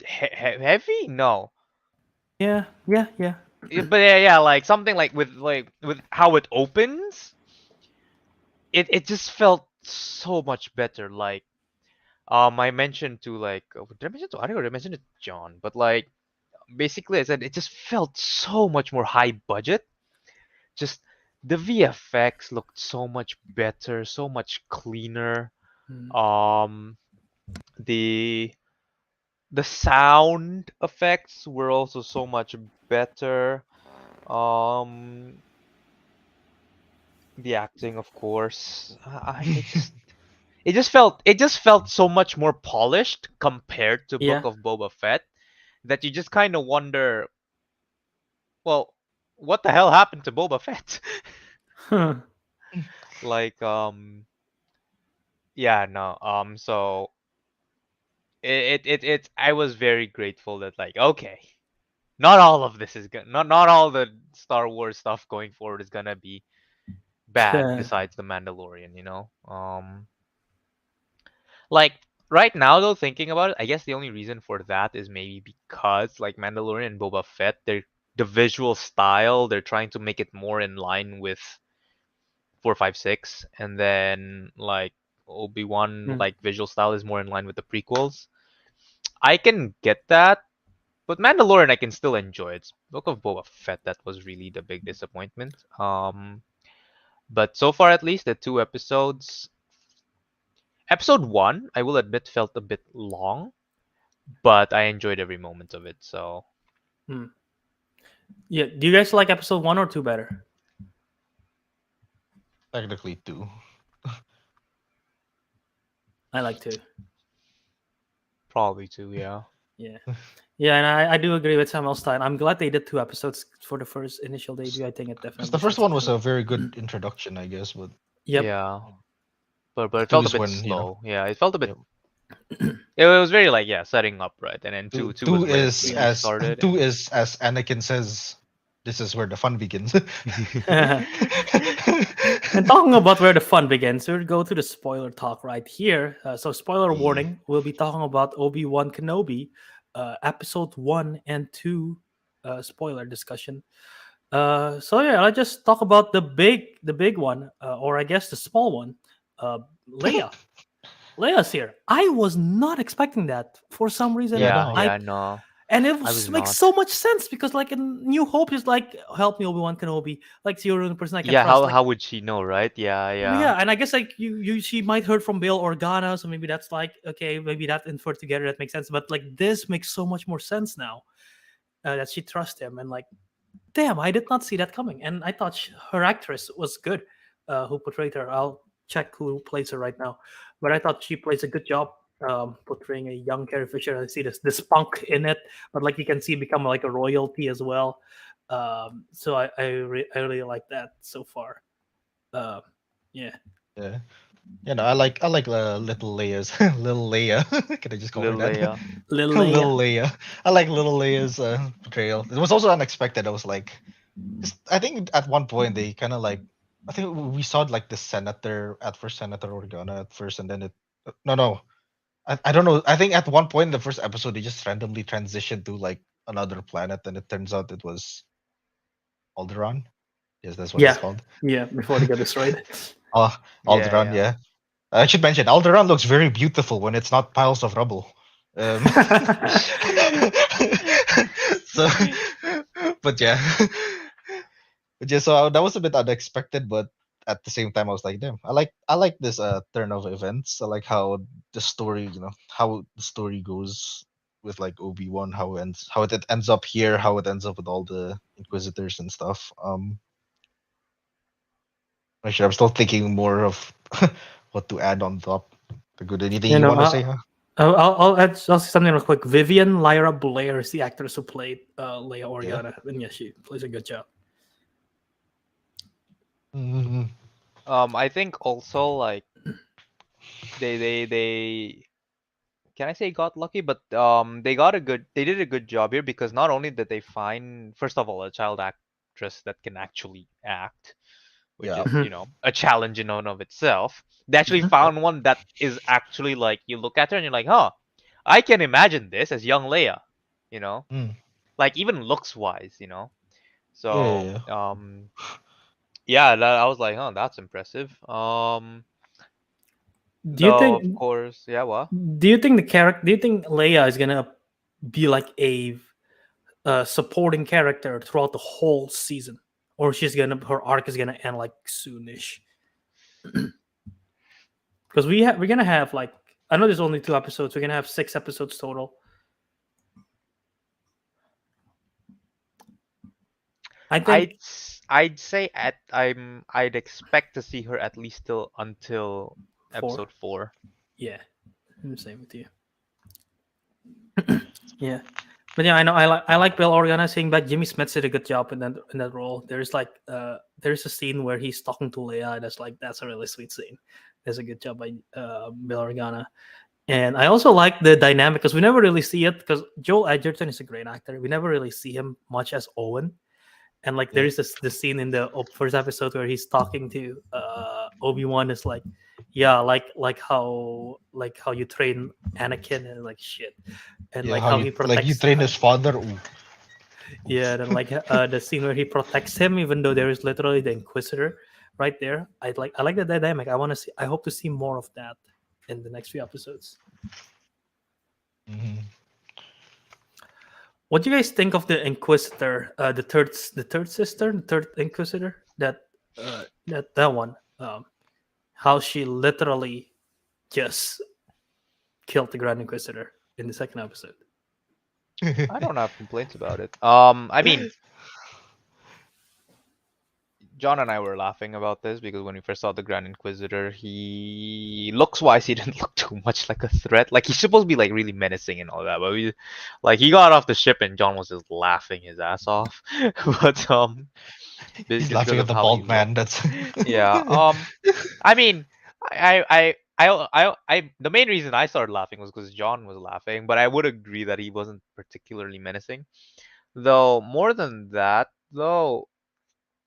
heavy? No. Yeah, yeah, yeah. But yeah, like something with how it opens, it just felt so much better. Like I mentioned to did I mention to Ari or did I mention to John? But like basically I said it just felt so much more high budget. Just the VFX looked so much better, so much cleaner. Mm. Um the sound effects were also so much better. Um The acting, of course. It just felt so much more polished compared to Book Yeah. of Boba Fett that you just kind of wonder, well, what the hell happened to Boba Fett? Huh. Like, yeah, no, so I was very grateful that, like, okay, not all of this is gonna, not all the Star Wars stuff going forward is gonna be bad besides the Mandalorian, you know? Like right now though, thinking about it, I guess the only reason for that is maybe because like Mandalorian and Boba Fett, the visual style, they're trying to make it more in line with 456, and then like Obi-Wan Mm. like visual style is more in line with the prequels. I can get that, but Mandalorian I can still enjoy. It's Book of Boba Fett that was really the big disappointment. But so far at least the two episodes, episode 1, I will admit felt a bit long, but I enjoyed every moment of it. So Mm. Yeah. Do you guys like episode 1 or 2 better? Technically two. I like 2. probably two, yeah. Yeah. Yeah, and I do agree with Samuel Stein. I'm glad they did 2 episodes for the first initial debut. I think it Because the definitely first sets up one was for. a very good introduction, I guess, but Yep. Yeah. But it two felt a is bit when slow. Yeah, it felt a bit. yep. It was very like, yeah, setting up, right, and then two, two two was where it is really as started. two is as Anakin says, this is where the fun begins. And talking about where the fun begins, we'll go to the spoiler talk right here. So, spoiler Yeah. warning: we'll be talking about Obi-Wan Kenobi, episode 1 and 2, spoiler discussion. So yeah, let's just talk about the big one, or I guess the small one. Leia. Leia's here. I was not expecting that for some reason. Yeah, Yeah, no. yeah, no, And it I was makes not. so much sense because, like, in New Hope, is like, help me, Obi-Wan Kenobi. Like, so you're the only person I can Yeah, trust. how Like, would she know, right? Yeah, yeah. yeah, and I guess like she might heard from Bail Organa, so maybe that's like, okay, maybe that inferred together, that makes sense. But like, this makes so much more sense now, that she trusts him, and like, damn, I did not see that coming. And I thought her actress was good, who portrayed her. I'll check who plays her right now, but I thought she plays a good job, portraying a young Carrie Fisher. I see this punk in it, but like you can see become like a royalty as well. So I really like that so far. Uh, yeah. Yeah. You know, I like little Leia's little Leia. Can I just call her Little that? Leia. Little Leia. Little Leia. I like little Leia's portrayal. It was also unexpected. I was like, I think at one point they kind of like, I think we saw like the senator at first, Senator Organa at first, and then it. No. I don't know. I think at one point in the first episode they just randomly transitioned to like another planet, and it turns out it was Alderaan. Yes, that's what it's Yeah, called. yeah. Before they get destroyed. Oh, Yeah, Alderaan. yeah. Yeah. I should mention Alderaan looks very beautiful when it's not piles of rubble. So, but yeah, but yeah. So that was a bit unexpected, but at the same time, I was like, damn, I like this turn of events. I like how the story, how the story goes with like Obi-Wan, how it ends up here, how it ends up with all the Inquisitors and stuff. Actually, I'm still thinking more of what to add on top. The good. Anything you you know, want to say, huh? I'll say something real quick. Vivian Lyra Blair is the actress who played Leia Yeah. Organa, and yeah, she plays a good job. Mhm. I think also like they can I say got lucky, but they did a good job here because not only did they find, first of all, a child actress that can actually act, which Yeah. is, Mhm. a challenge in and of itself. They actually Mhm. found one that is actually like, you look at her and you're like, huh, I can imagine this as young Leia, you know, Mm. like even looks wise, you know. Yeah, yeah, So yeah. yeah, I was like, oh, that's impressive. Do you Though of think? course, yeah, what? Do you think the character? Do you think Leia is gonna be like a supporting character throughout the whole season, or her arc is gonna end like soonish? Because we're gonna have like, I know there's only 2 episodes. We're gonna have 6 episodes total. I think I'd say I'd expect to see her at least till until 4. episode 4. Yeah, I'm the same with you. Yeah, but yeah, I know I like Bill Organa saying back. Jimmy Smith did a good job in that role. There's a scene where he's talking to Leia. That's a really sweet scene. That's a good job by Bill Organa. And I also like the dynamic because we never really see it because Joel Edgerton is a great actor. We never really see him much as Owen. And like there Yeah. is the scene in the first episode where he's talking to Obi-Wan is like, yeah, like how you train Anakin and like shit, and Yeah, like how how you he like you protects. train his father. Ooh. Yeah, and like the scene where he protects him, even though there is literally the Inquisitor right there. I like the dynamic. I hope to see more of that in the next few episodes. Mhm. What do you guys think of the Inquisitor, the third sister, the third Inquisitor? That one, how she literally just killed the Grand Inquisitor in the second episode. I don't have complaints about it. I mean, John and I were laughing about this because when we first saw the Grand Inquisitor, he looks wise, he didn't look too much like a threat. Like he's supposed to be like really menacing and all that, but he got off the ship and John was just laughing his ass off. But He's just laughing because at of the how he bald man. looked. That's Yeah. I mean, the main reason I started laughing was because John was laughing, but I would agree that he wasn't particularly menacing. Though more than that, though,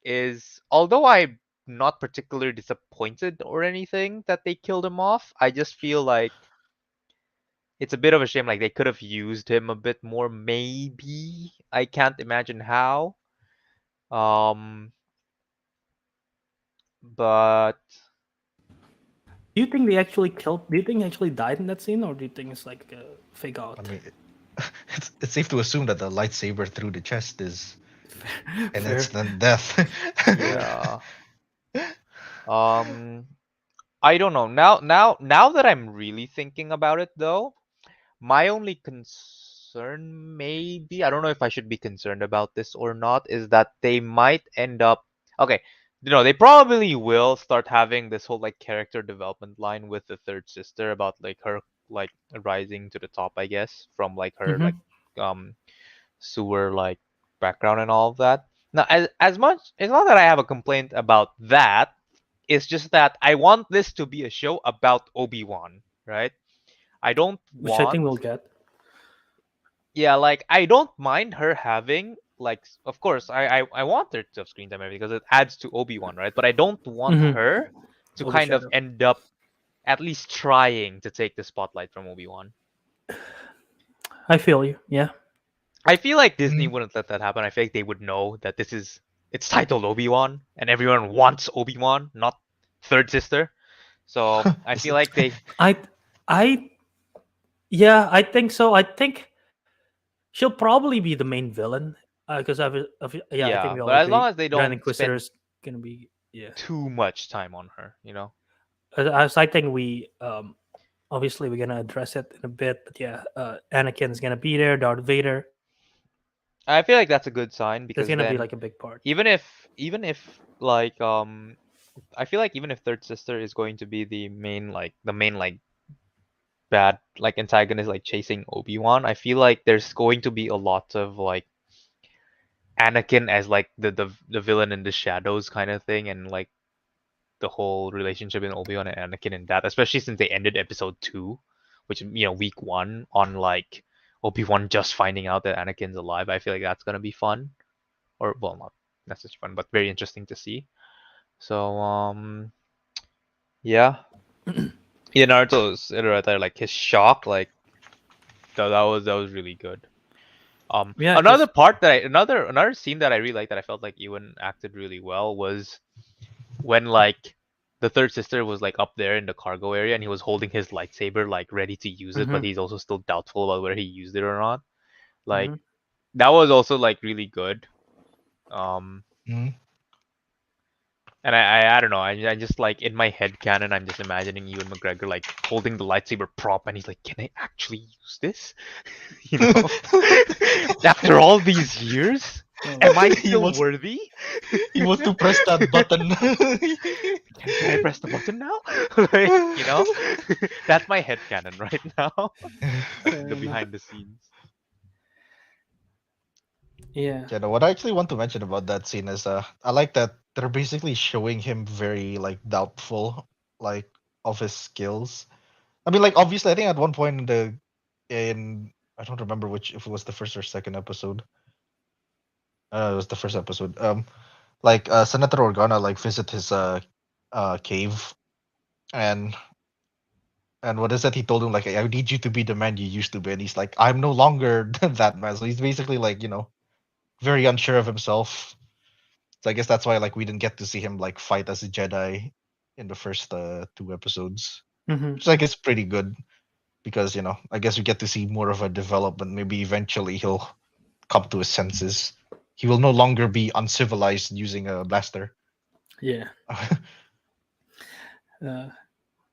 is although I'm not particularly disappointed or anything that they killed him off, I just feel like it's a bit of a shame. Like they could have used him a bit more, maybe. I can't imagine how. Um, but Do you think they actually killed? Do you think he actually died in that scene, or do you think it's like a fake I out? mean, it's safe to assume that the lightsaber through the chest is an Fair. instant death. yeah. Um, I don't know. Now that I'm really thinking about it, though, my only concern, maybe, I don't know if I should be concerned about this or not, is that they might end up. Okay, they probably will start having this whole like character development line with the third sister about like her like rising to the top, I guess, from like her Mm-hmm. like um sewer like background and all of that. Now, as much, it's not that I have a complaint about that. It's just that I want this to be a show about Obi-Wan, right? I don't Which I think want, we'll get. yeah, like I don't mind her having like, of course, I want her to have screen time because it adds to Obi-Wan, right? But I don't want Mm-hmm. her to kind of Overshadow. end up at least trying to take the spotlight from Obi-Wan. I feel you. Yeah. I feel like Disney Mhm. wouldn't let that happen. I feel like they would know that it's titled Obi-Wan and everyone wants Obi-Wan, not third sister. So I Is feel it- like they I yeah, I think so. I think she'll probably be the main villain because yeah, I think yeah, we all but as long agree as they Grand don't Inquisitor spend is gonna be yeah. too much time on her. As I think we obviously we're gonna address it in a bit, but yeah, Anakin's gonna be there, Darth Vader. I feel like that's a good sign That's because gonna be then like a big part. even if like I feel like even if third sister is going to be the main like bad like antagonist like chasing Obi-Wan, I feel like there's going to be a lot of like Anakin as like the villain in the shadows kind of thing, and like the whole relationship in Obi-Wan and Anakin and that, especially since they ended episode 2, which week 1 on like Obi-Wan just finding out that Anakin's alive. I feel like that's gonna be fun, or well, not necessarily fun, but very interesting to see. So yeah, yeah, Naruto's right there, like his shock, like that was really good. Yeah, Another because part that another scene that I really liked that I felt like Ewan acted really well was when like the third sister was like up there in the cargo area and he was holding his lightsaber like ready to use it, but he's also still doubtful about whether he used it or not. Like that was also like really good. Mhm. And I don't know, I just like in my head canon I'm just imagining Ewan McGregor like holding the lightsaber prop and he's like, can I actually use this? you know, after all these years. Am I he still wants worthy? he wants to press that button. Can I press the button now? Like, that's my headcanon right now. Fair The enough. behind the scenes. Yeah. Yeah, no, what I actually want to mention about that scene is I like that they're basically showing him very like doubtful like of his skills. I mean, like obviously I think at one point in I don't remember which if it was the first or second episode. It was the first episode. Like Senator Organa like visit his cave and what is that he told him like I need you to be the man you used to be, and he's like I'm no longer that man. So he's basically like very unsure of himself. So I guess that's why like we didn't get to see him like fight as a Jedi in the first two episodes, Hmm. which I guess is pretty good because I guess we get to see more of a development. Maybe eventually he'll come to his senses. He will no longer be uncivilized using a blaster. Yeah. Uh,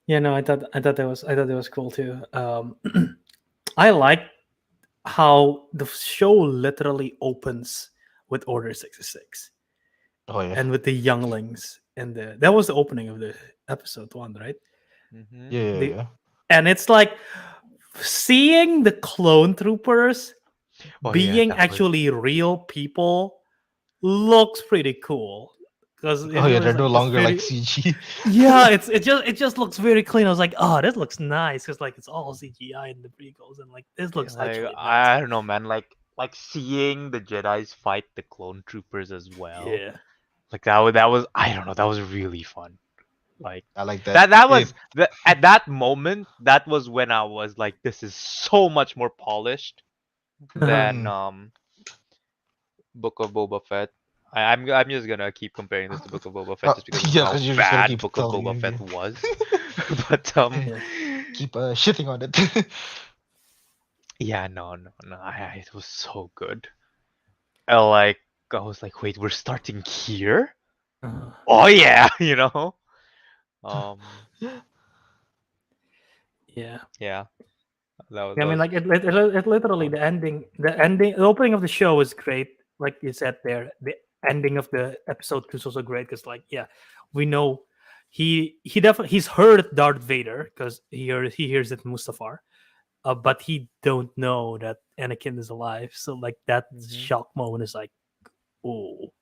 yeah. No, I thought that was cool too. I like how the show literally opens with Order 66 Oh yeah, and with the younglings, and that was the opening of the episode 1, right? Mm-hmm. yeah, yeah, The yeah. and it's like seeing the clone troopers Oh yeah, being that was. actually real people looks pretty cool because Oh it yeah, was they're no like it's longer like very CG. yeah it just looks very clean. I was like, oh, this looks nice because like it's all CGI in the prequels, and like this looks Like actually nice. I don't know, man. Like seeing the Jedi's fight the clone troopers as well. Yeah. Like that was I don't know. That was really fun. Like I like that. that It was at that moment. That was when I was like, this is so much more polished Uh-huh. than Book of Boba Fett. I'm just gonna keep comparing this to Book of Boba Fett just because of yeah, how because you're just gonna bad keep Book of telling Boba me, Fett was. But Yeah. keep shitting on it. yeah, no, it was so good. I was like, wait, we're starting here? Uh-huh. Oh yeah, Um, Yeah. yeah, Yeah, I that mean, was like it literally fun. the opening of the show was great. Like you said there, the ending of the episode 2 is also great because, like, yeah, we know he definitely he's heard Darth Vader because he hears it Mustafar, but he don't know that Anakin is alive. So like that Hmm. shock moment is like, oh,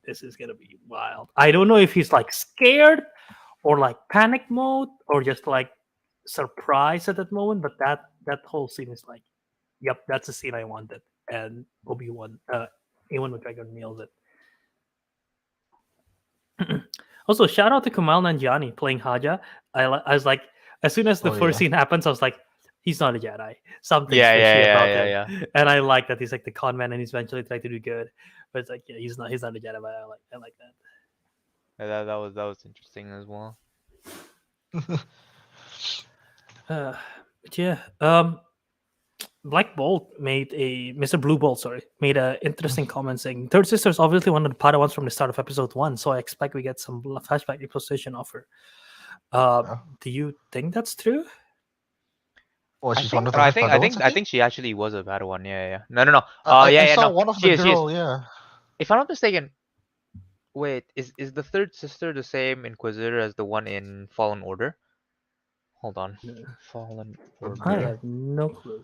this is gonna be wild. I don't know if he's like scared or like panic mode or just like surprised at that moment, but that whole scene is like, yep, that's the scene I wanted. And Obi-Wan, Ewan McGregor nails it. Also, shout out to Kumail Nanjiani playing Haja. I was like, as soon as the Oh first yeah. scene happens, I was like, he's not a Jedi. Something's Yeah, fishy about yeah, him. yeah. And I like that he's like the con man and he's eventually trying to do good. But it's like, yeah, he's not a Jedi, but I like That was interesting as well. that. But yeah, Black Bolt made a Mr. Blue Bolt, sorry, made a interesting comment saying Third Sister is obviously one of the Padawans from the start of episode 1, so I expect we get some flashback exposition of her. Yeah. Do you think that's true? Oh, I she's one think of no, the first Padawans, I I think. think she actually was a Padawan. Yeah. No. I Yeah, saw no. one of the She is. girl. Yeah. If I'm not mistaken, wait, is the third sister the same Inquisitor as the one in Fallen Order? Hold on. Fallen I Okay. Order have no clue.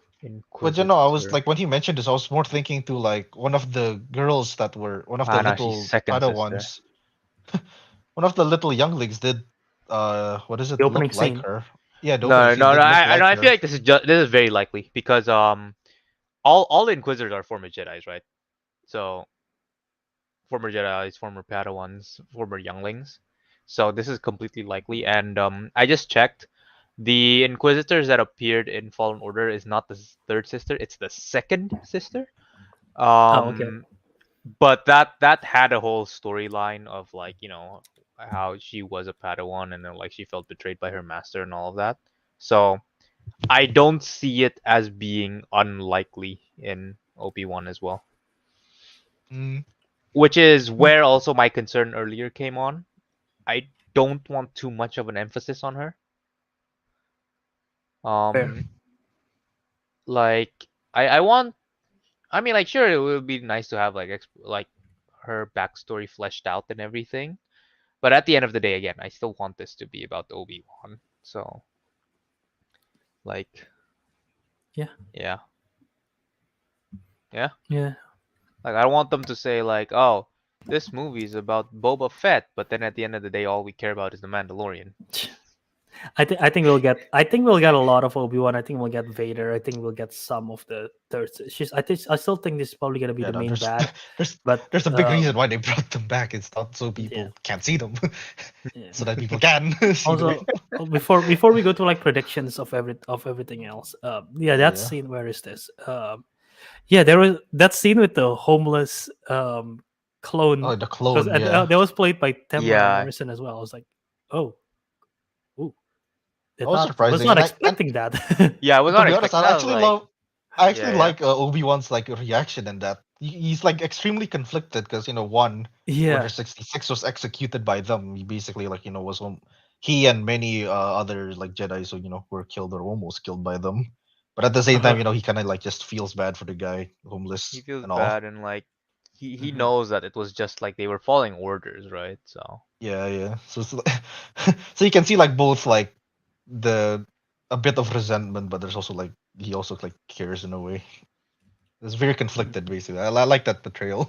But I was Inquisitor. like when he mentioned this, I was more thinking to like one of the girls that were one of the Ah, no, she's little second sister. Padawans. One of the little younglings did what does The it opening look like scene. her? Yeah, the opening No, scene no, no. did look I like feel her. like this is very likely because all the Inquisitors are former Jedi's, right? So former Jedi's, former Padawans, former younglings. So this is completely likely. And I just checked. The Inquisitors that appeared in Fallen Order is not the third sister; it's the second sister. Oh, okay. Um, but that had a whole storyline of like how she was a Padawan and then like she felt betrayed by her master and all of that. So I don't see it as being unlikely in Obi-Wan as well. Mm, Which is where also my concern earlier came on. I don't want too much of an emphasis on her. Fair. Um, like I want I mean, like, sure, it would be nice to have like her backstory fleshed out and everything. But at the end of the day, again, I still want this to be about Obi-Wan. So, like, Yeah. yeah, yeah. Yeah. Like, I don't want them to say like, oh, this movie is about Boba Fett, but then at the end of the day, all we care about is the Mandalorian. I think we'll get a lot of Obi-Wan. I think we'll get Vader. I think we'll get some of the third. I still think this is probably gonna be Yeah, the no, main there's bad. there's But there's a big reason why they brought them back. It's not so people can't see them, yeah. so that people can see Also, them. before we go to like predictions of everything else, yeah, that Yeah. scene. Where is this? Yeah, there was that scene with the homeless clone. Oh, the clone. And, Yeah. that was played by Tamara Yeah. Morrison as well. I was like, oh, ooh, That was was surprising. not And expecting that. Yeah, I was to not be honest, expecting that. I was like, I actually yeah. like Obi-Wan's like reaction in that. He's like extremely conflicted because when Yeah. Order 66 was executed by them, he basically like was he and many other like Jedi were killed or almost killed by them. But at the same time, he kind of like just feels bad for the guy, homeless He feels and all. bad, and like he Mhm. knows that it was just like they were following orders, right? So Yeah. So it's like, so you can see like both like a bit of resentment, but there's also like he also like cares in a way. It's very conflicted, basically. I like that portrayal.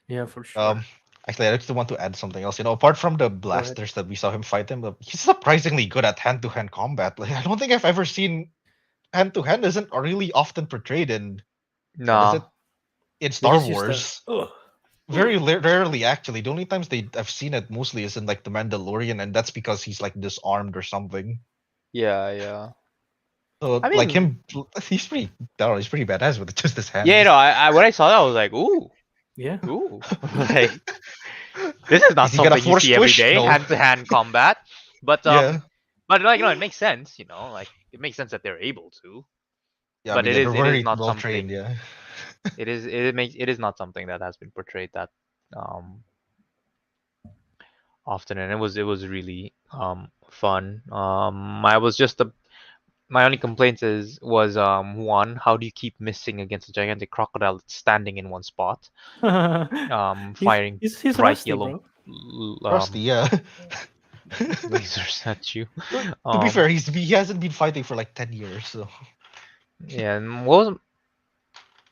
Yeah, for sure. Actually, I actually want to add something else. Apart from the blasters that we saw him fight him, he's surprisingly good at hand-to-hand combat. Like, I don't think I've ever seen hand-to-hand isn't really often portrayed in what is it no, in They Star just used Wars. ugh. Very rarely, actually. The only times I've seen it mostly is in like the Mandalorian, and that's because he's like disarmed or something. yeah. So I like mean, him, he's pretty. I don't know, he's pretty badass with just his hands. yeah, I when I saw that, I was like, ooh, Yeah. like this is not Is he gonna something you force see every push? day, No. hand-to-hand combat. But Yeah. but like it makes sense, like it makes sense that they're able to. Yeah, But I mean, they're it is very not well trained. something. Yeah. It is not something that has been portrayed that um often, and it was really fun. I was just my only complaint was one, how do you keep missing against a gigantic crocodile that's standing in one spot, firing he's bright rusty, yellow Rusty, yeah. lasers at you. To be fair, he hasn't been fighting for like 10 years, so Yeah, and what was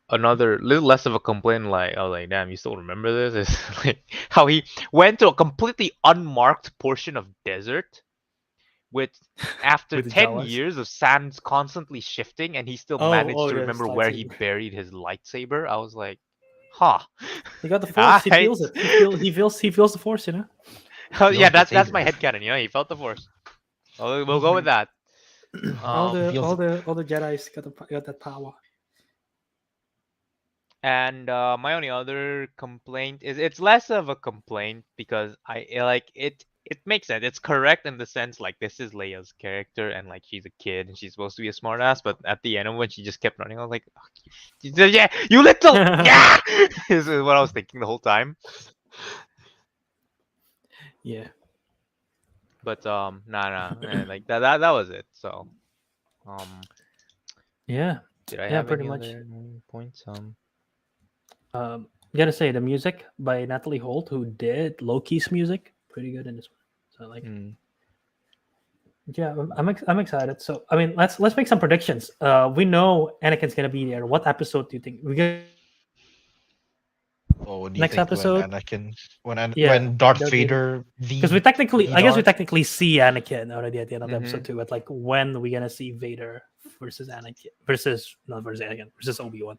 another little less of a complaint, like I was like, damn, you still remember this? Is like how he went to a completely unmarked portion of desert with after With the 10 Jawas. years of sands constantly shifting, and he still managed to yeah, his remember where he lightsaber. buried his lightsaber. I was like, huh. He got the force. He Alright. feels it. He feels the force. Yeah, feels the that's my saber. headcanon, he felt the force. We'll go with that. all feels the Jedi's got that power. And my only other complaint is it's less of a complaint because I like it. It makes sense. It's correct in the sense like this is Leia's character and like she's a kid and she's supposed to be a smartass. But at the end when she just kept running, I was like, "Oh, yeah, you little yeah," is what I was thinking the whole time. Yeah. But nah, like that was it. So Yeah. did I Yeah, have pretty any much. other points? Gotta say the music by Natalie Holt, who did Loki's music, pretty good in this one. So like, yeah, I'm excited. So I mean, let's make some predictions. We know Anakin's gonna be there. What episode do you think we get? Oh, do you Next think episode? when Darth Vader because we technically I guess we Darth? technically see Anakin already at the end of the Mhm. episode 2, but like when are we gonna see Vader versus Anakin versus Obi-Wan?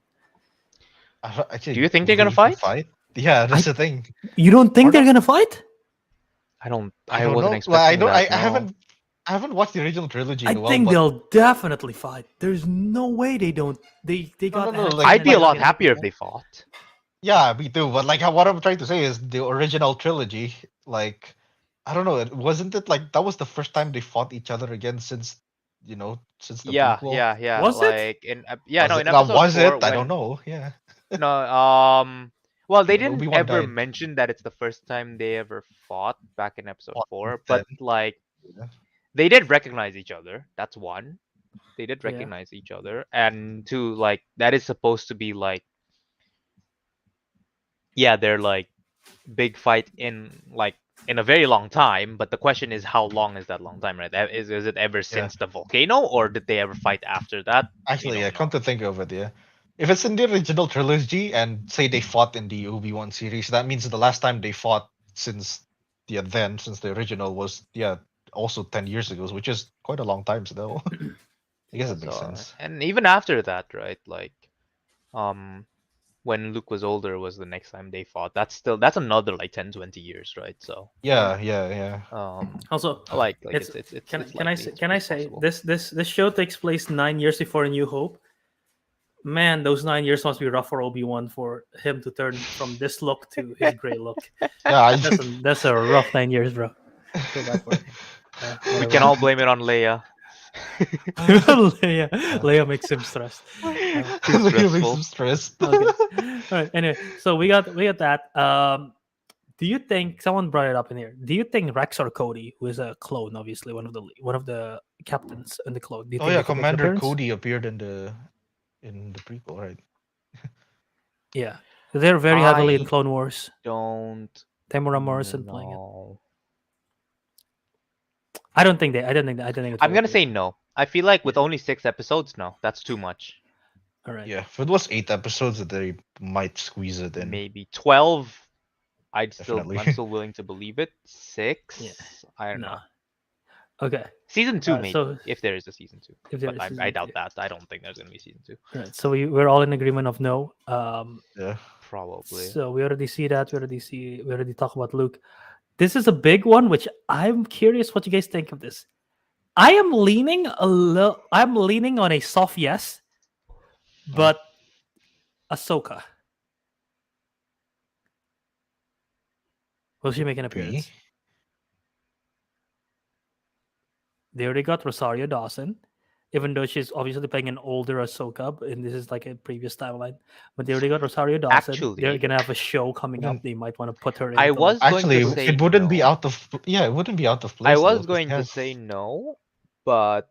Actually, Do you think they're will gonna they even fight? Yeah, that's the thing. You don't think they're gonna fight? I don't I don't wasn't know. expecting Well, that. I No. haven't watched the original trilogy I in a while, think but they'll definitely fight. There's no way they don't. They got no, Anakin like- I'd be a and lot Anakin. happier if they fought. yeah, me too. But like what I'm trying to say is the original trilogy, like I don't know, wasn't it like that was the first time they fought each other again since since the Yeah, prequel? yeah. Was it? Like in yeah, Was no, it? in Now, episode was 4 it? I don't when know. Yeah. no well they When didn't Obi-Wan ever died. mention that it's the first time they ever fought back in episode Fought 4, then. but like Yeah. they did recognize each other. That's one. They did Yeah. recognize each other, and to like that is supposed to be like, yeah, they're like big fight in a very long time. But the question is, how long is that long time, right? Is it ever Yeah. since the volcano, or did they ever fight after that? We Actually, don't come know. to think of it, yeah. If it's in the original trilogy and say they fought in the Obi-Wan series, that means the last time they fought since since the original was also 10 years ago, which is quite a long time still. I guess Yeah. it makes So, sense. and even after that, right? Like, um, when Luke was older was the next time they fought. That's another like 10, 20 years, right? So, Yeah. Also, like it's it's can I likely say can I it's say possible. this show takes place 9 years before A New Hope. Man, those 9 years must be rough for Obi-Wan for him to turn from this look to his gray look. Yeah, That's a rough 9 years, bro. Feel bad for him. We can Whatever. all blame it on Leia. Leia makes him stressed. Too It makes stressful. him stressed. Okay. All right. Anyway, so we got that. Do you think someone brought it up in here? Do you think Rex or Cody, who is a clone, obviously one of the captains in the clone, do you Oh think yeah, they could make an Commander appearance? Cody appeared in the prequel, right? Yeah, they're very heavily in I Clone Wars. don't Tamara Morrison playing it. know. I don't think they. I don't think. I don't think it I'm will gonna appear. say no. I feel like with Yeah. only 6 episodes, no, that's too much. All right. Yeah, if it was 8 episodes, they might squeeze it in. Maybe 12. I'm Definitely. still willing to believe it. 6. Yeah. I don't No. know. Okay. Season 2 maybe, So if there is a season 2. if there But is I season doubt two. that. I don't think there's gonna be season 2. All right. So we're all in agreement of no. Yeah. Probably. So we already see that. We already talk about Luke. This is a big one, which I'm curious what you guys think of this. I'm leaning on a soft yes, but Ahsoka. Will she make an Me? appearance? They already got Rosario Dawson, even though she's obviously playing an older Ahsoka, and this is like a previous timeline. But they already got Rosario Dawson. They're Actually, gonna have a show coming up. Wouldn't They might want to put her in I to like. was going to actually say it wouldn't be no. out of it wouldn't be out of I place though, was 'cause going they to have say no, but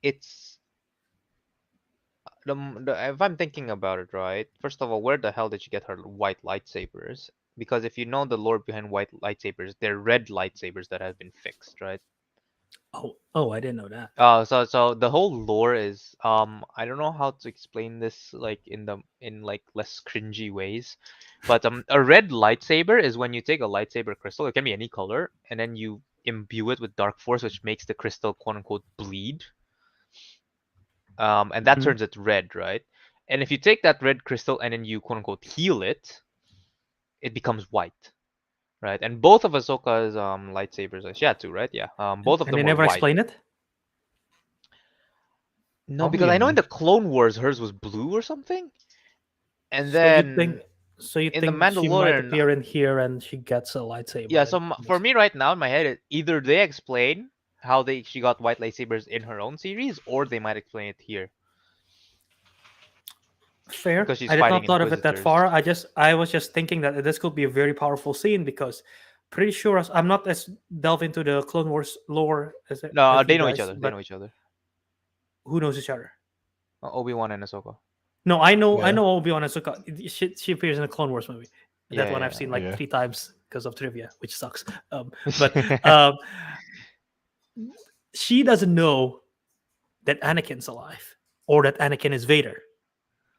it's if I'm thinking about it right, first of all, where the hell did she get her white lightsabers? Because if you know the lore behind white lightsabers, they're red lightsabers that have been fixed, right? Oh, I didn't know that. So the whole lore is I don't know how to explain this like in like less cringy ways, but a red lightsaber is when you take a lightsaber crystal, it can be any color, and then you imbue it with dark force, which makes the crystal quote unquote bleed. And that Mhm. turns it red, right? And if you take that red crystal and then you quote unquote heal it, it becomes white, right? And both of Ahsoka's lightsabers, she had two, right? Yeah. Both of And they them were never white. explain it. No, because probably I know in in the Clone Wars hers was blue or something, and So you think? then So you in the think she might Mandalorian, appear in here and she gets a lightsaber? yeah. And So for me right now in my head, either they explain how she got white lightsabers in her own series, or they might explain it here fair. because she's I did fighting not thought of it that Inquisitors. far. I was just thinking that this could be a very powerful scene because pretty sure I'm not as delved into the Clone Wars lore No, as you they know each guys, other. They but know each other. who knows each other? Obi-Wan and Ahsoka. No, I know Yeah. Obi-Wan and Ahsoka. She appears in a Clone Wars movie. That one I've seen like Okay. 3 times because of trivia, which sucks. But she doesn't know that Anakin's alive or that Anakin is Vader.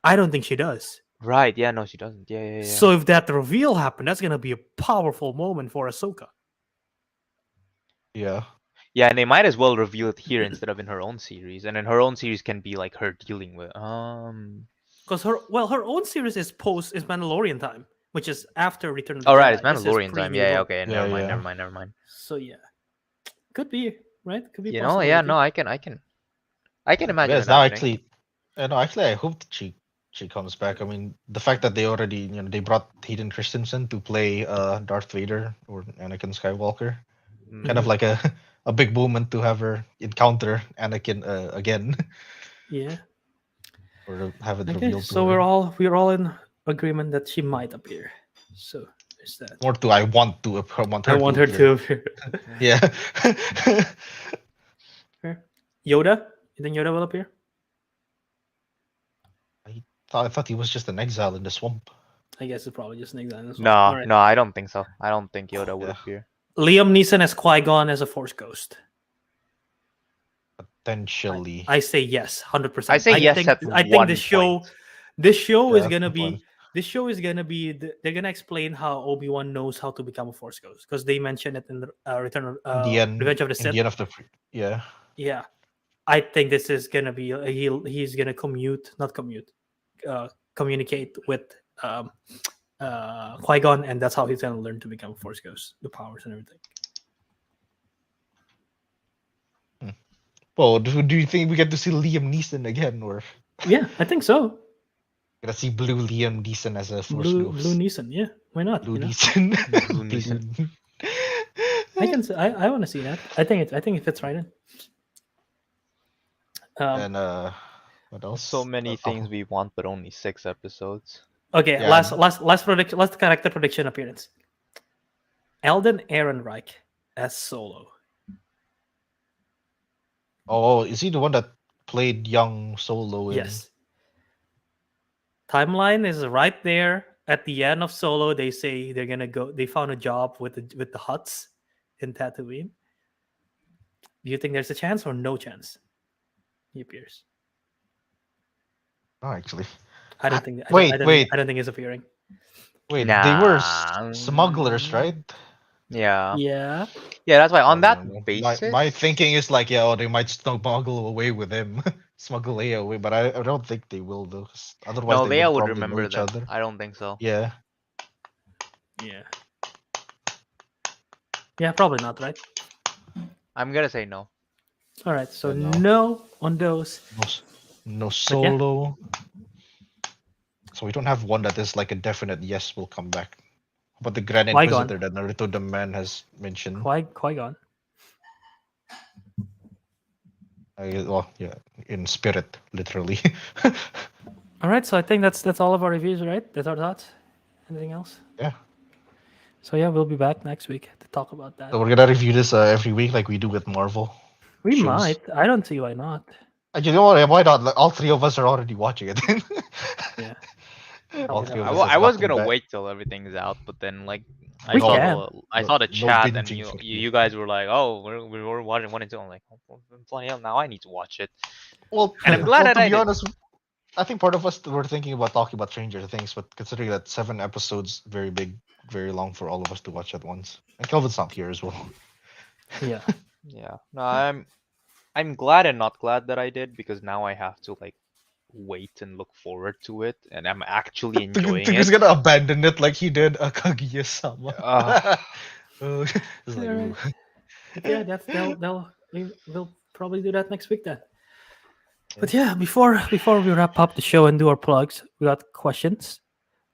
I don't think she does. Right? Yeah. No, she doesn't. Yeah. So if that reveal happened, that's gonna be a powerful moment for Ahsoka. Yeah. Yeah, and they might as well reveal it here instead of in her own series, and then her own series can be like her dealing with Because her own series is Mandalorian time, which is after Return of the Oh Jedi. right, it's This is Mandalorian time. pre-New Yeah. Hope. Okay. Yeah, Never mind. yeah. Never mind. So yeah, could be right. Could be a You know, yeah, possibility. no, I can imagine Yes, it now happening. actually I hope that she comes back. I mean, the fact that they already, they brought Hayden Christensen to play Darth Vader or Anakin Skywalker, kind of Mhm. like a big moment to have her encounter Anakin again, Yeah. or to have it Okay. revealed to So her. we're all in agreement that she might appear. So there's that. More to I want her I want to her appear. to appear. Yeah. Fair. Yoda? You think Yoda will appear? I thought he was just an exile in the swamp. I guess it's probably just an example. No, All right. no, I don't think so. I don't think Yoda would Yeah. appear. Liam Neeson as Qui-Gon as a Force ghost. Potentially. I say yes, 100%. I say yes think, at I think one this show, point. this show Yeah, is gonna that's be. fun. This show is gonna be. They're gonna explain how Obi-Wan knows how to become a Force ghost because they mentioned it in the Return of In the end, Revenge of the in Sith. the end of the yeah. Yeah, I think this is gonna be. He's gonna communicate with Qui-Gon, and that's how he's gonna learn to become a Force ghost, the powers and everything. Well, do you think we get to see Liam Neeson again, or Yeah, I think so. gonna see blue Liam Neeson as a Force Blue ghost? Neeson, yeah, why not? Blue you know? Neeson. Blue Neeson. I can. I want to see that. I think it fits right in. And what else? So many things oh, we want, but only 6 episodes. Okay, Yeah. last prediction. Last character prediction appearance. Eldon Ehrenreich as Solo. oh, is he the one that played young Solo in? Yes. Timeline is right there at the end of Solo. They say they're gonna go. They found a job with the Huts in Tatooine. Do you think there's a chance or no chance? He appears. No, actually. I don't think. Wait. I don't think he's appearing. Wait, they were Nah. smugglers, right? Yeah. Yeah. Yeah, that's why on I that don't know. basis. My thinking is like, yeah, they might smuggle away with him, smuggle Leia away, but I don't think they will though. 'Cause otherwise, No, they Leia would would probably know remember each them. other. I don't think so. Yeah. Yeah. Yeah, probably not, right? I'm gonna say no. All right, so No. no on those. No Solo. So we don't have one that is like a definite yes will come back. But the Grand Qui-Gon. Inquisitor that Naruto the Man has mentioned. Qui-Gon. Well, yeah, in spirit, literally. All right, so I think that's all of our reviews, right? That's our thoughts. Anything else? Yeah. So yeah, we'll be back next week to talk about that. So we're gonna review this every week, like we do with Marvel. We shows. might. I don't see why not. You know what? Why not? Like, all three of us are already watching it. Yeah. All Yeah. three of I, us wa- have I was nothing gonna bad. wait till everything's out, but then like I We saw can. I No- saw the no chat and binging you, for you you. you guys were like, oh, we're watching 1 and 2. I'm like, oh, bloody hell, now I need to watch it. Well, And I'm glad that to I be did. honest, I think part of us were thinking about talking about Stranger Things, but considering that 7 episodes, very big, very long for all of us to watch at once. And Kelvin's not here as well. Yeah. Yeah, no, I'm glad and not glad that I did because now I have to like wait and look forward to it, and I'm actually enjoying He's it. gonna abandon it like he did Kaguya-sama. It's like, Alright. ooh. Yeah, we'll probably do that next week then. But yeah, before we wrap up the show and do our plugs, we got questions.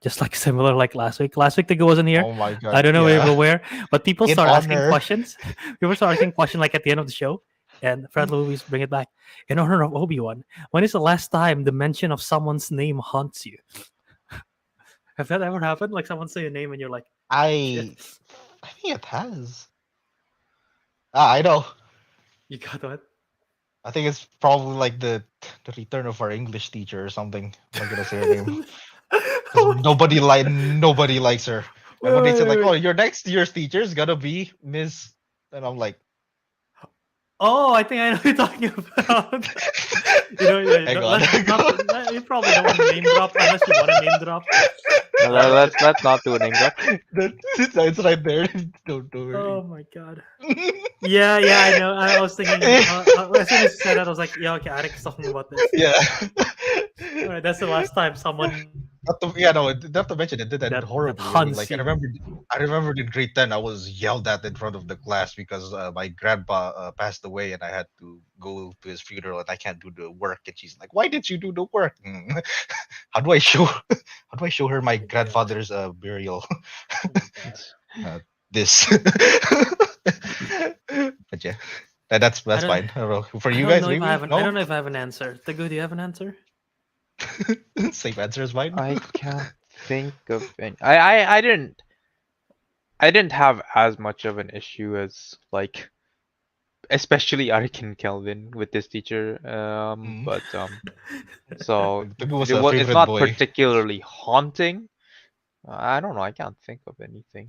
Just like similar like last week. Last week Teguh wasn't here. Oh my god. I don't know if yeah. you're aware, but people In start asking honor. questions. People start asking questions like at the end of the show, and Fred Louis bring it back. In honor of Obi-Wan, when is the last time the mention of someone's name haunts you? Have that ever happened? Like someone say a name and you're like, I think it has. I know. you got what? I think it's probably like the return of our English teacher or something. I'm not gonna say her name. 'Cause nobody likes her. And when they said like, Wait. "Oh, your next year's teacher is gonna be Miss," and I'm like, Oh, I think I know what you're talking about. Yeah, Hang on. you probably don't want to name drop unless you want to name drop. No, let's not do a name drop. it's right there. Don't worry. Oh my god. Yeah, I know. I was thinking as soon as you said that, I was like, yeah, okay, Ariq is talking about this. Yeah. All right, that's the last time someone. Not to mention it did that That horribly. haunts Like you. I remember in grade 10, I was yelled at in front of the class because my grandpa passed away and I had to go to his funeral and I can't do the work. And she's like, "Why did you do the work?" How do I show her my grandfather's burial? This. But yeah, that's I don't- fine. I don't know. For you I guys, don't know if maybe I have an, no? I don't know if I have an answer. Teguh, do you have an answer? Same answer as mine. I can't think of any. I didn't have as much of an issue as like especially Ariq and Kelvin with this teacher. Mm. But so Teguh was a it's favorite not boy. particularly haunting. I don't know. I can't think of anything.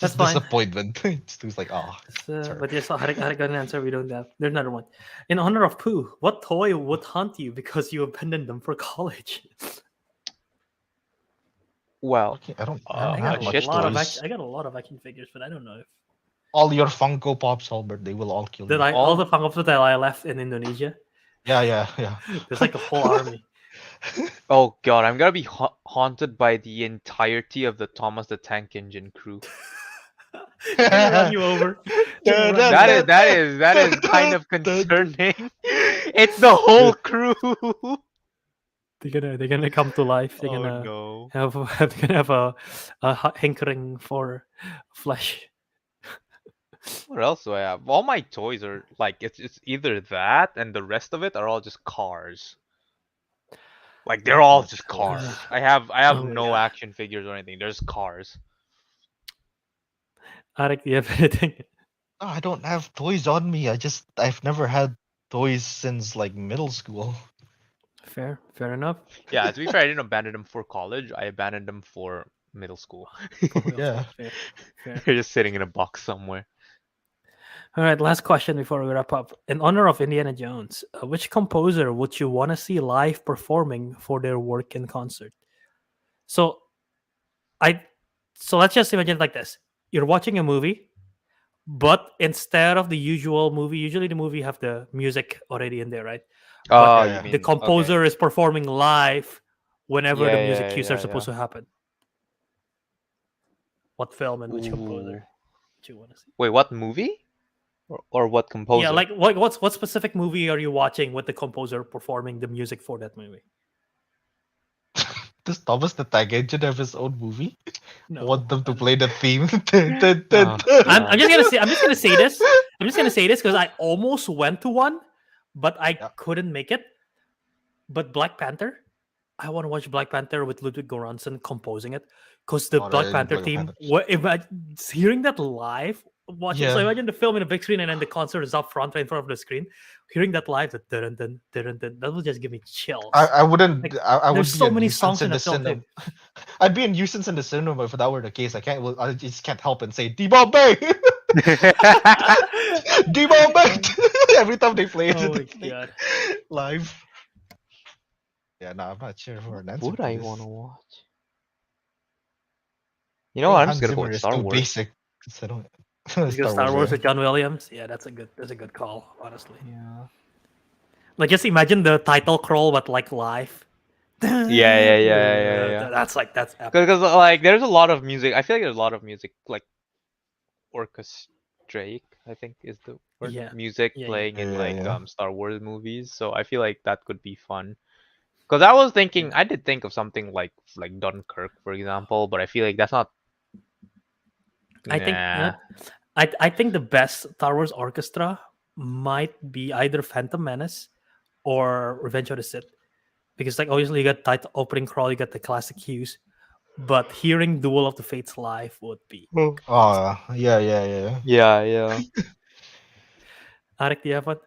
That's Just fine. disappointment. Teguh's like, oh, it's her. But yes, Harik got an answer. We don't have. There's another one. In honor of Pooh, what toy would haunt you because you abandoned them for college? Well, Okay, I I don't got have a much shit lot of tons. toys. I got a lot of action figures, but I don't know if All your Funko Pops, Albert, they will all kill that you. I all All the Funko Pops that I left in Indonesia. Yeah, yeah, yeah. There's like a whole army. Oh god, I'm gonna be haunted by the entirety of the Thomas the Tank Engine crew. They're gonna run you over. They're gonna Da, run da, you That over. is da, that da, is that is kind da, of da. concerning. It's the whole crew. They're gonna come to life. They're Oh gonna no. have they're gonna have a hankering for flesh. What else do I have? All my toys are like it's either that and the rest of it are all just cars. Like they're all just Toys. cars. I have Oh my no god. action figures or anything. There's cars. Arik, do you have anything? No, I don't have toys on me. I've never had toys since like middle school. Fair enough. Yeah, to be fair, I didn't abandon them for college. I abandoned them for middle school. For middle Yeah. school. Fair. They're just sitting in a box somewhere. All right, last question before we wrap up. In honor of Indiana Jones, which composer would you want to see live performing for their work in concert? So I so let's just imagine it like this. You're watching a movie, but instead of the usual movie, usually the movie have the music already in there, right? But Oh, Yeah, you yeah. the mean okay. composer is performing live whenever the music Yeah, cues are yeah, supposed yeah. to happen. What film and which Ooh. composer would you want to see? Wait, what movie? Or what composer? Yeah, like what specific movie are you watching with the composer performing the music for that movie? Does Thomas the Tank Engine have his own movie? No. Want them to I don't- play the theme? Dun, dun, Oh, dun, dun. I'm just gonna say this. I'm just gonna say this because I almost went to one, but I Yeah. couldn't make it. But Black Panther, I want to watch Black Panther with Ludwig Göransson composing it because the Oh, Black the Panther Black team. Panther. Hearing that live, watching. So Yeah. imagine the film in a big screen and then the concert is up front, right in front of the screen. Hearing that live, that will just give me chills. I wouldn't. Like, I would there's be so a many nuisance songs in in the the film too. cinema. I'd be a nuisance in the cinema if that were the case. I just can't help and say D-Bombay, D-Bombay every time they play it Oh in my the thing god. live. Yeah, no, I'm not sure for an answer. Would to I this. want to watch? You I know think what? I'm Hans just gonna go Zimmer with is Star too Wars. basic. So I don't. You go Star Wars yeah. with John Williams. Yeah, that's a good call, honestly. Yeah. Like just imagine the title crawl, but like live. Yeah. That's epic. Because like there's a lot of music. I feel like there's a lot of music like orchestrate. I think is the word. Yeah. Music Yeah. playing in like Yeah. Star Wars movies. So I feel like that could be fun. Because I was thinking, I did think of something like Dunkirk, for example, but I feel like that's not. I think Nah. I think the best Star Wars orchestra might be either Phantom Menace or Revenge of the Sith. Because like obviously you got title opening crawl, you got the classic cues. But hearing Duel of the Fates live would be Oh, yeah. Yeah. Arik, do you have one?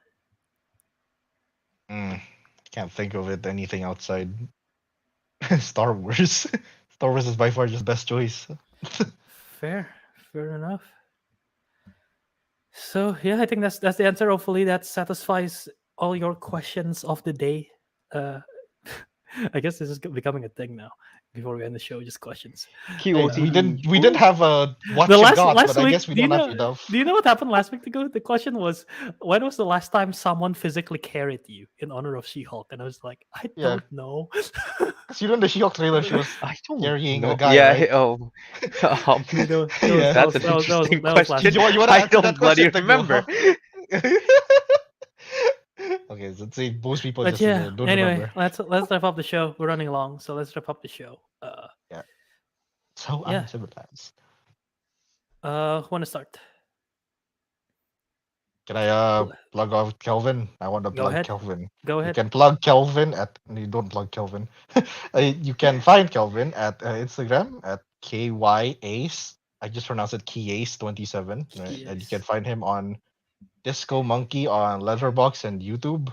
Can't think of it. Anything outside Star Wars. Star Wars is by far just best choice. Fair enough. So yeah, I think that's the answer. Hopefully that satisfies all your questions of the day. I guess this is becoming a thing now. Before we end the show, just questions. QOTD. We didn't have a what The you last got, but I week, guess we don't have enough. do you know what happened last week? The question was, when was the last time someone physically carried you in honor of She-Hulk? And I was like, I Yeah. don't know. Because you know in the She-Hulk trailer, she was I don't carrying know. a guy, Yeah. right? Oh. Yeah. That's an interesting question. You wanna I answer don't that bloody question, remember. Okay, so let's say most people But just yeah, don't anyway, remember. let's wrap up the show. We're running long, so let's wrap up the show. So yeah. uncivilized. Who want to start? Can I plug off Kelvin? I want to Go plug ahead. Kelvin. Go You ahead. can plug Kelvin at. You don't plug Kelvin. You can find Kelvin at Instagram at KYAce. I just pronounced it Keyace27. Right? And you can find him on Disco Monkey on Letterboxd and YouTube.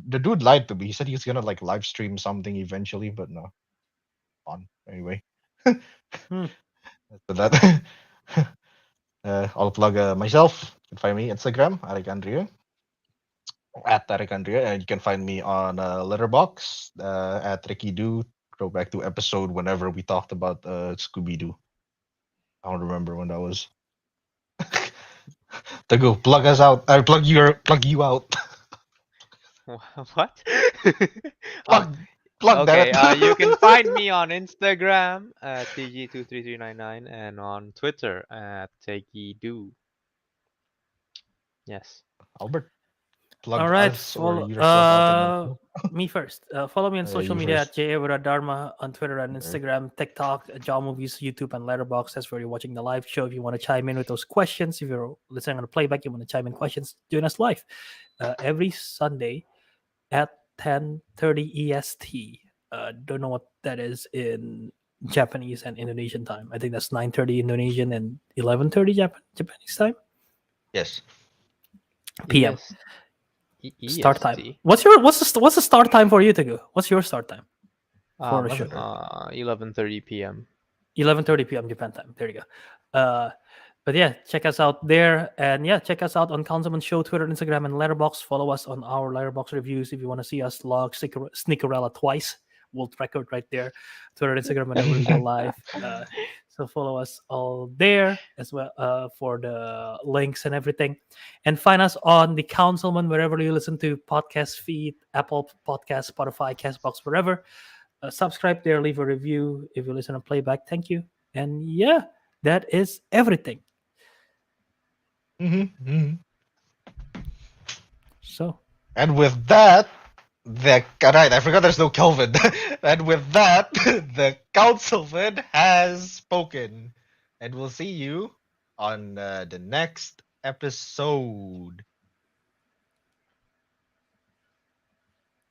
The dude lied to me. He said he was gonna like live stream something eventually, but no. On anyway. Hmm. So that I'll plug myself. You can find me Instagram Ariq Andria at Ariq Andria, and you can find me on Letterbox at Ricky Doo. Go back to episode whenever we talked about Scooby Doo. I don't remember when that was. Teguh, plug us out. I plug you out. What? plug plug Okay, that. you can find me on Instagram at TG23399 and on Twitter at Tegidu. Yes. Albert, All plug right, us or yourself out and then. me first. Follow me on social You media first. at Wiradharma on Twitter and Okay. Instagram, TikTok, Jaw Movies, YouTube, and Letterboxd. That's where you're watching the live show. If you want to chime in with those questions, if you're listening on the playback, you want to chime in questions, join us live every Sunday at 10:30 EST. Don't know what that is in Japanese and Indonesian time. I think that's 9:30 Indonesian and 11:30 Japanese time. Yes. PM. Start time. EST. What's the start time for you, Teguh? What's your start time for the show? 11:30 p.m. 11:30 p.m. Japan time. There you go. But yeah, check us out there, and yeah, check us out on Councilmen Show, Twitter, Instagram, and Letterboxd. Follow us on our Letterboxd reviews if you want to see us log Sneakerella twice. World record right there. Twitter, Instagram, whenever we go live. So follow us all there as well for the links and everything. And find us on the Councilman wherever you listen to podcast feed, Apple Podcast, Spotify, Castbox, wherever. Subscribe there, leave a review if you listen to playback. Thank you. And yeah, that is everything. So. And with that, right, I forgot there's no Kelvin. And with that, the councilman has spoken. And we'll see you on the next episode.